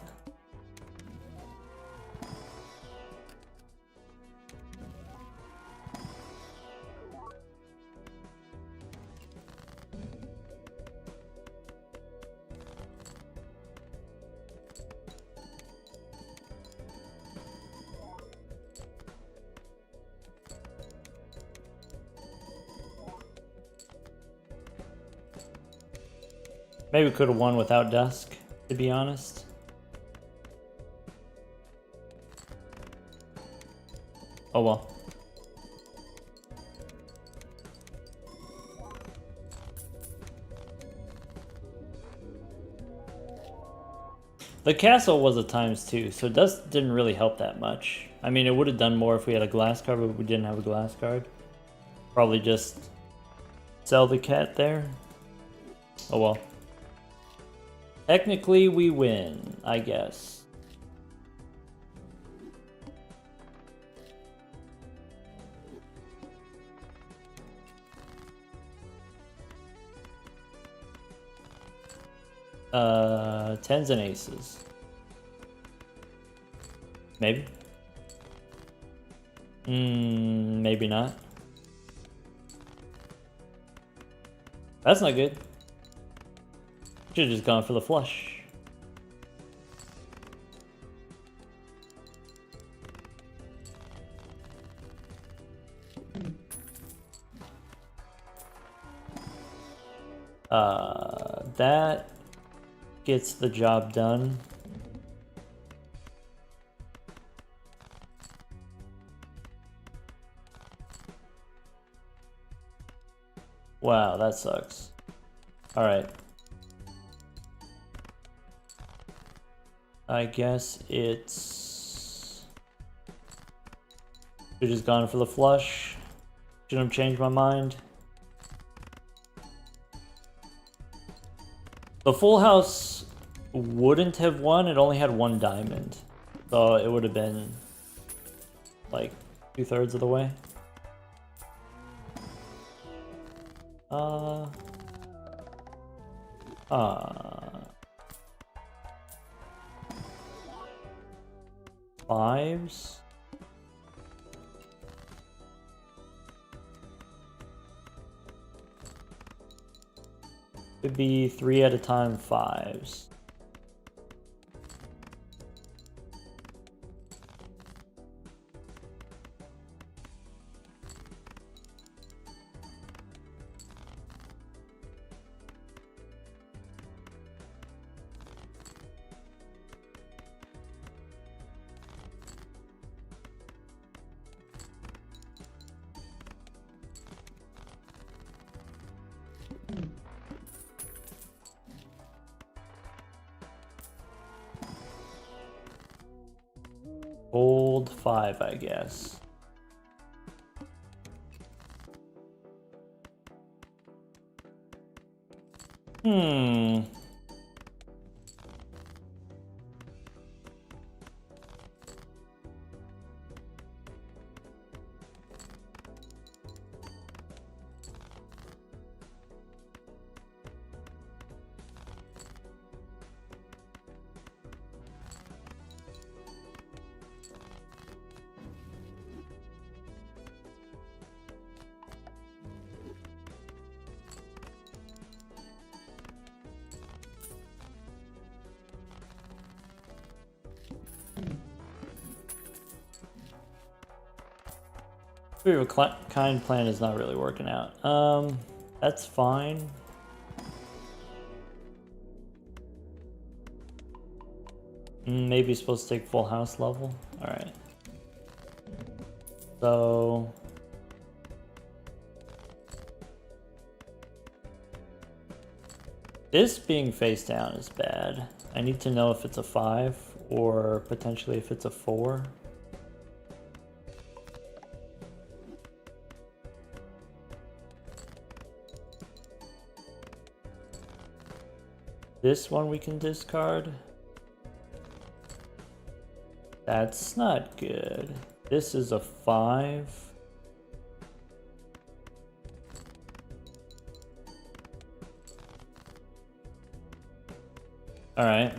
Maybe we could have won without Dusk, to be honest. Oh well. The castle was a ×2, so Dusk didn't really help that much. I mean, it would have done more if we had a glass card, but we didn't have a glass card. Probably just sell the cat there. Oh well. Technically, we win, I guess. Tens and aces. Maybe. Maybe not. That's not good. Should've just gone for the flush. That gets the job done. Wow, that sucks. All right. I guess it's... Should've just gone for the flush. Shouldn't have changed my mind. The full house wouldn't have won, it only had one diamond. So it would have been like 2/3 of the way. Fives. Could be 3 at a time fives. Old 5, I guess. Three of a kind plan is not really working out. That's fine. Maybe supposed to take full house level. All right. So this being face down is bad. I need to know if it's a 5 or potentially if it's a 4. This one we can discard. That's not good. This is a 5. Alright.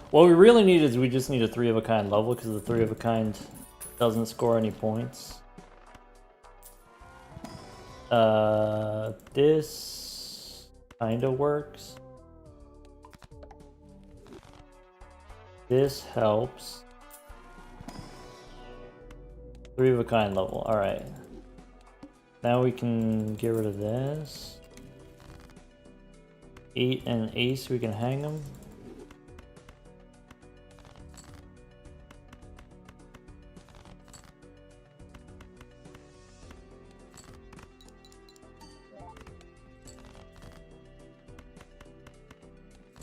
What we really need is we just need a 3 of a kind level because the 3 of a kind doesn't score any points. This kind of works. This helps. 3 of a kind level. Alright. Now we can get rid of this. 8 and ace, we can hang them.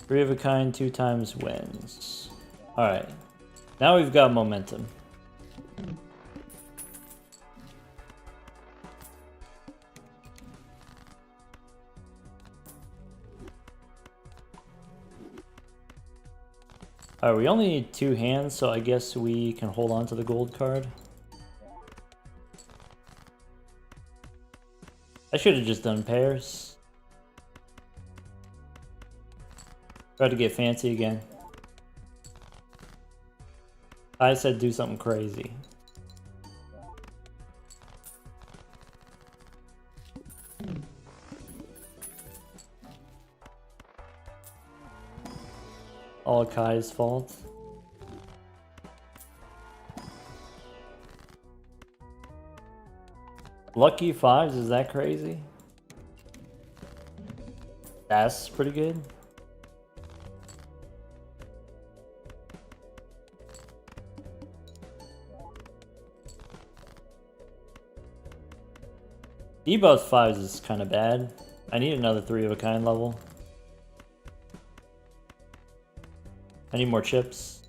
Three of a kind 2 times wins. Alright. Now we've got momentum. Alright, we only need 2 hands, so I guess we can hold on to the gold card. I should have just done pairs. Try to get fancy again. I said do something crazy. All Kai's fault. Lucky 5s, is that crazy? That's pretty good. Debuff 5s is kind of bad. I need another 3 of a kind level. I need more chips.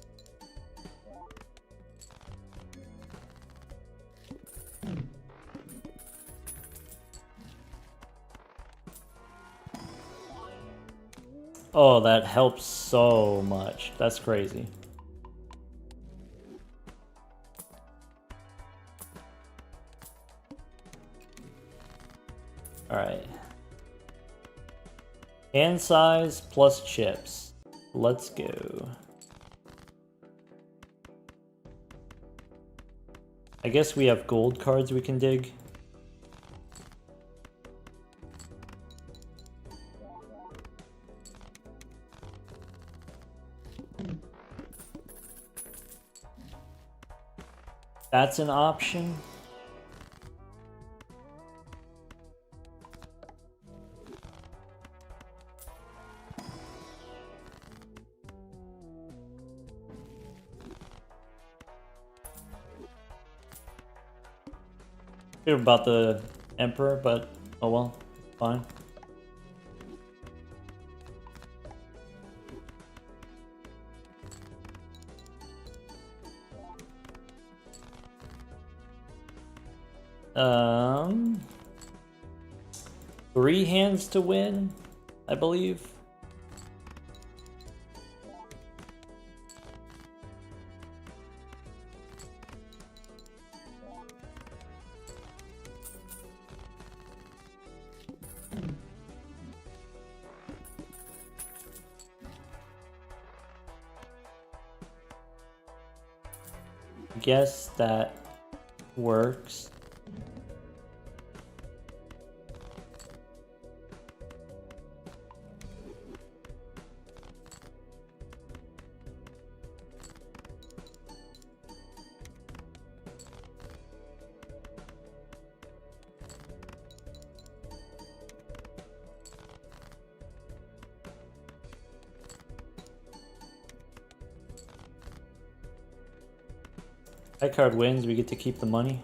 Oh, that helps so much. That's crazy. Alright. Hand size plus chips. Let's go. I guess we have gold cards we can dig. That's an option. About the Emperor, but oh well, fine. Three hands to win, I believe. Guess that works. That card wins, we get to keep the money.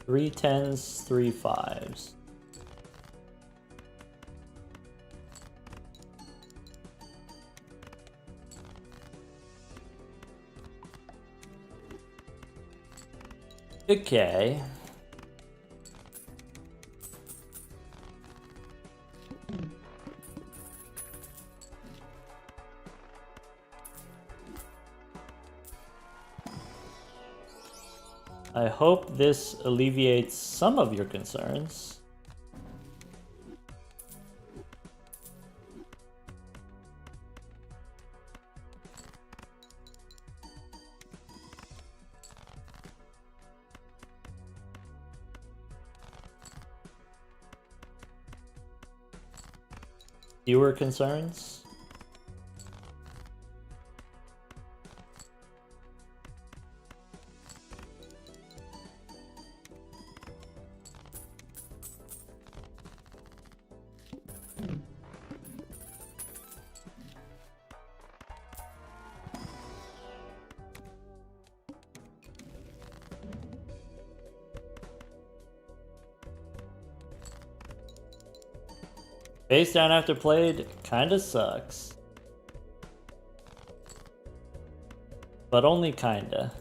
Three tens, three fives. Okay. I hope this alleviates some of your concerns. Fewer concerns? Face down after played kinda sucks. But only kinda.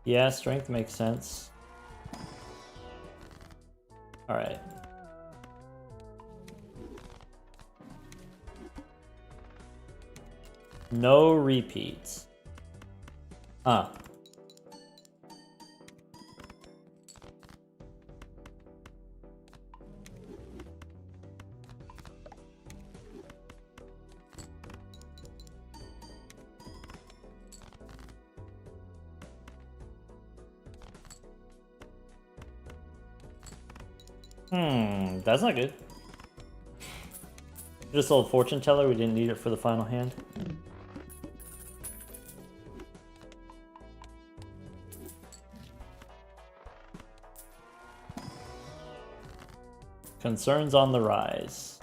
Yeah, strength makes sense. Alright. No repeats. Huh. That's not good. Just sold Fortune Teller, we didn't need it for the final hand. Concerns on the rise.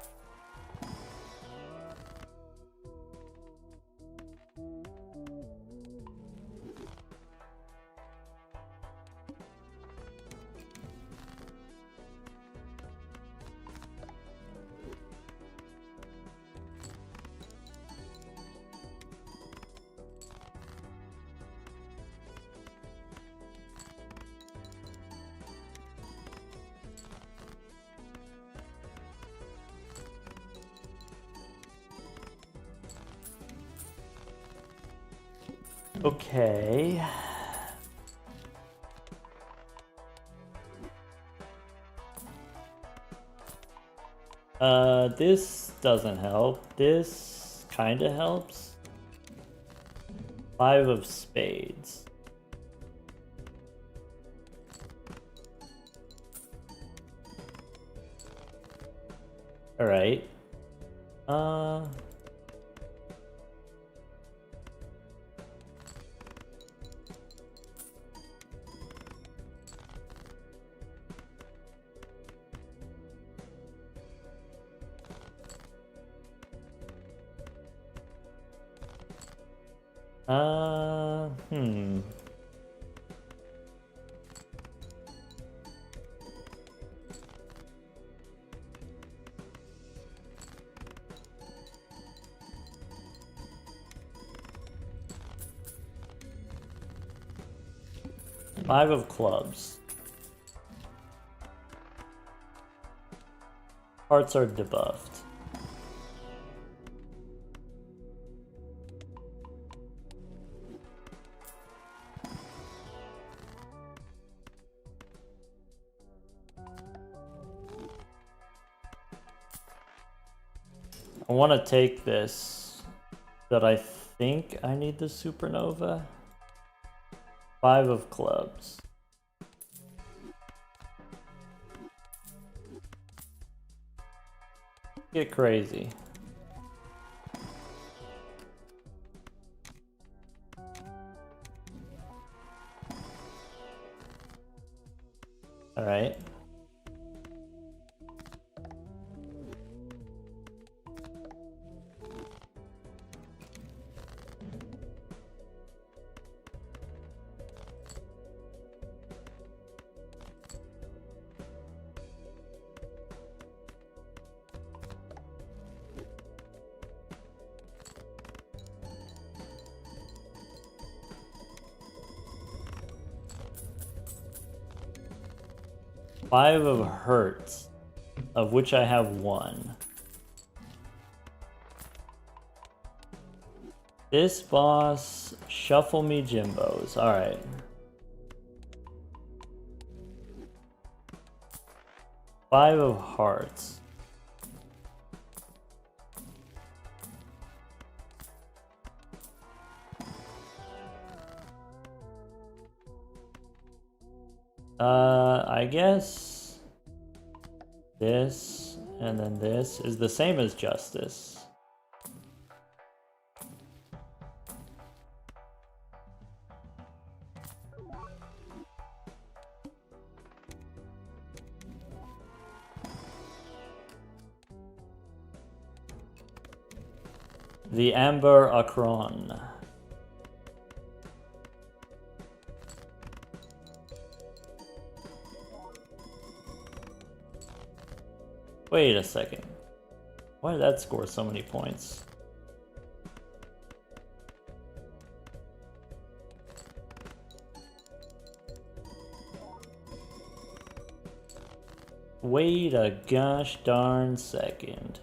Okay. This doesn't help. This kinda helps. 5 of spades. Alright. 5 of clubs. Hearts are debuffed. I want to take this. that I think I need the supernova. 5 of clubs. Get crazy. All right. Five of hearts, of which I have 1. This boss, shuffle me Jimbos. Alright. Five of hearts. I guess this and then this is the same as justice. The Amber Akron. Wait a second. Why did that score so many points? Wait a gosh darn second.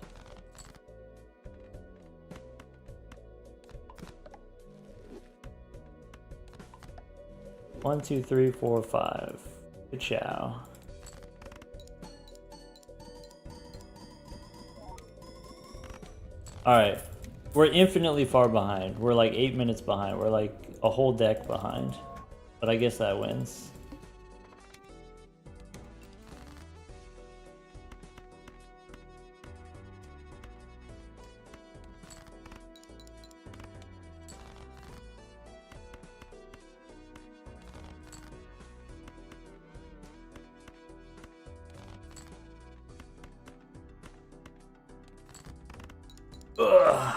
One, two, three, four, 5. Good chow. Alright. We're infinitely far behind. We're like 8 minutes behind. We're like a whole deck behind. But I guess that wins. Ugh.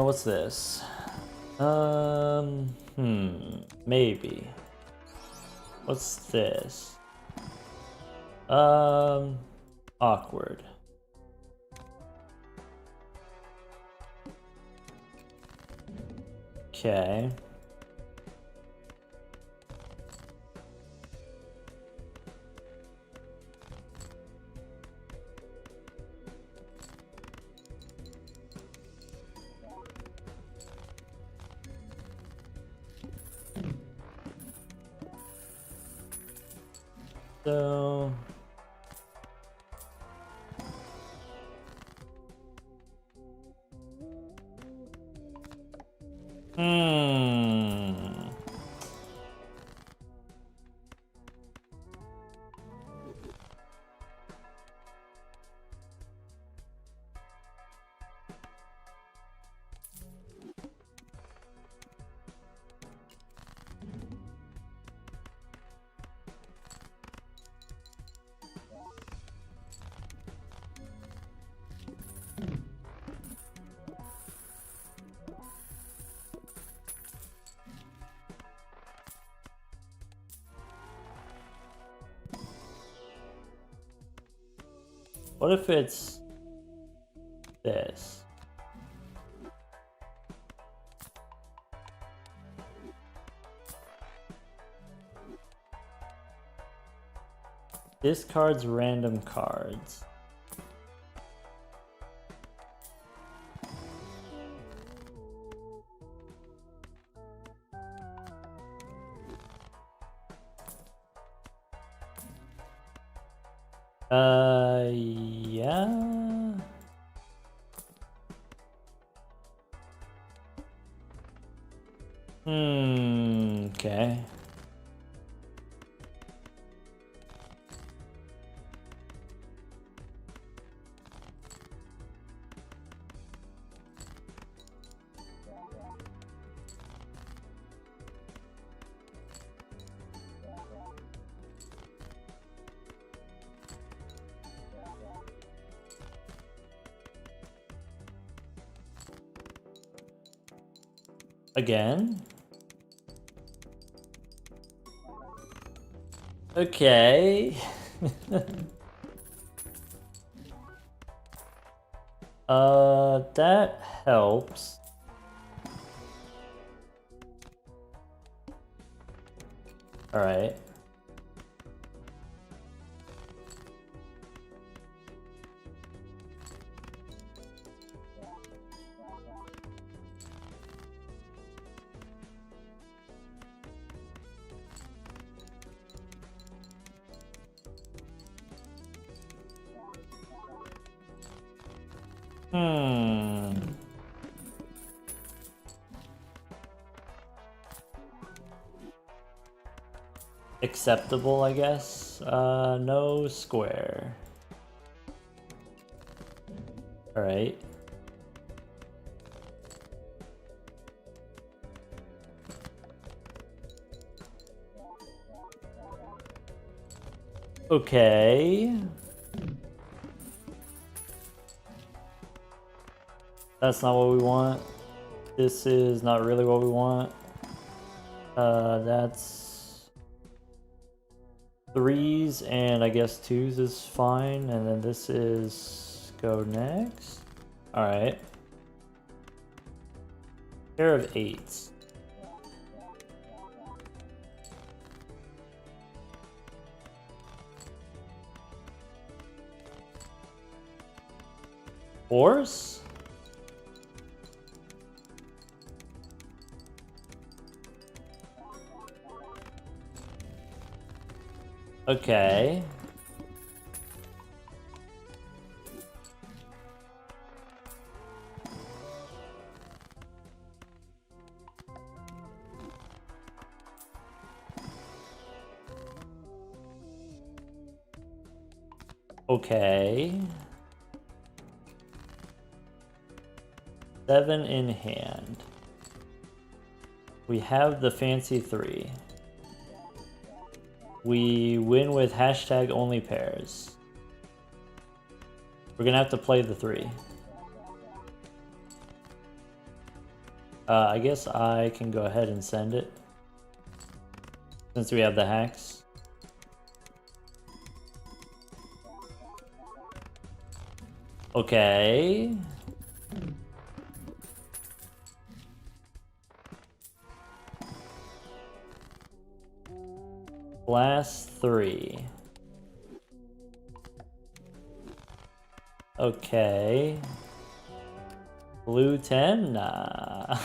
What's this? Maybe. What's this? Awkward. Okay. So what if it's this? Discards random cards. Yeah. Okay. Again? Okay. That helps. All right. Acceptable, I guess. No square. All right. Okay. That's not what we want. This is not really what we want. That's 3s and I guess 2s is fine. And then this is go next. All right. Pair of 8s. Fours? Okay. Okay. 7 in hand. We have the fancy 3. We win with hashtag only pairs. We're gonna have to play the 3. I guess I can go ahead and send it. Since we have the hacks. Okay. Last 3. Okay. Blue 10? Nah.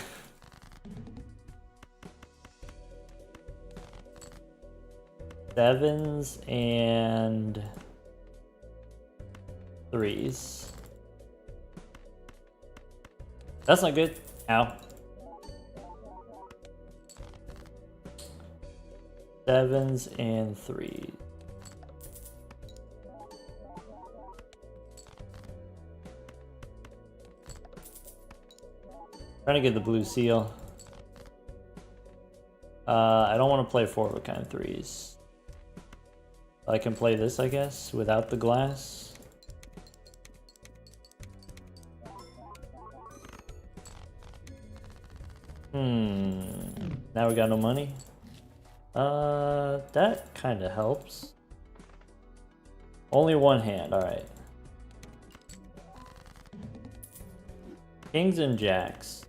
Sevens and 3s. That's not good. Ow. 7s and 3s. Trying to get the blue seal. I don't want to play 4 of a kind 3s. I can play this, I guess, without the glass. Now we got no money. That kind of helps. Only one hand, alright. Kings and jacks.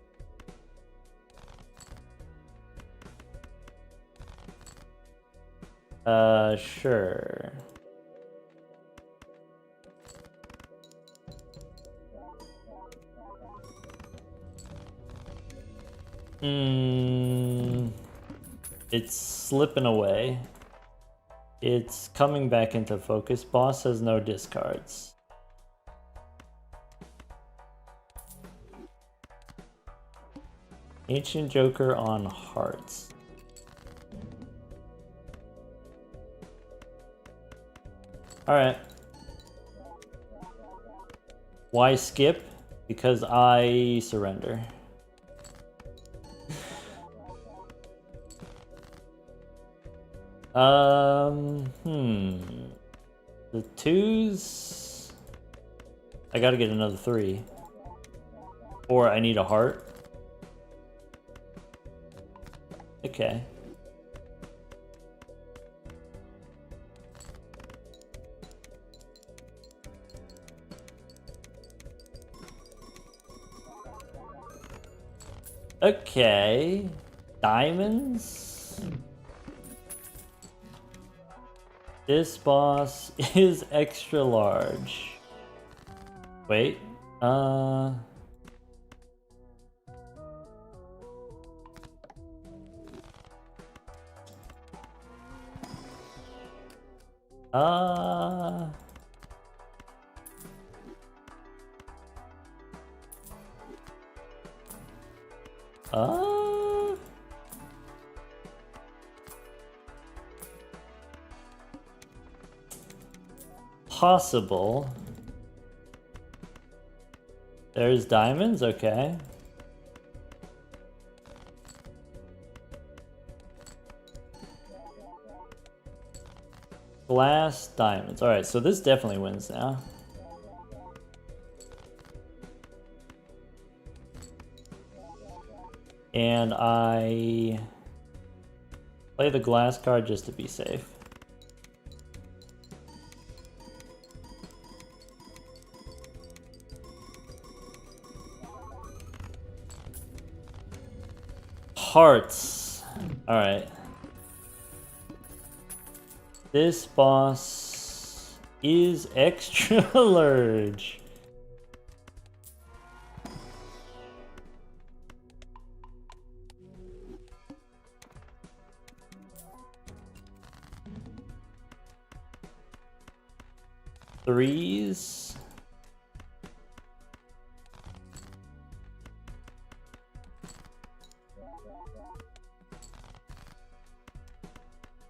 Sure. It's slipping away. It's coming back into focus. Boss has no discards. Ancient Joker on hearts. Alright. Why skip? Because I surrender. The twos... I gotta get another 3. Or I need a heart. Okay. Okay. Diamonds? This boss is extra large. Wait. Possible. There's diamonds, okay. Glass, diamonds. Alright, so this definitely wins now. And I play the glass card just to be safe. Hearts. Alright. This boss is extra large. Threes.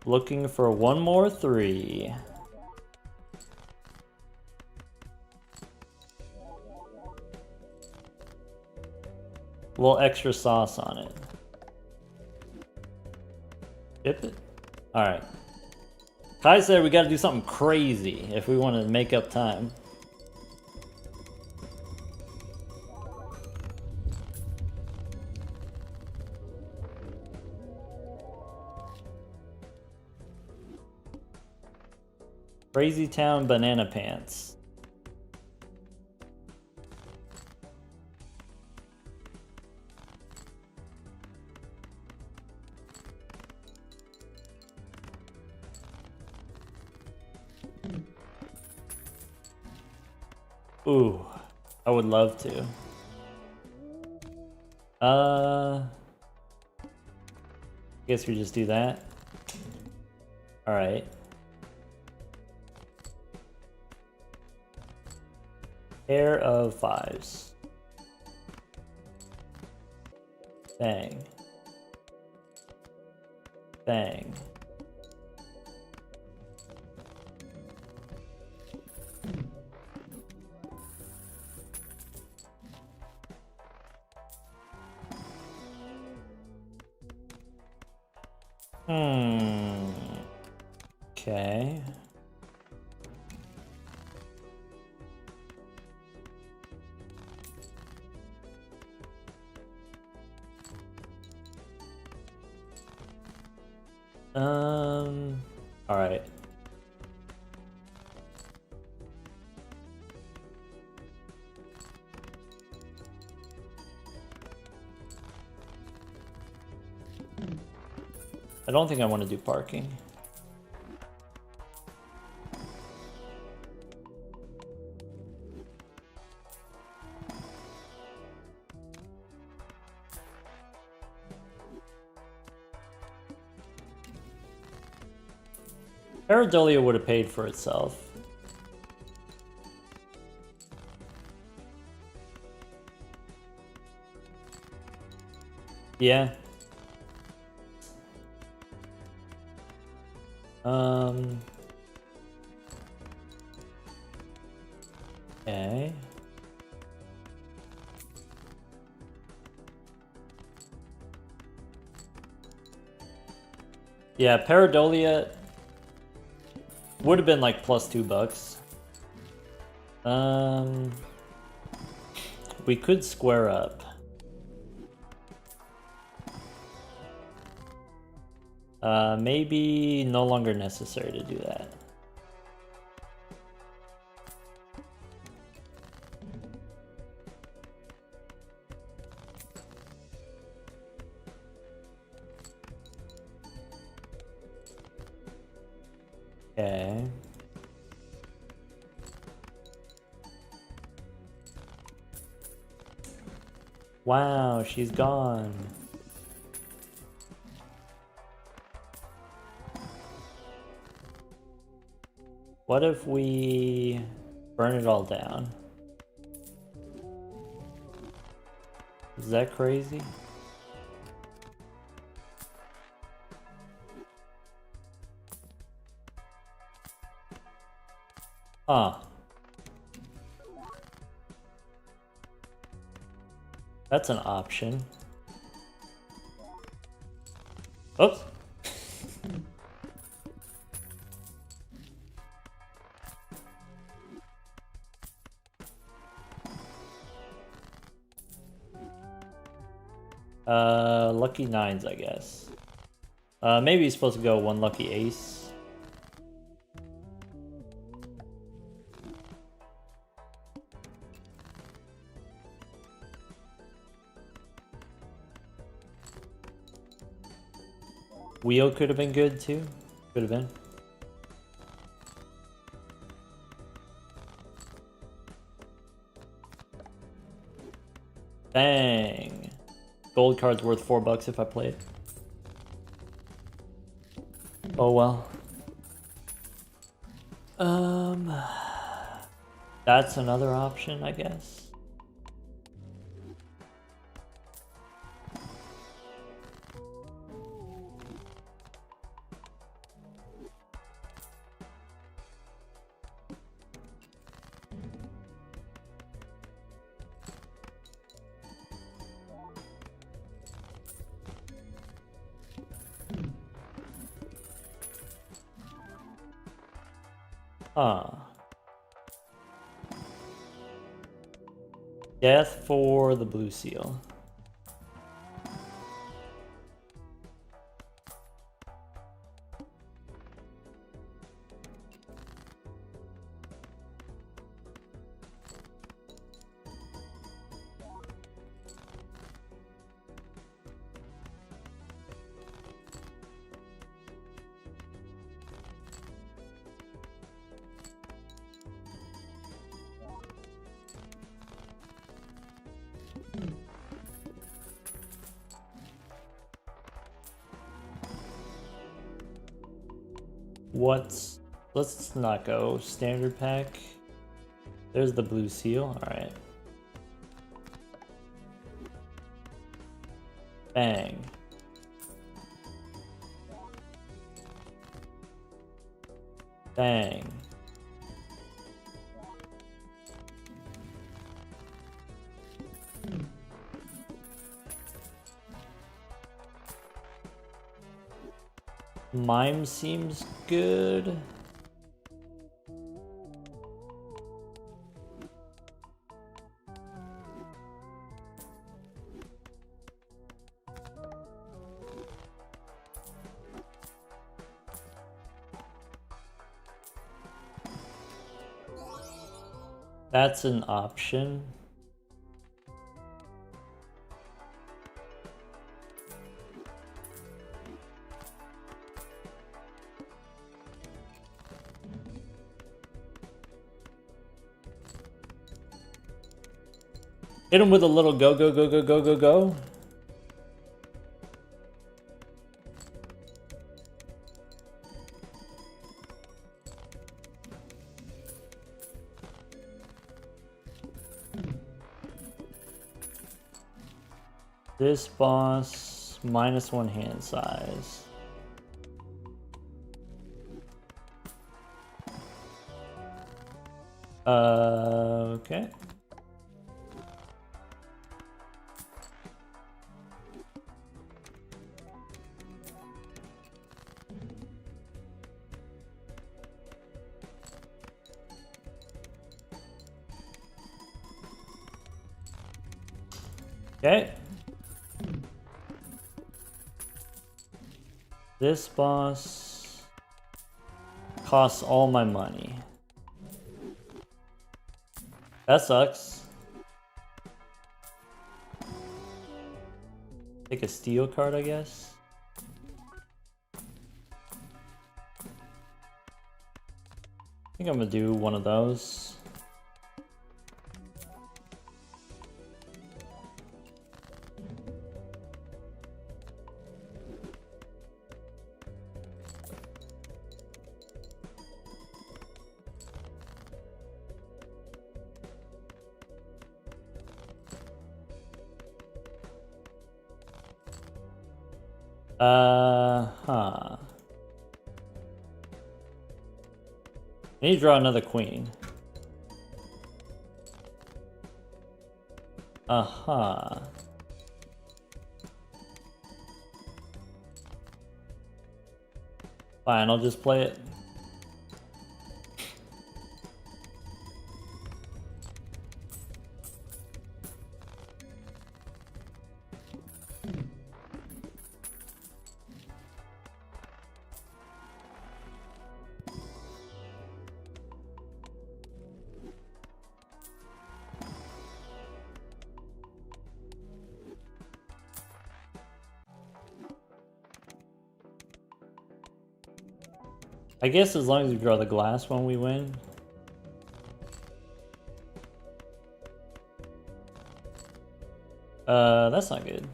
Looking for one more 3. A little extra sauce on it. Dip it. Alright. Kai said we gotta do something crazy if we want to make up time. Crazy Town Banana Pants. Ooh, I would love to. Guess we just do that. All right. Pair of 5s. Bang. Bang. Okay. All right. I don't think I want to do parking. Paradolia would have paid for itself. Yeah. Okay. Yeah, Paradolia would have been like plus $2. We could square up. Maybe no longer necessary to do that. Okay. Wow, she's gone. What if we burn it all down? Is that crazy? Huh. That's an option. Oops. Lucky nines, I guess. Maybe he's supposed to go one lucky ace. Wheel could have been good too. Could have been. Dang. Gold card's worth $4 if I play it. Oh well. That's another option, I guess. Death for the blue seal. Let's not go standard pack. There's the blue seal. All right. Bang. Bang. Mime seems good. That's an option. Hit him with a little go, go, go, go, go, go, go. This boss, -1 hand size. Okay. Okay. This boss costs all my money. That sucks. Take a steel card, I guess. I think I'm gonna do one of those. Huh. I need to draw another queen. Uh-huh. Fine, I'll just play it. I guess as long as we draw the glass one, we win. That's not good.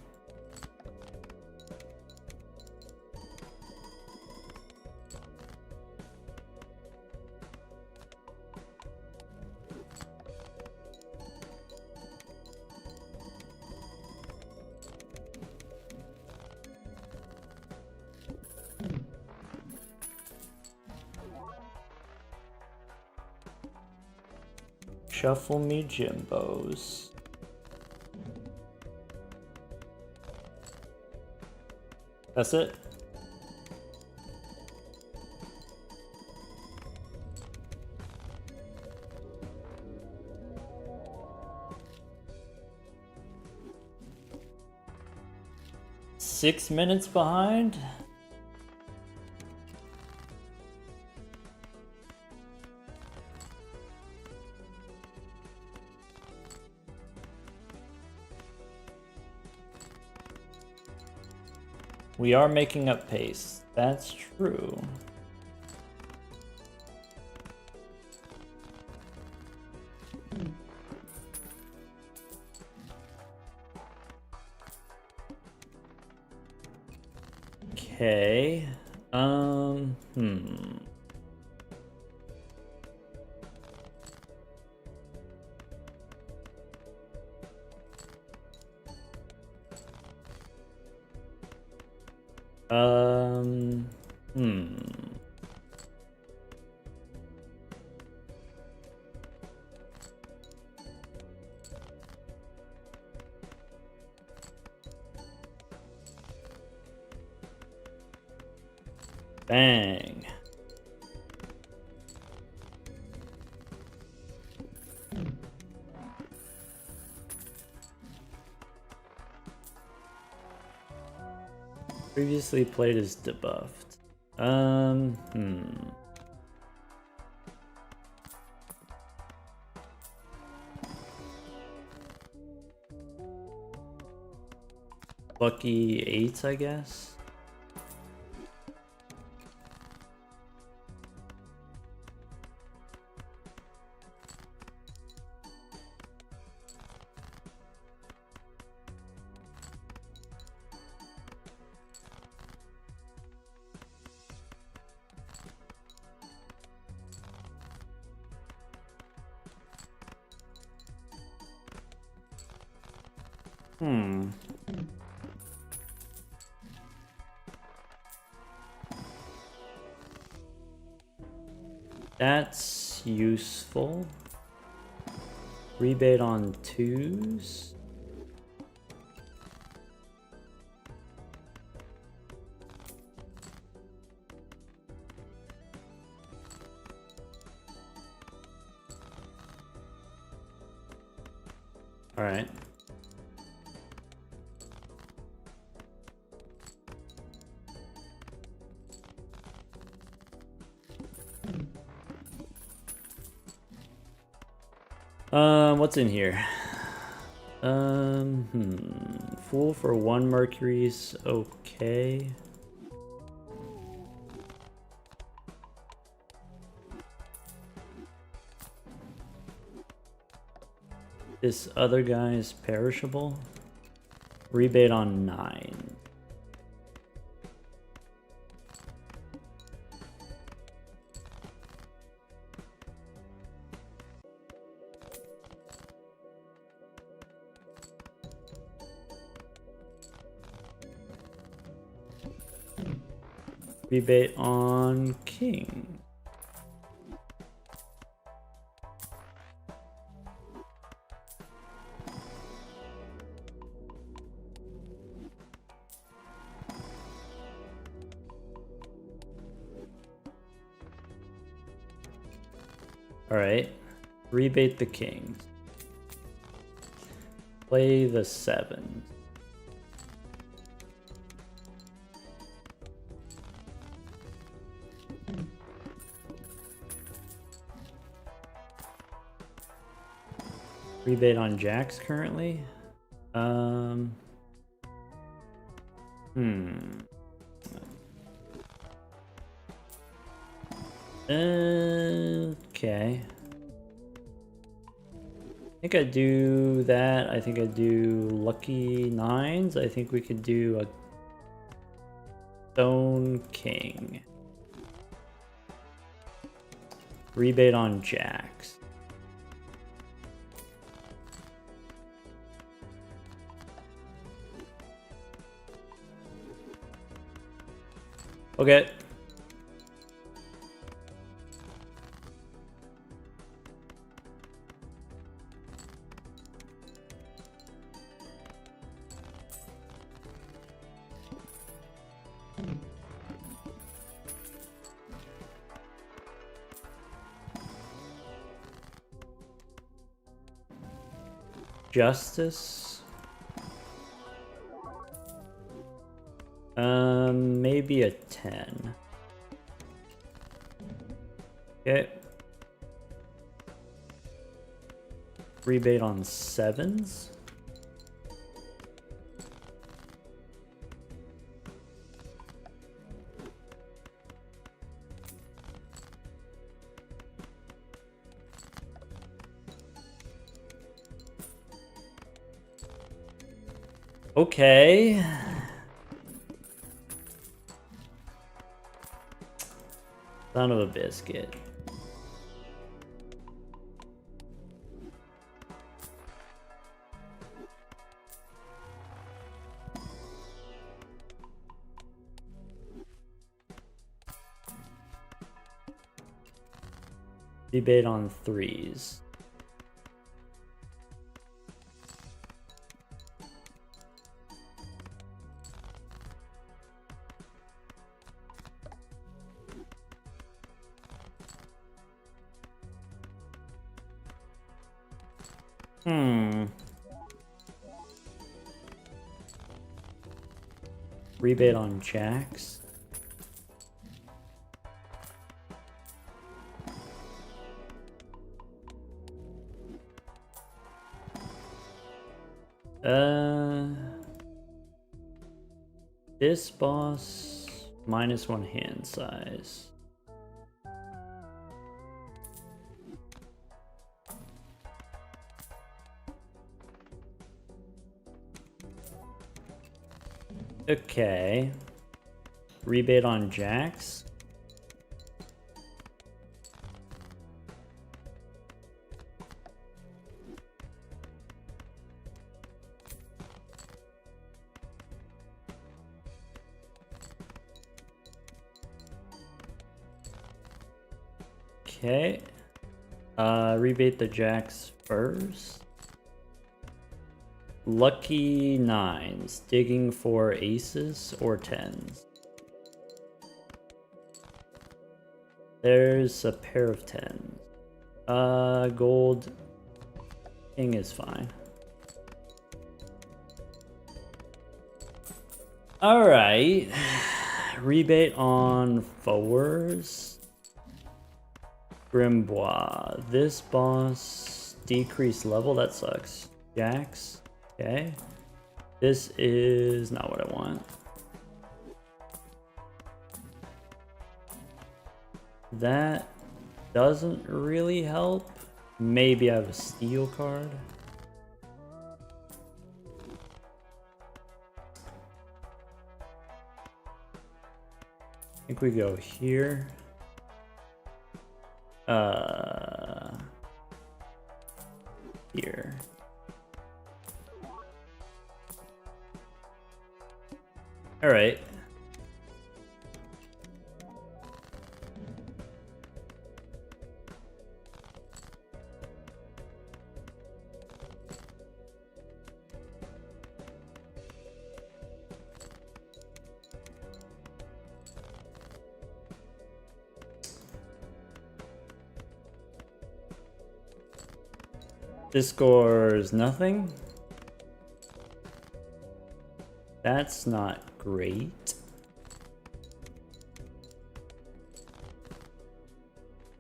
Shuffle me Jimbos. That's it. Six minutes behind. We are making up pace. That's true. Okay. Bang. Previously played as debuffed. Lucky 8, I guess. That's useful. Rebate on 2s. All right. What's in here? Fool for 1 Mercury's okay. This other guy is perishable. Rebate on 9. Rebate on king. All right, rebate the kings. Play the 7. Rebate on jacks currently. Okay. I think I do that. I think I do lucky 9s. I think we could do a stone king. Rebate on jacks. Okay. Justice. Maybe a 10. Okay. Rebate on 7s. Okay. Son of a biscuit. Debate on 3s. Rebate on jacks. This boss -1 hand size. Okay. Rebate on jacks. Okay. Rebate the jacks first. Lucky nines. Digging for aces or tens. There's a pair of tens. Gold. King is fine. Alright. Rebate on fours. Grimoire. This boss decreased level. That sucks. Jacks. Okay. This is not what I want. That doesn't really help. Maybe I have a steel card. I think we go here. Here. All right. This scores nothing. That's not great.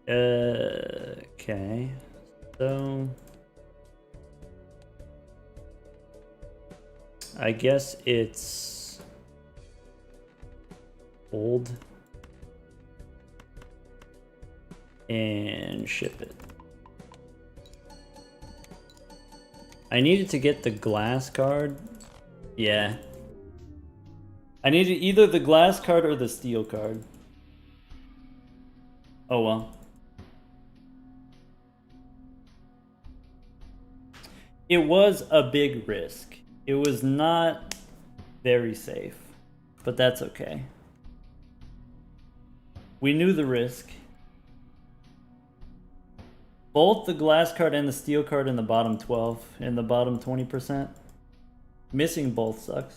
Okay. So I guess it's old and ship it. I needed to get the glass card. Yeah. I needed either the glass card or the steel card. Oh well. It was a big risk. It was not very safe, but that's okay. We knew the risk. Both the glass card and the steel card in the bottom 12, in the bottom 20%. Missing both sucks.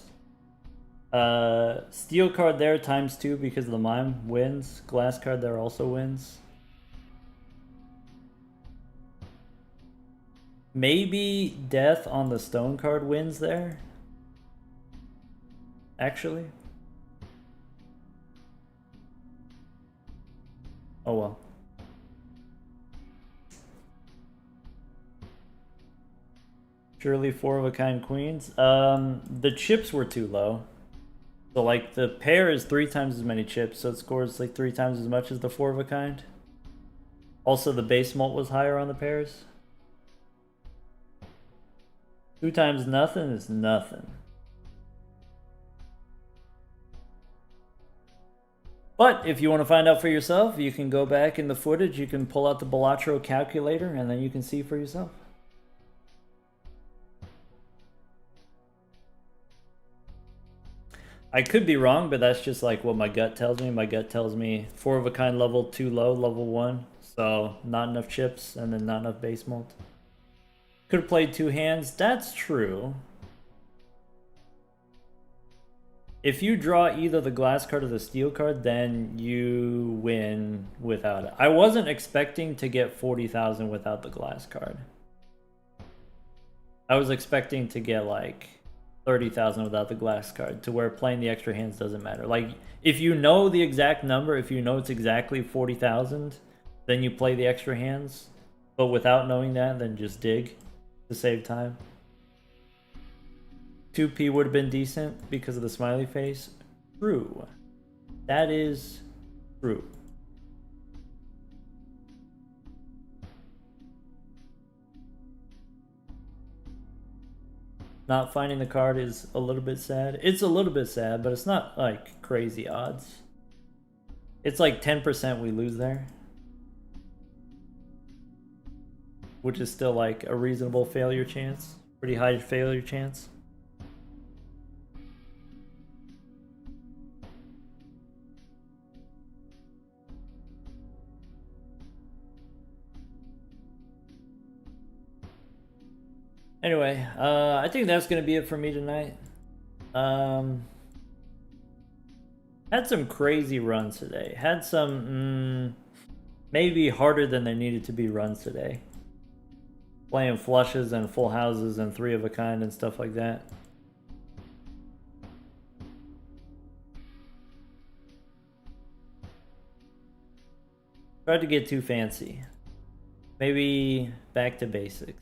Steel card there ×2 because of the mime wins. Glass card there also wins. Maybe death on the stone card wins there. Actually. Oh well. Surely 4-of-a-kind queens. The chips were too low. So like the pair is 3 times as many chips, so it scores like 3 times as much as the 4-of-a-kind. Also the base mult was higher on the pairs. 2 times nothing is nothing. But if you want to find out for yourself, you can go back in the footage, you can pull out the Balatro calculator, and then you can see for yourself. I could be wrong, but that's just like what my gut tells me. My gut tells me 4-of-a-kind level too low, level 1. So not enough chips and then not enough base mult. Could have played 2 hands. That's true. If you draw either the glass card or the steel card, then you win without it. I wasn't expecting to get 40,000 without the glass card. I was expecting to get like 30,000 without the glass card, to where playing the extra hands doesn't matter. Like, if you know the exact number, if you know it's exactly 40,000, then you play the extra hands. But without knowing that, then just dig to save time. 2p would have been decent because of the smiley face. True. That is true. Not finding the card is a little bit sad. It's a little bit sad, but it's not like crazy odds. It's like 10% we lose there, which is still like a reasonable failure chance. Pretty high failure chance. Anyway, I think that's gonna be it for me tonight. Had some crazy runs today. Had some maybe harder than they needed to be runs today. Playing flushes and full houses and 3 of a kind and stuff like that. Tried to get too fancy. Maybe back to basics.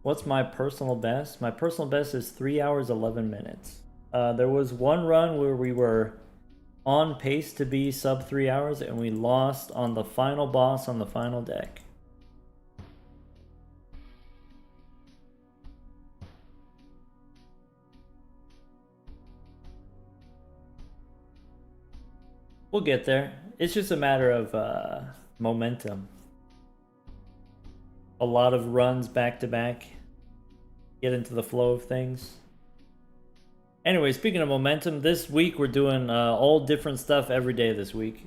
What's my personal best? My personal best is 3 hours 11 minutes. There was one run where we were on pace to be sub 3 hours and we lost on the final boss on the final deck. We'll get there. It's just a matter of momentum. A lot of runs back to back. Get into the flow of things. Anyway, speaking of momentum, this week we're doing all different stuff every day this week.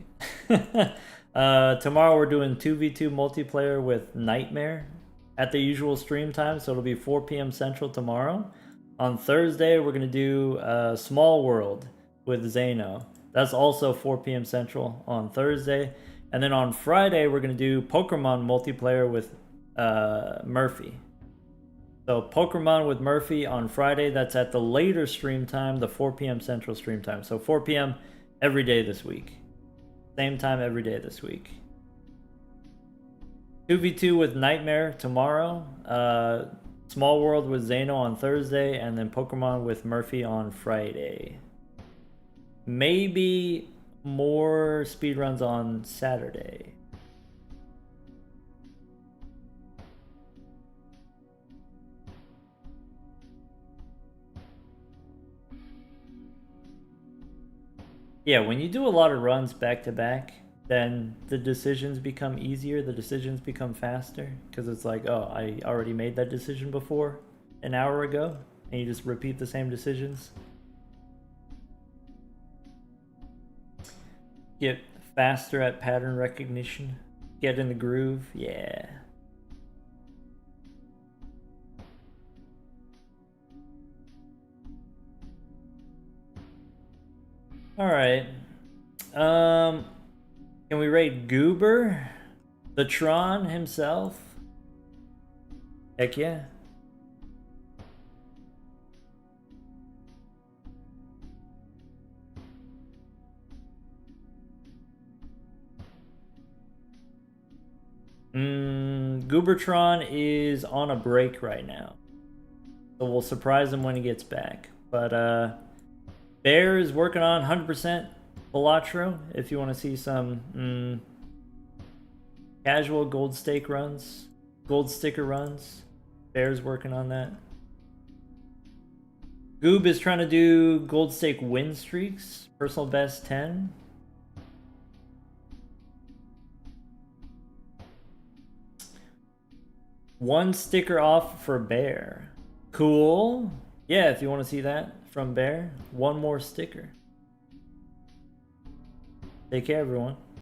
Tomorrow we're doing 2v2 multiplayer with Nightmare at the usual stream time, so it'll be 4 p.m. Central tomorrow. On Thursday, we're going to do Small World with Zeno. That's also 4 p.m. Central on Thursday. And then on Friday, we're going to do Pokemon multiplayer with Murphy. So Pokemon with Murphy on Friday. That's at the later stream time, the 4 p.m. Central stream time. So 4 p.m. every day this week. Same time every day this week. 2v2 with Nightmare tomorrow. Small World with Zeno on Thursday. And then Pokemon with Murphy on Friday. Maybe more speedruns on Saturday. Yeah, when you do a lot of runs back to back, then the decisions become easier, the decisions become faster, because it's like, oh, I already made that decision before an hour ago, and you just repeat the same decisions. Get faster at pattern recognition, get in the groove, yeah. Alright. Can we rate Goober? The Tron himself? Heck yeah. Goobertron is on a break right now. So we'll surprise him when he gets back. But Bear is working on 100% Balatro if you want to see some casual gold sticker runs. Bear's working on that. Goob is trying to do gold stake win streaks. Personal best 10. One sticker off for Bear. Cool. Yeah, if you want to see that from Bear, one more sticker. Take care, everyone.